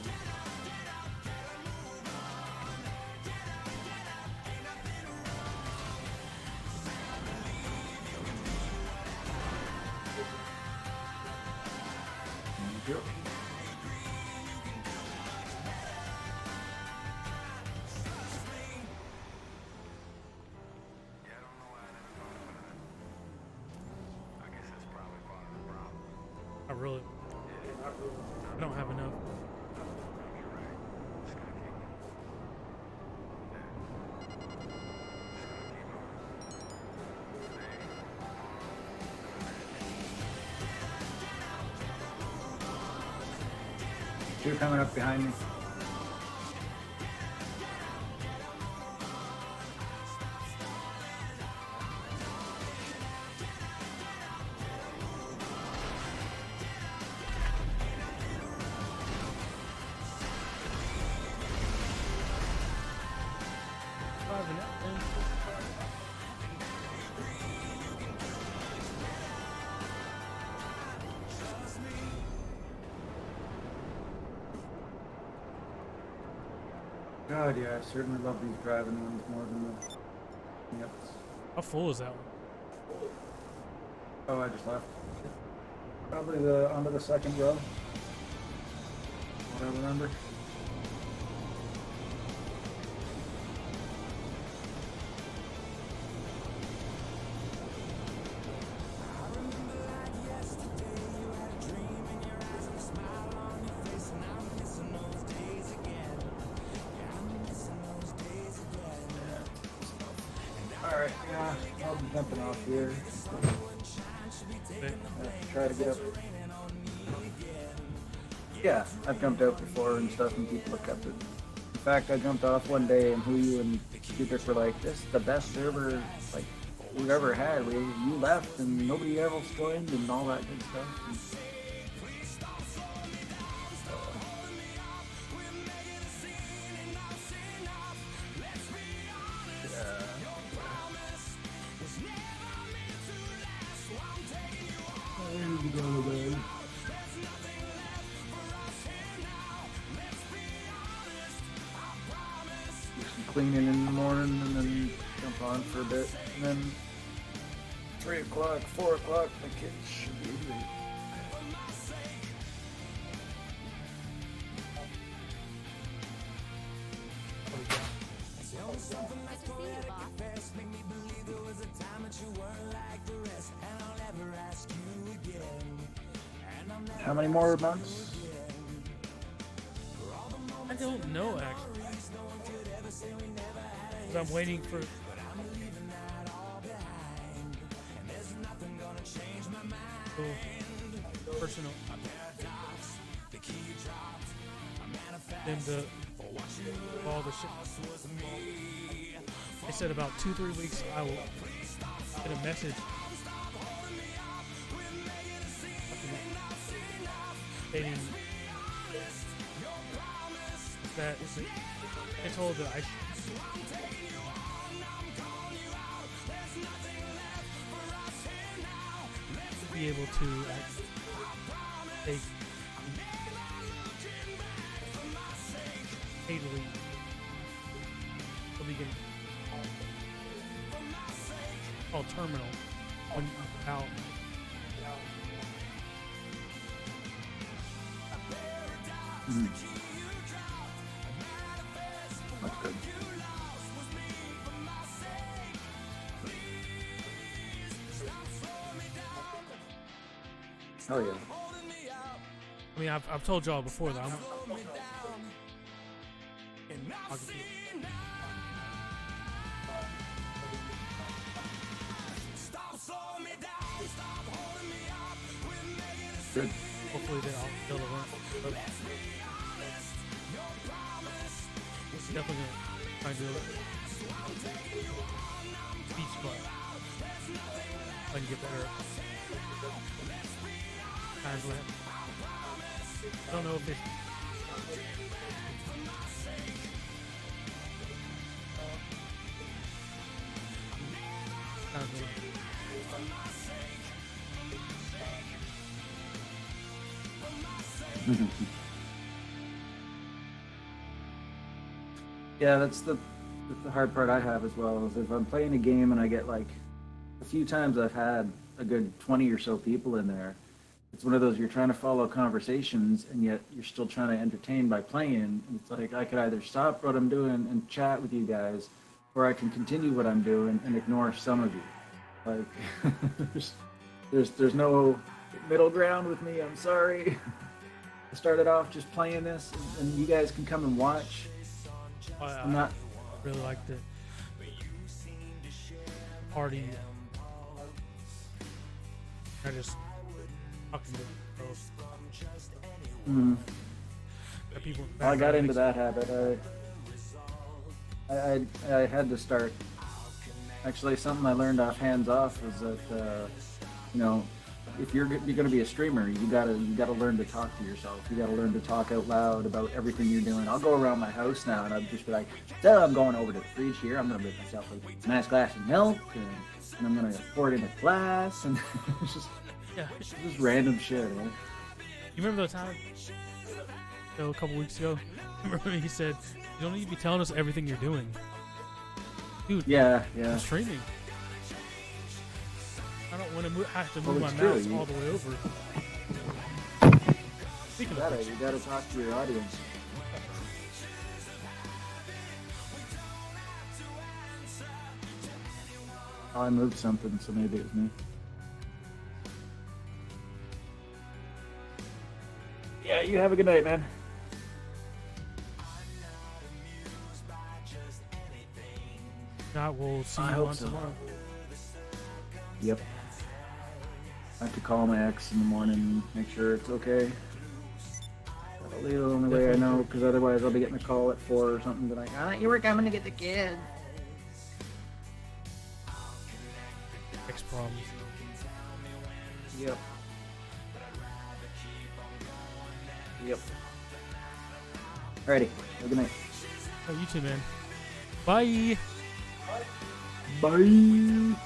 Thank you. I don't have enough. Two coming up behind me. God, yeah, I certainly love these driving ones more than the. Yep. How full is that one? Oh, I just left. Probably the onto the second row. What I remember. Alright, yeah, I'll be jumping off here. Try to get up. Yeah, I've jumped out before and stuff, and people have kept it. In fact, I jumped off one day, and you and Cupid were like, "This is the best server like we've ever had." You left, and nobody else joined, and all that good stuff. And, cleaning in the morning and then jump on for a bit, and then 3 o'clock, 4 o'clock, the kids should be asleep. How many more months? I don't know actually. 'Cause I'm waiting for personal them to all the shit. They said about 2-3 weeks I will get a message stating that they told that I should be able to take paid leave. So we can called terminal when out. That's good. Oh yeah. I mean, I've told y'all before that Good. hopefully they'll learn. Definitely gonna try and do it. Beach club. I can get better. Times when I don't know if it's Yeah, that's the hard part I have as well, is if I'm playing a game and I get like a few times I've had a good 20 or so people in there. It's one of those, you're trying to follow conversations and yet you're still trying to entertain by playing. It's like I could either stop what I'm doing and chat with you guys, or I can continue what I'm doing and ignore some of you. Like there's no middle ground with me. I'm sorry. I started off just playing this and you guys can come and watch. I'm not really like the party. I just talking to girls. People I got into that habit. I had to start. Actually, something I learned off hands off was that if you're going to be a streamer, you gotta learn to talk to yourself. You gotta learn to talk out loud about everything you're doing. I'll go around my house now and I'll just be like, so I'm going over to the fridge here. I'm gonna make myself a nice glass of milk and I'm gonna pour it in a glass and it's just random shit. Right? You remember the time a couple weeks ago? Remember when he said, "You don't need to be telling us everything you're doing." Dude, yeah. I'm streaming. I don't want to have to move my mouse all the way over. Speaking of which, you gotta talk to your audience. Oh, I moved something, so maybe it was me. Yeah, you have a good night, man. God, we'll see I you hope on so. tomorrow. Yep. I have to call my ex in the morning and make sure it's okay. That'll be the only way I know, because otherwise I'll be getting a call at 4 or something. Be like, you were coming to get the kid. Ex problems. Yep. Alrighty. Have a good night. Oh, you too, man. Bye. Bye.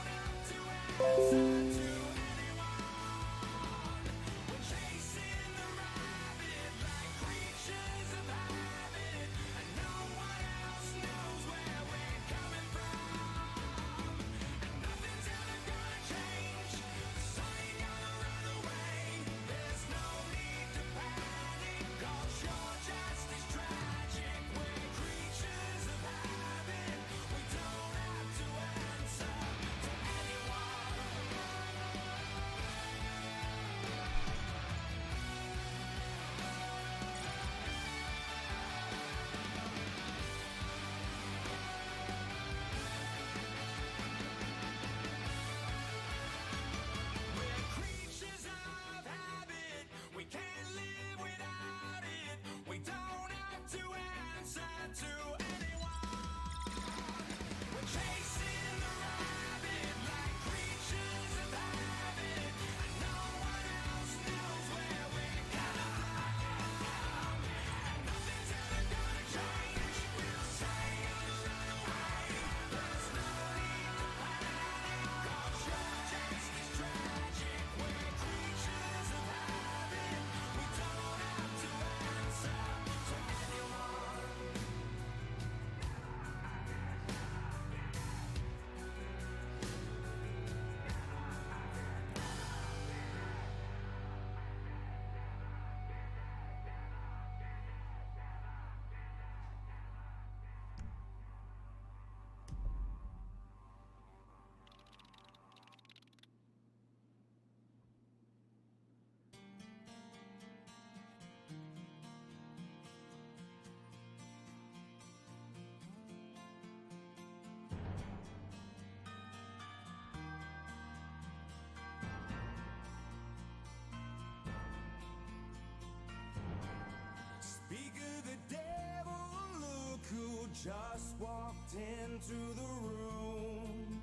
just walked into the room.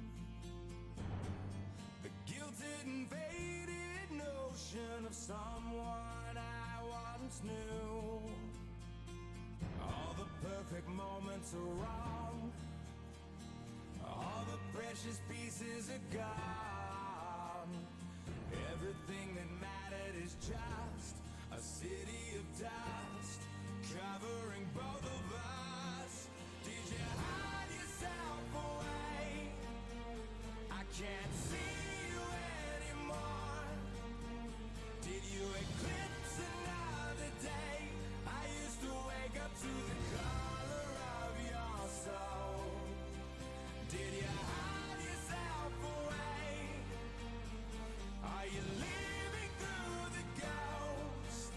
The gilded and faded notion of someone I once knew. All the perfect moments are wrong. All the precious pieces are gone. Everything that mattered is just a city of dust covering both of us. Did you hide yourself away? I can't see you anymore. Did you eclipse another day? I used to wake up to the color of your soul. Did you hide yourself away? Are you living through the ghost?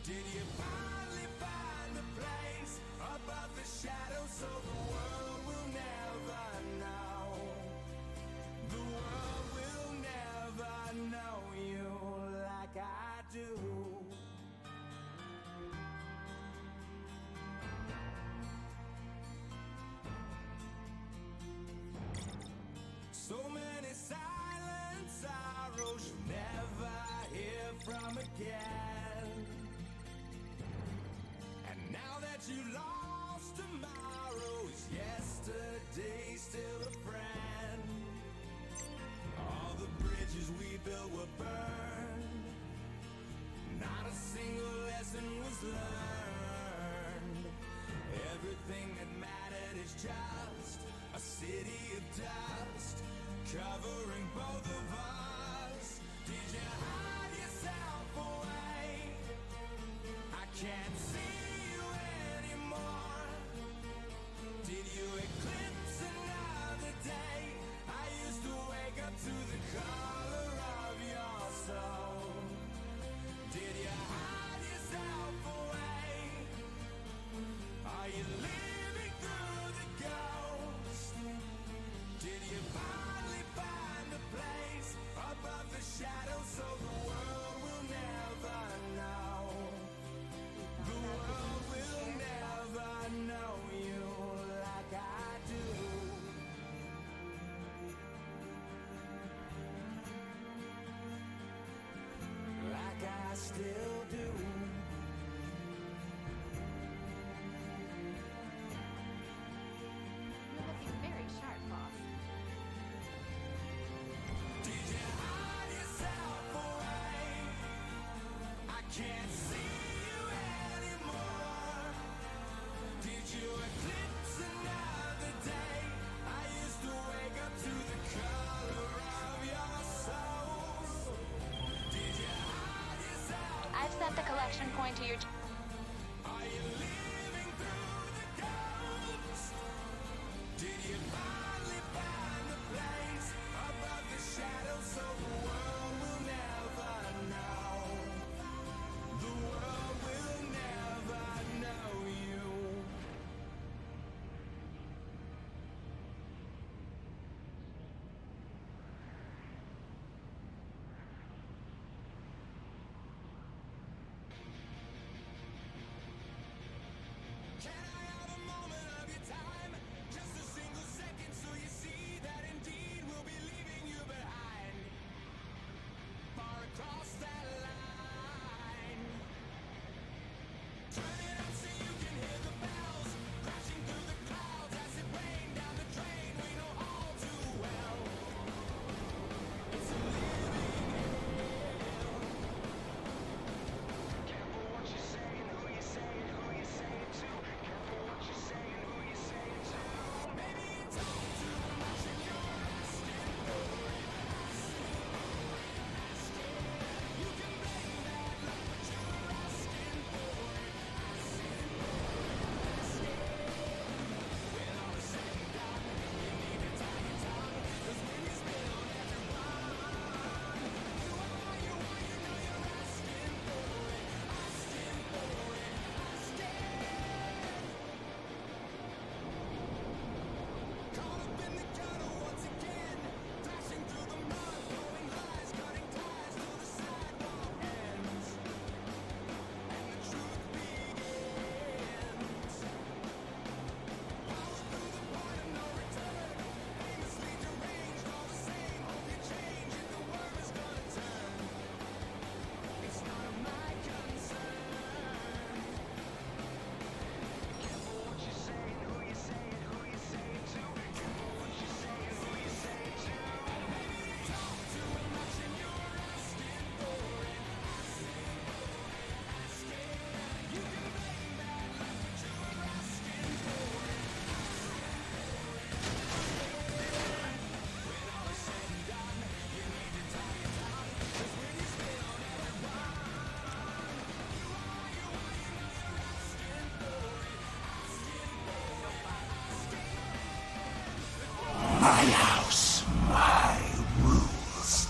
Did you finally find a place above the shadows so the world will never know? The world will never know you like I do. So many silent sorrows you'll never hear from again. And now that you lost tomorrow, is yesterday still a friend? All the bridges we built were burned. Not a single lesson was learned. Everything that mattered is just a city of dust covering both of us. Did you hide yourself away? I can't see you anymore. Did you eclipse another day? I used to wake up to the color of your soul. Did you hide yourself away? Are you living through the ghost? Did you finally find a place above the shadows so the world will never know? The world will never know you like I do. Like I still do. You're looking very sharp, boss. Did you hide yourself away? I can't see you anymore. Did you eclipse another day? I used to wake up to the color of your soul. Did you hide yourself? I've sent the collection point to your. Are you living through the ghost? Did you finally find a place above the shadows so the world will never know? The world will never know you. my rules.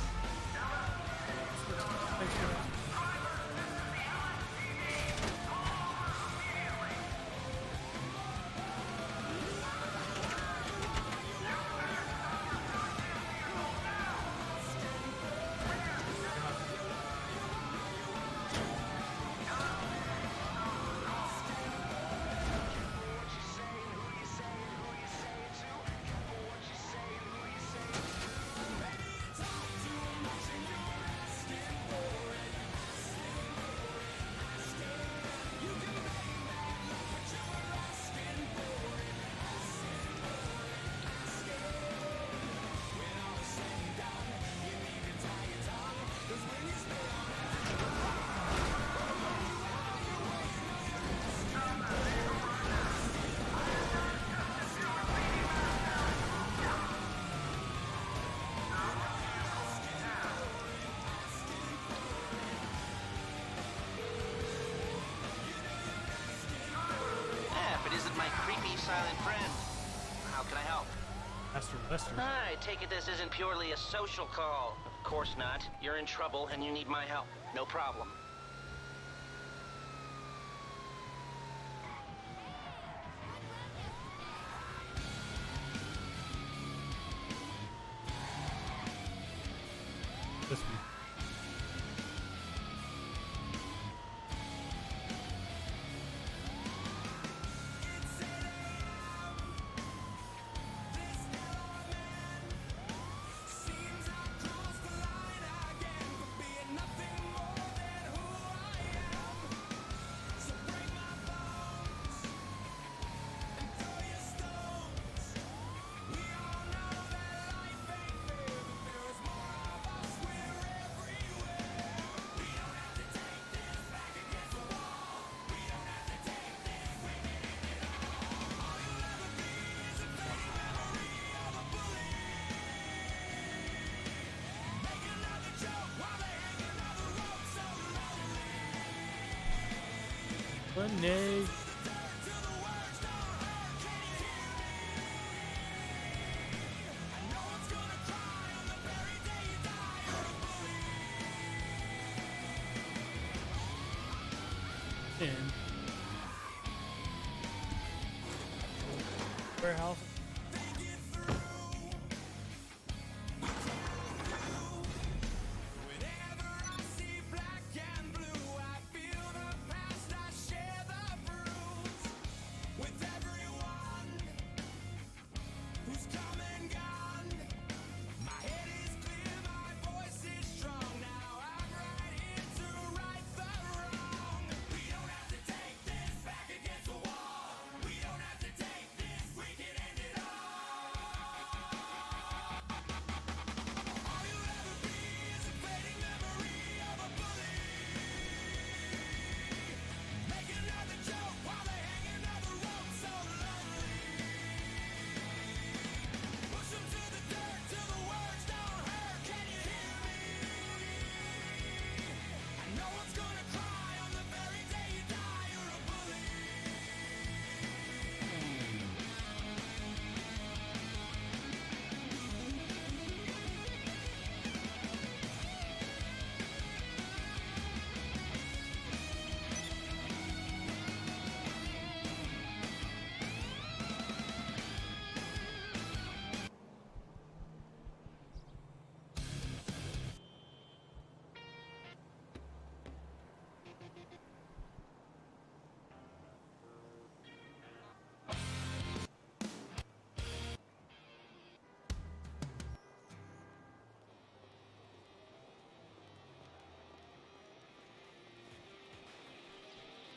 If it isn't my creepy silent friend, how can I help? Lester. I take it this isn't purely a social call. Of course not. You're in trouble and you need my help. No problem. This one. Funny. And warehouse.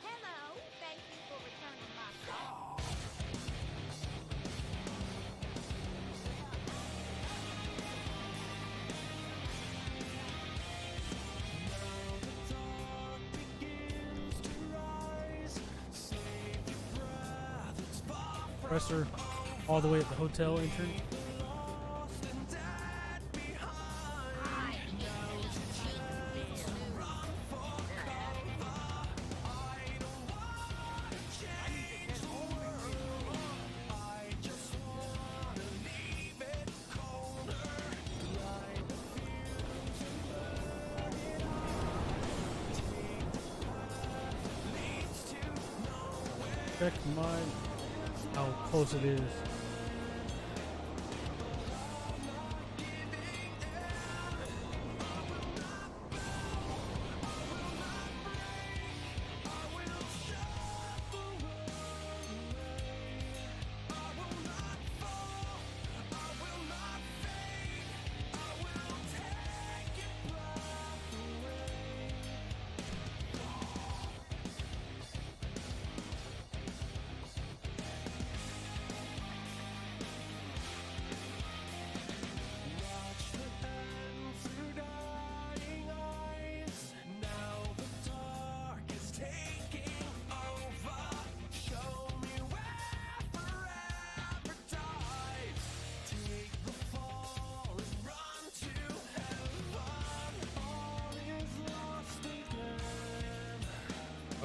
Hello, thank you for returning my call. Presser all the way at the hotel entrance. check mine. How close it is.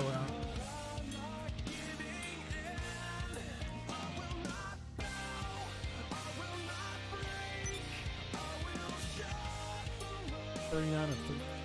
Oh, wow. $39 and $3.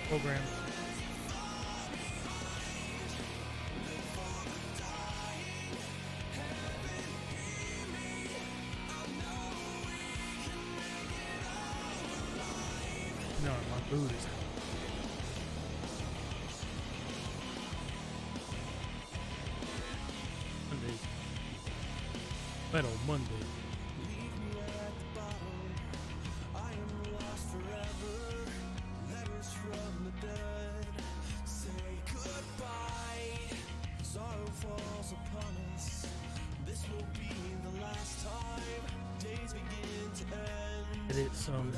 Program. No, my boot is Monday. Metal Monday. Edit some.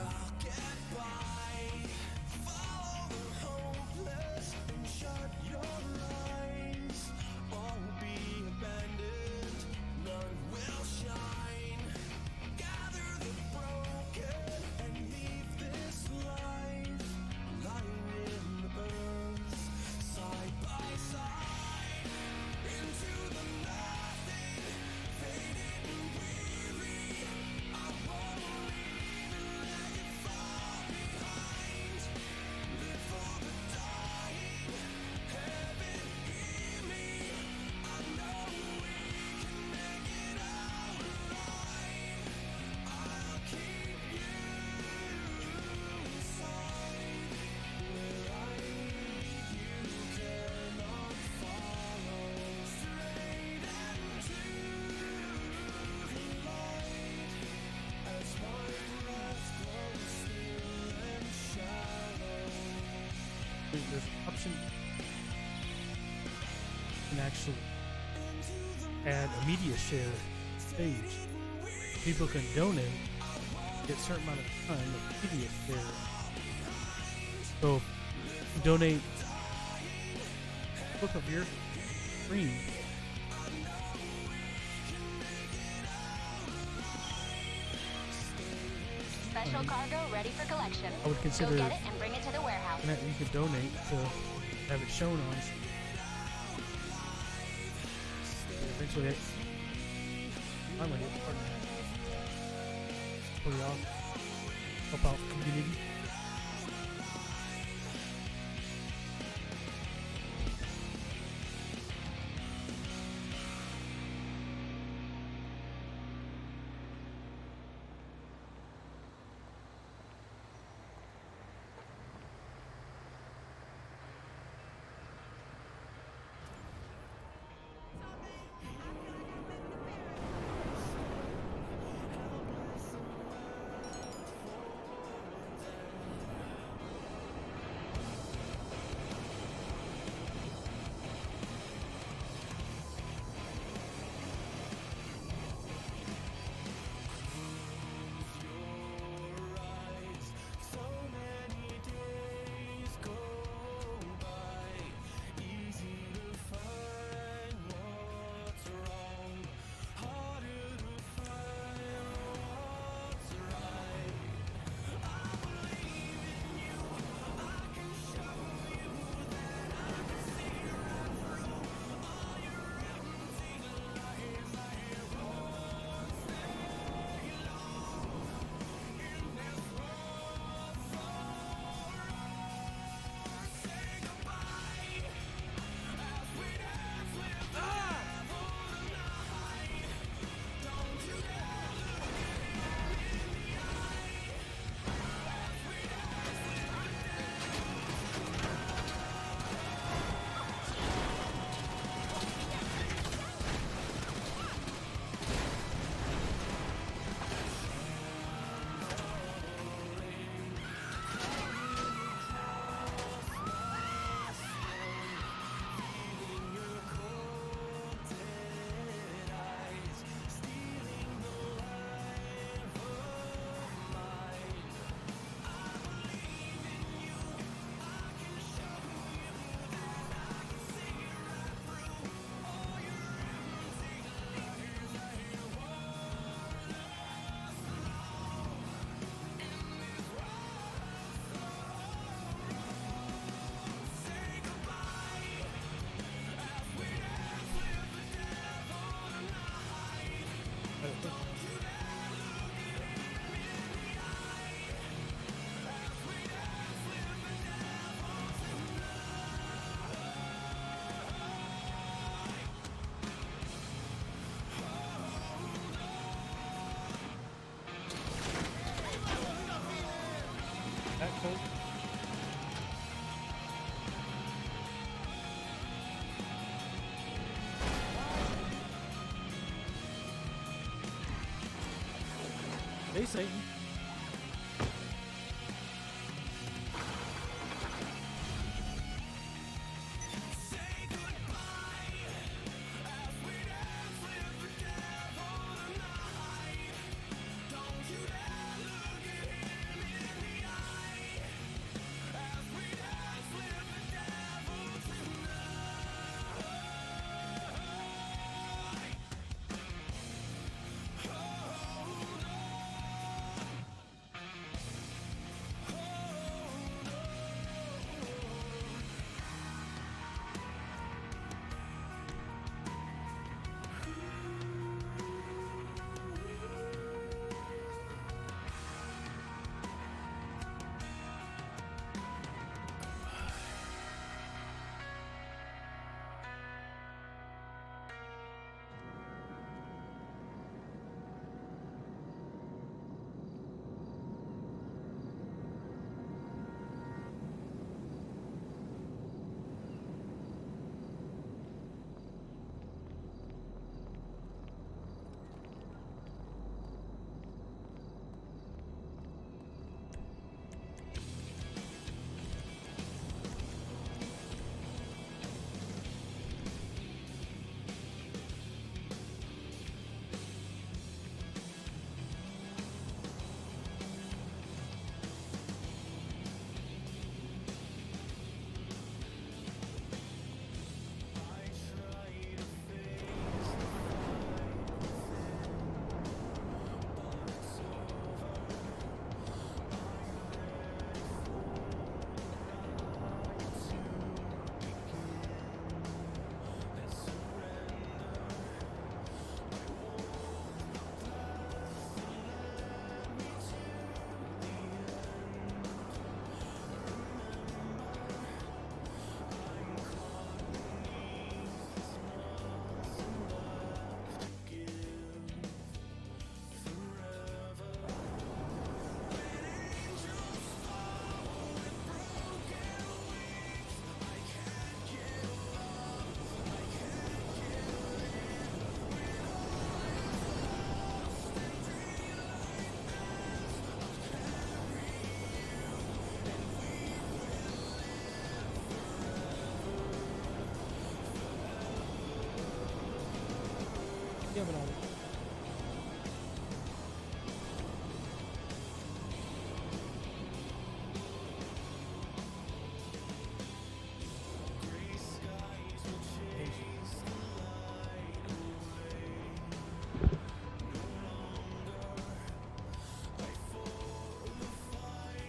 option. You can actually add a media share page. People can donate, get a certain amount of time of media share. So if you donate book of your screen. Special cargo ready for collection. I would consider Go get it and bring it to the warehouse. that you could donate to have it shown on screen. Eventually, I might get part of that. Pretty awesome. Help out the community. That cool? Hey, Satan.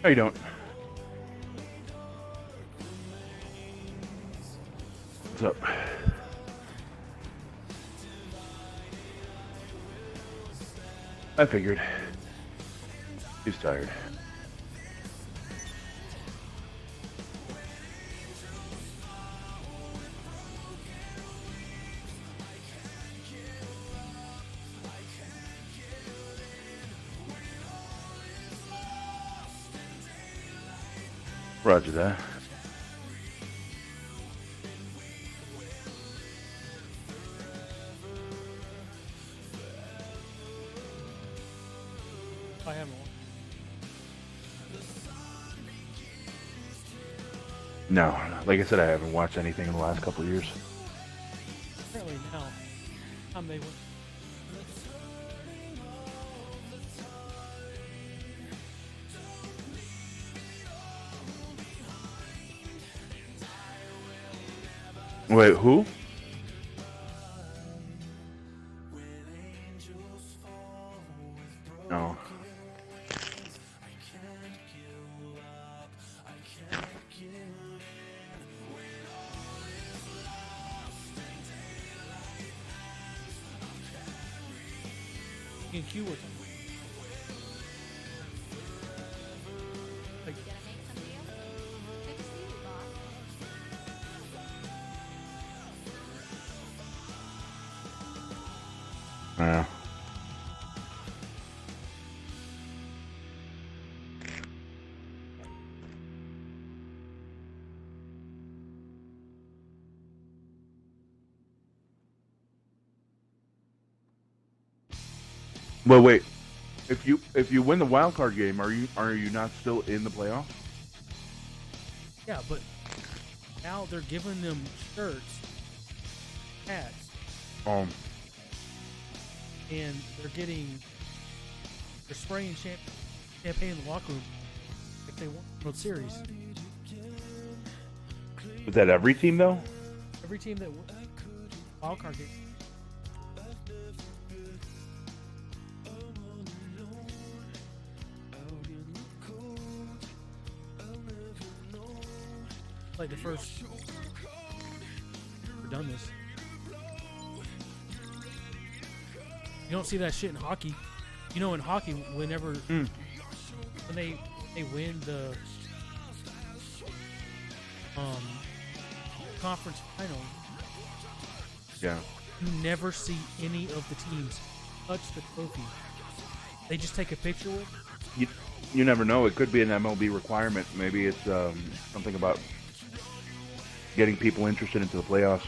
No, you don't. What's up? I figured. He's tired. Roger that. I haven't. No, like I said, I haven't watched anything in the last couple of years. Apparently now, they went. Wait, who? No. In Q or something. Like, Yeah. Well, wait. If you win the wild card game, are you not still in the playoff? yeah, but now they're giving them shirts, hats, and they're spraying champagne in the locker room if they won the World Series. Was that every team though? Every team that won wild card game. Like the first we've done this. You don't see that shit in hockey. You know, in hockey, whenever when they win the conference final, Yeah. you never see any of the teams touch the trophy. They just take a picture with it. You never know. It could be an MLB requirement. Maybe it's something about getting people interested into the playoffs.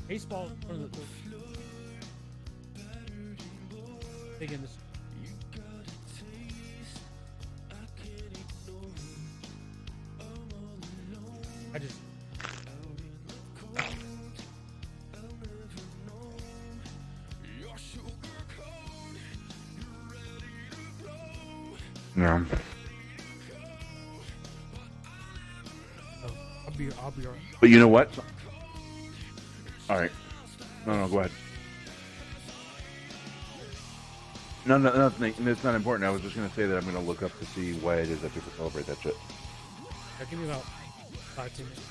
Baseball is one of the big in this. I just Yeah. I'll be alright. But you know what? All right. No, go ahead. No, nothing. It's not important. I was just going to say that I'm going to look up to see why it is that people celebrate that shit. Yeah, give me about 5-10 minutes.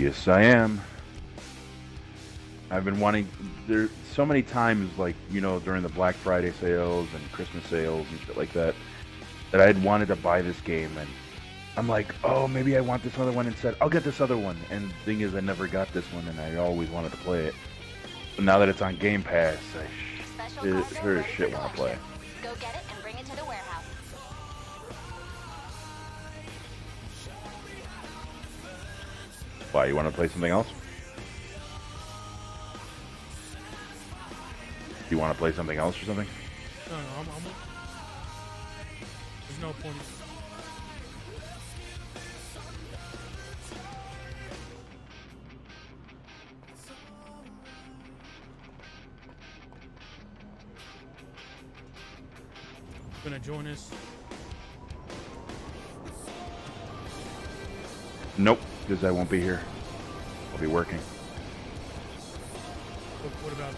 Yes, I am. I've been wanting. There so many times, like during the Black Friday sales and Christmas sales and shit like that, that I had wanted to buy this game, and I'm like, oh, maybe I want this other one instead. I'll get this other one. And the thing is, I never got this one, and I always wanted to play it. But now that it's on Game Pass, I sure as shit want to play. Go get it and bring it to the warehouse. Why, you want to play something else? You want to play something else or something? No, I'm there's no point. Gonna join us? Nope, because I won't be here. I'll be working. What about?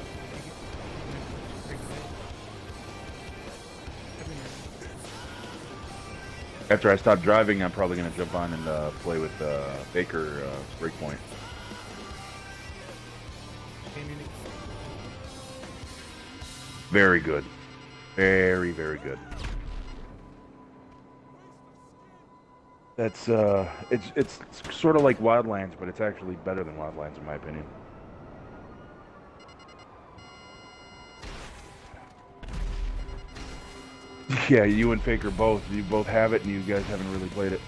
After I stop driving, I'm probably going to jump on and play with Baker Breakpoint. Very good. Very, very good. That's it's sort of like Wildlands, but it's actually better than Wildlands in my opinion. Yeah, you and Faker both. You both have it, and you guys haven't really played it.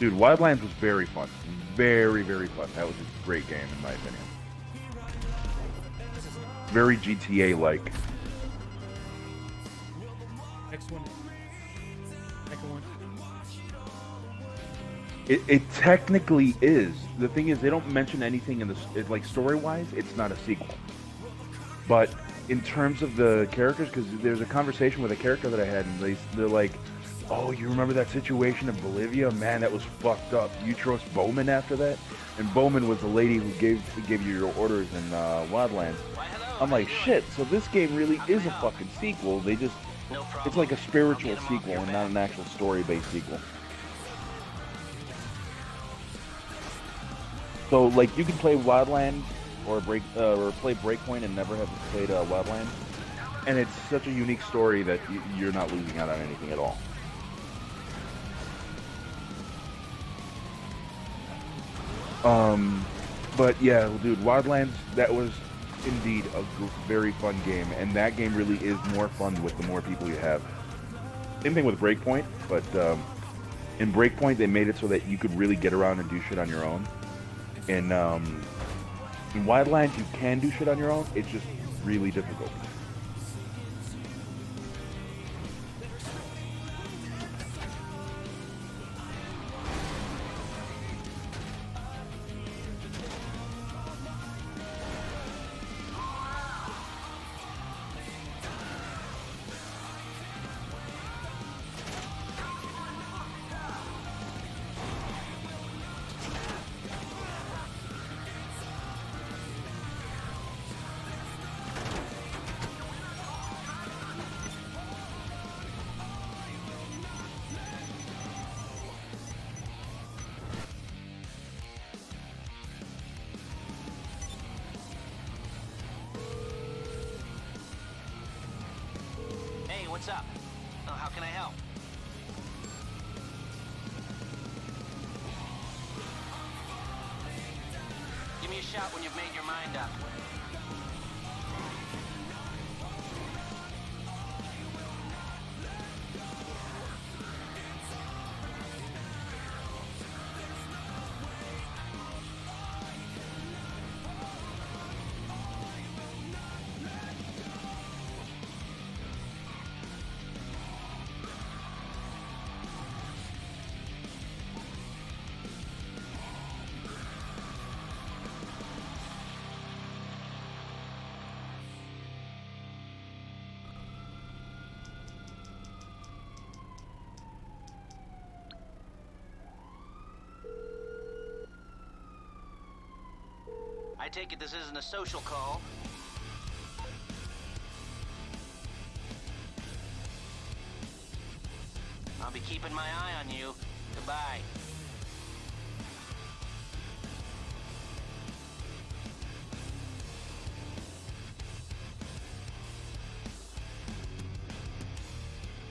Dude, Wildlands was very fun. Very, very fun. That was a great game, in my opinion. Very GTA-like. Next one. Second one. It technically is. The thing is, they don't mention anything in this. Like story-wise, it's not a sequel. But in terms of the characters, because there's a conversation with a character that I had, and they're like, "Oh, you remember that situation in Bolivia? Man, that was fucked up. You trust Bowman after that?" And Bowman was the lady who gave you your orders in Wildlands. I'm like, shit. So this game really is a fucking sequel. They just, it's like a spiritual sequel and not an actual story-based sequel. So like, you can play Wildlands or play Breakpoint and never have played Wildlands, and it's such a unique story that you're not losing out on anything at all. But yeah, dude, Wildlands, that was indeed a very fun game, and that game really is more fun with the more people you have. Same thing with Breakpoint, but in Breakpoint they made it so that you could really get around and do shit on your own. In Wildlands you can do shit on your own, it's just really difficult. What's up? Oh, how can I help? Give me a shout when you've made your mind up. I take it this isn't a social call. I'll be keeping my eye on you. Goodbye.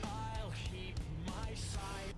I'll keep my side.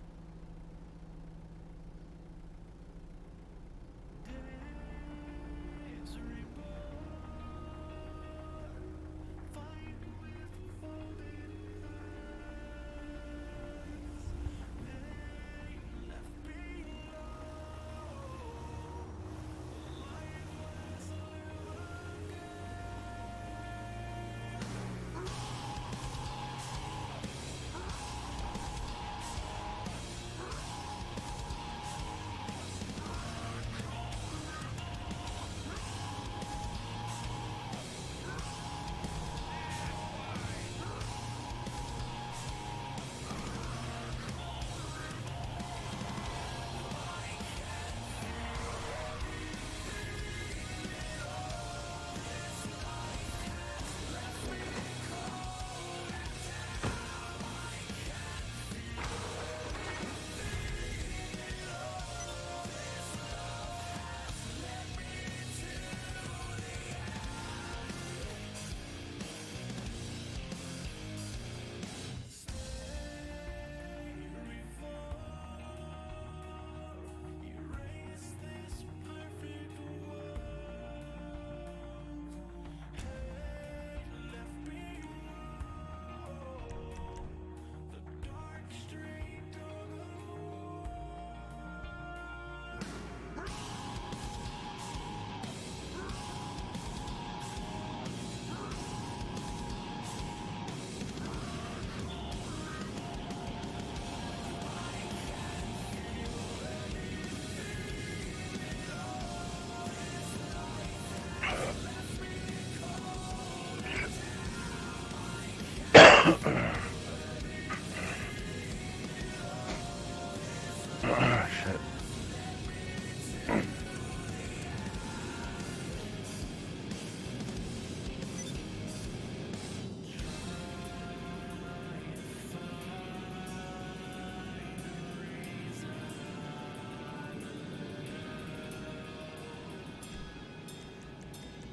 Shit.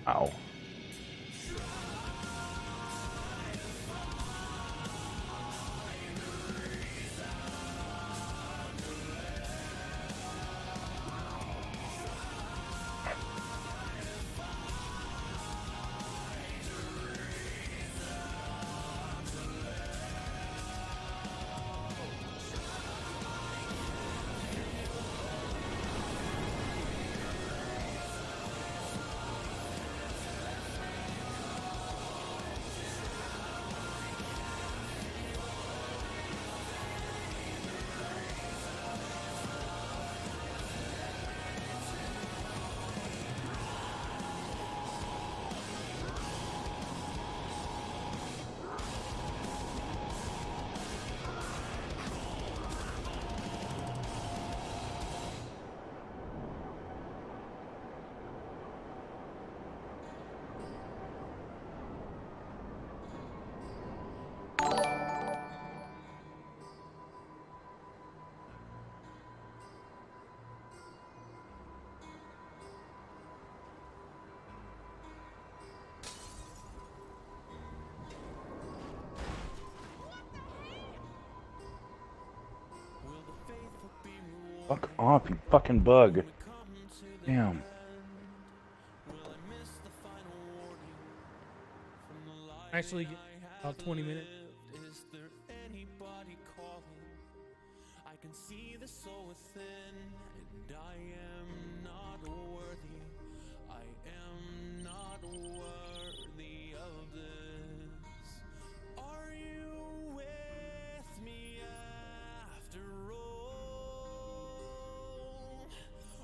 Ow. Fuck off, you fucking bug. Damn. Actually, about 20 minutes. Is there anybody calling? I can see the soul within, and I am not worthy. I am not worthy of this. Are you with me after all?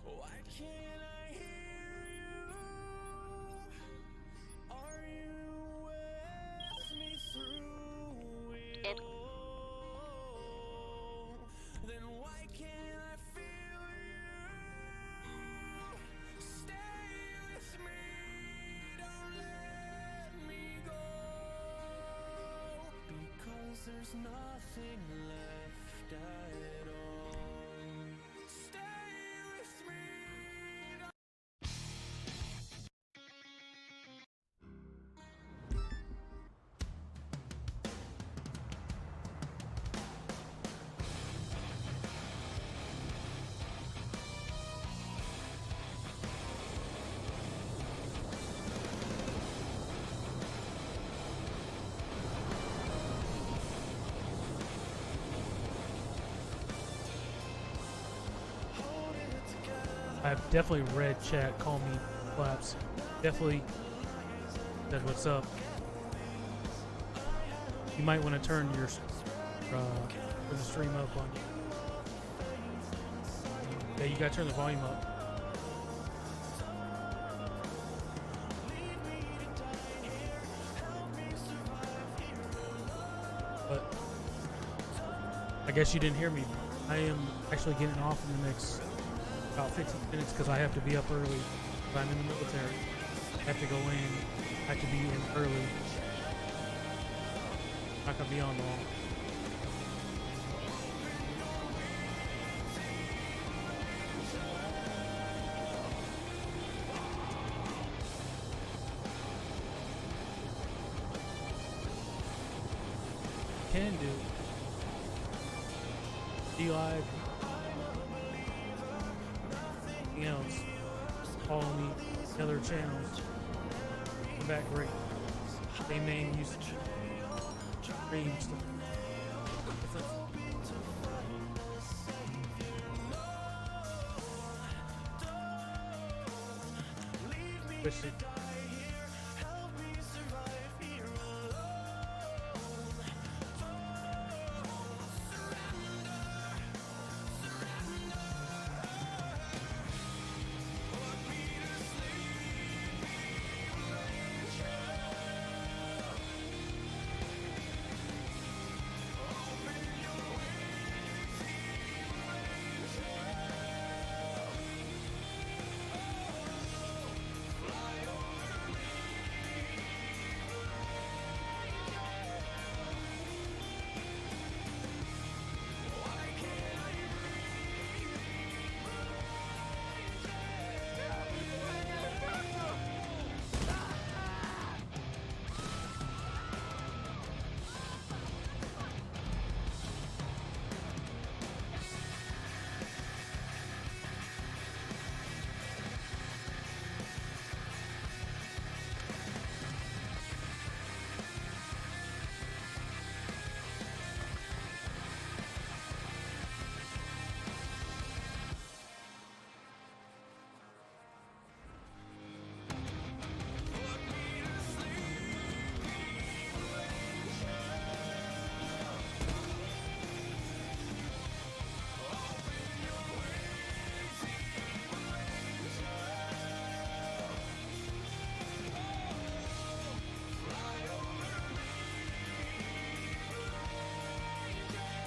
Why can't I hear you? Are you with me through it all? Then why can't I feel you? Stay with me, don't let me go. Because there's nothing left I've definitely read chat. Call me Flaps. Definitely said what's up. You might want to turn your the stream up on you. Yeah, you gotta turn the volume up. But I guess you didn't hear me. I am actually getting off in the next about 15 minutes because I have to be up early. 'Cause I'm in the military. I have to go in. I have to be in early. Not gonna be on long. Can do. Be live. Anything else? Follow me. Other channels. Come back great. Same name used to stream stuff. Push it.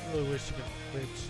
I really wish you could Twitch.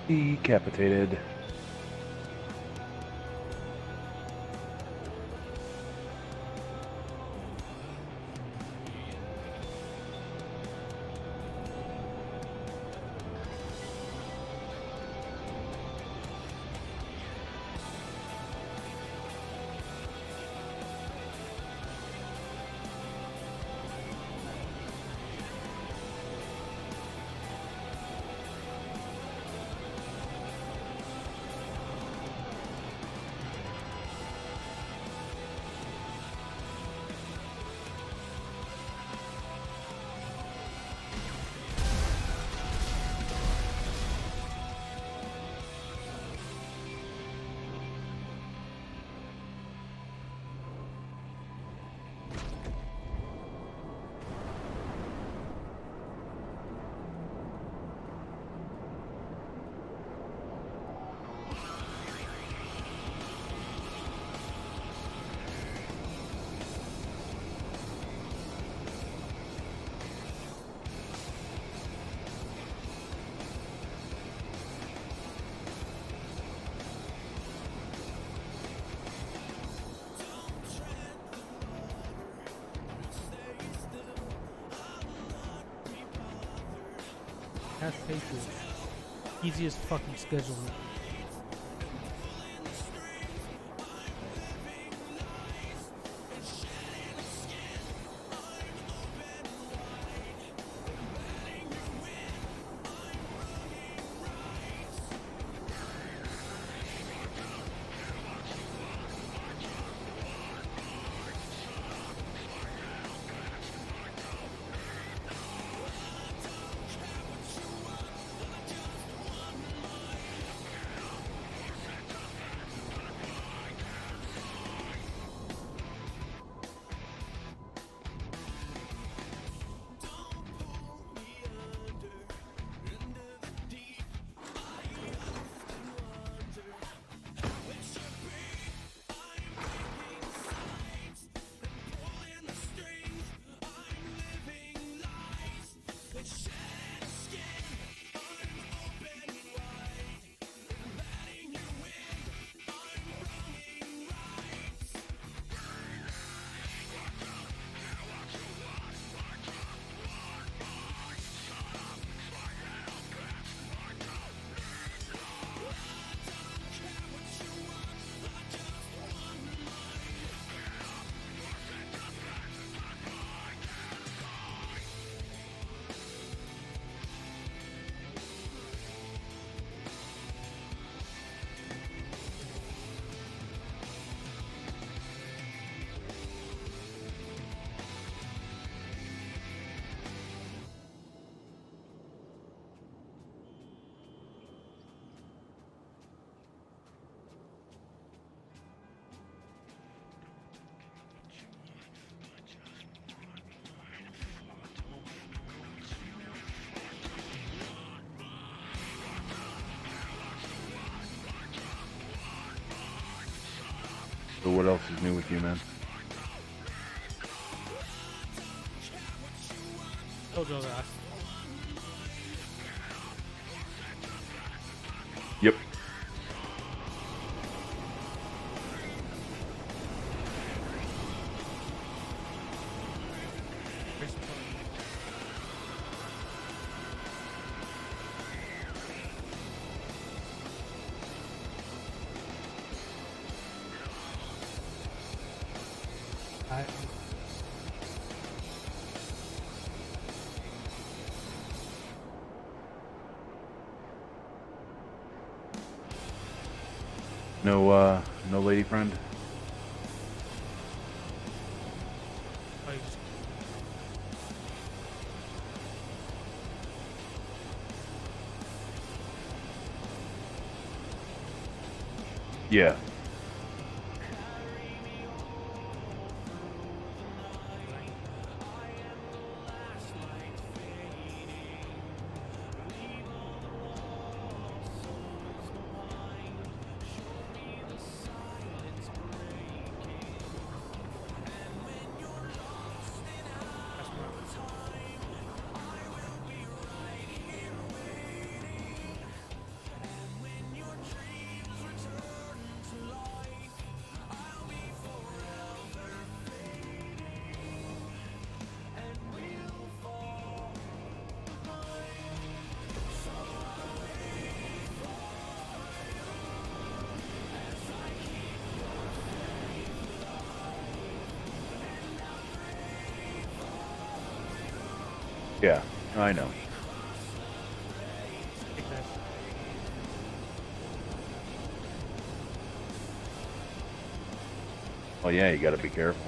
Decapitated. That's Patriots. Easiest fucking schedule. So what else is new with you, man? Told that. Yep. No lady friend? Yeah. Yeah, I know. Take that. Oh yeah, you gotta be careful.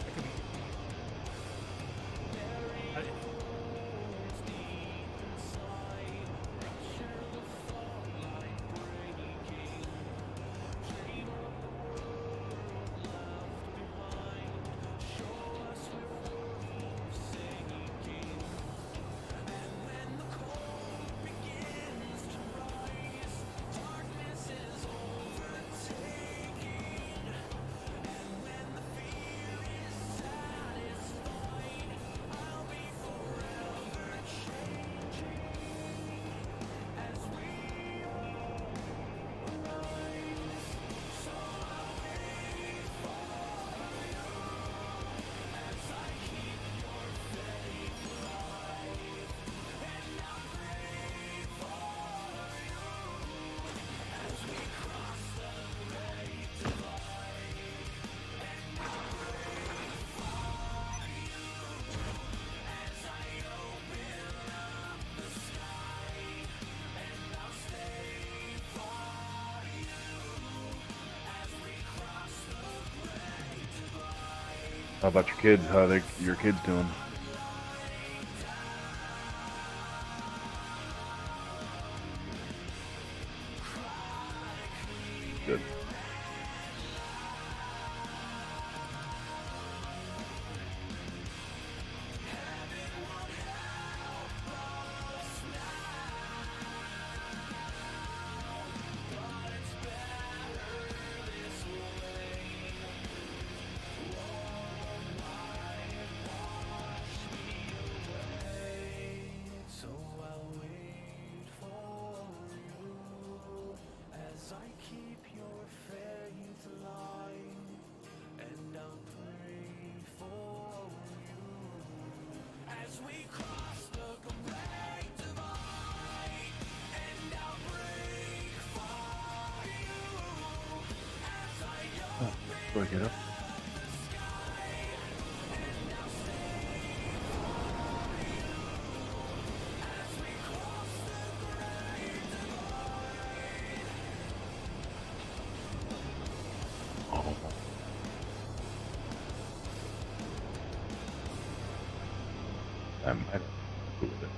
How about your kids? How are your kids doing? Good. Do I get up? Oh. I might do with it.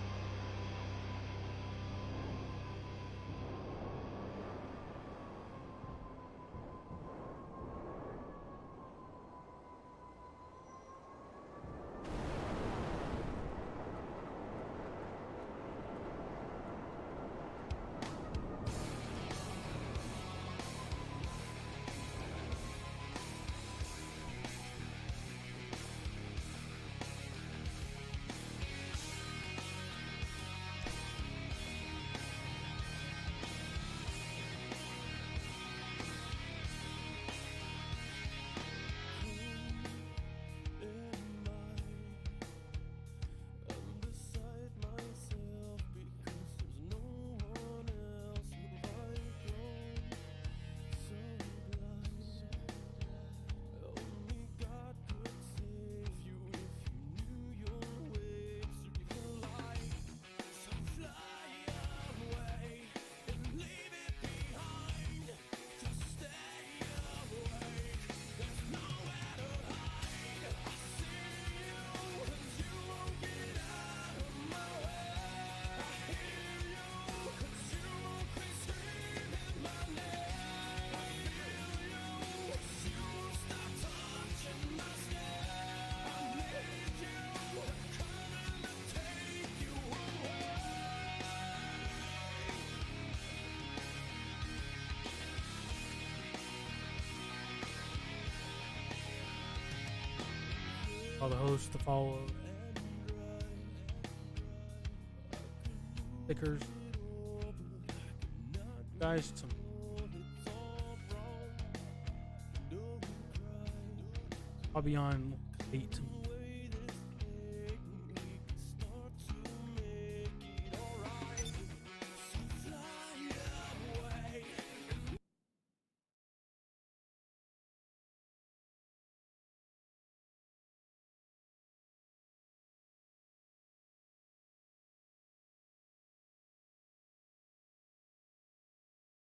All the hosts to follow. Stickers. Guys, some. I'll be on late tomorrow.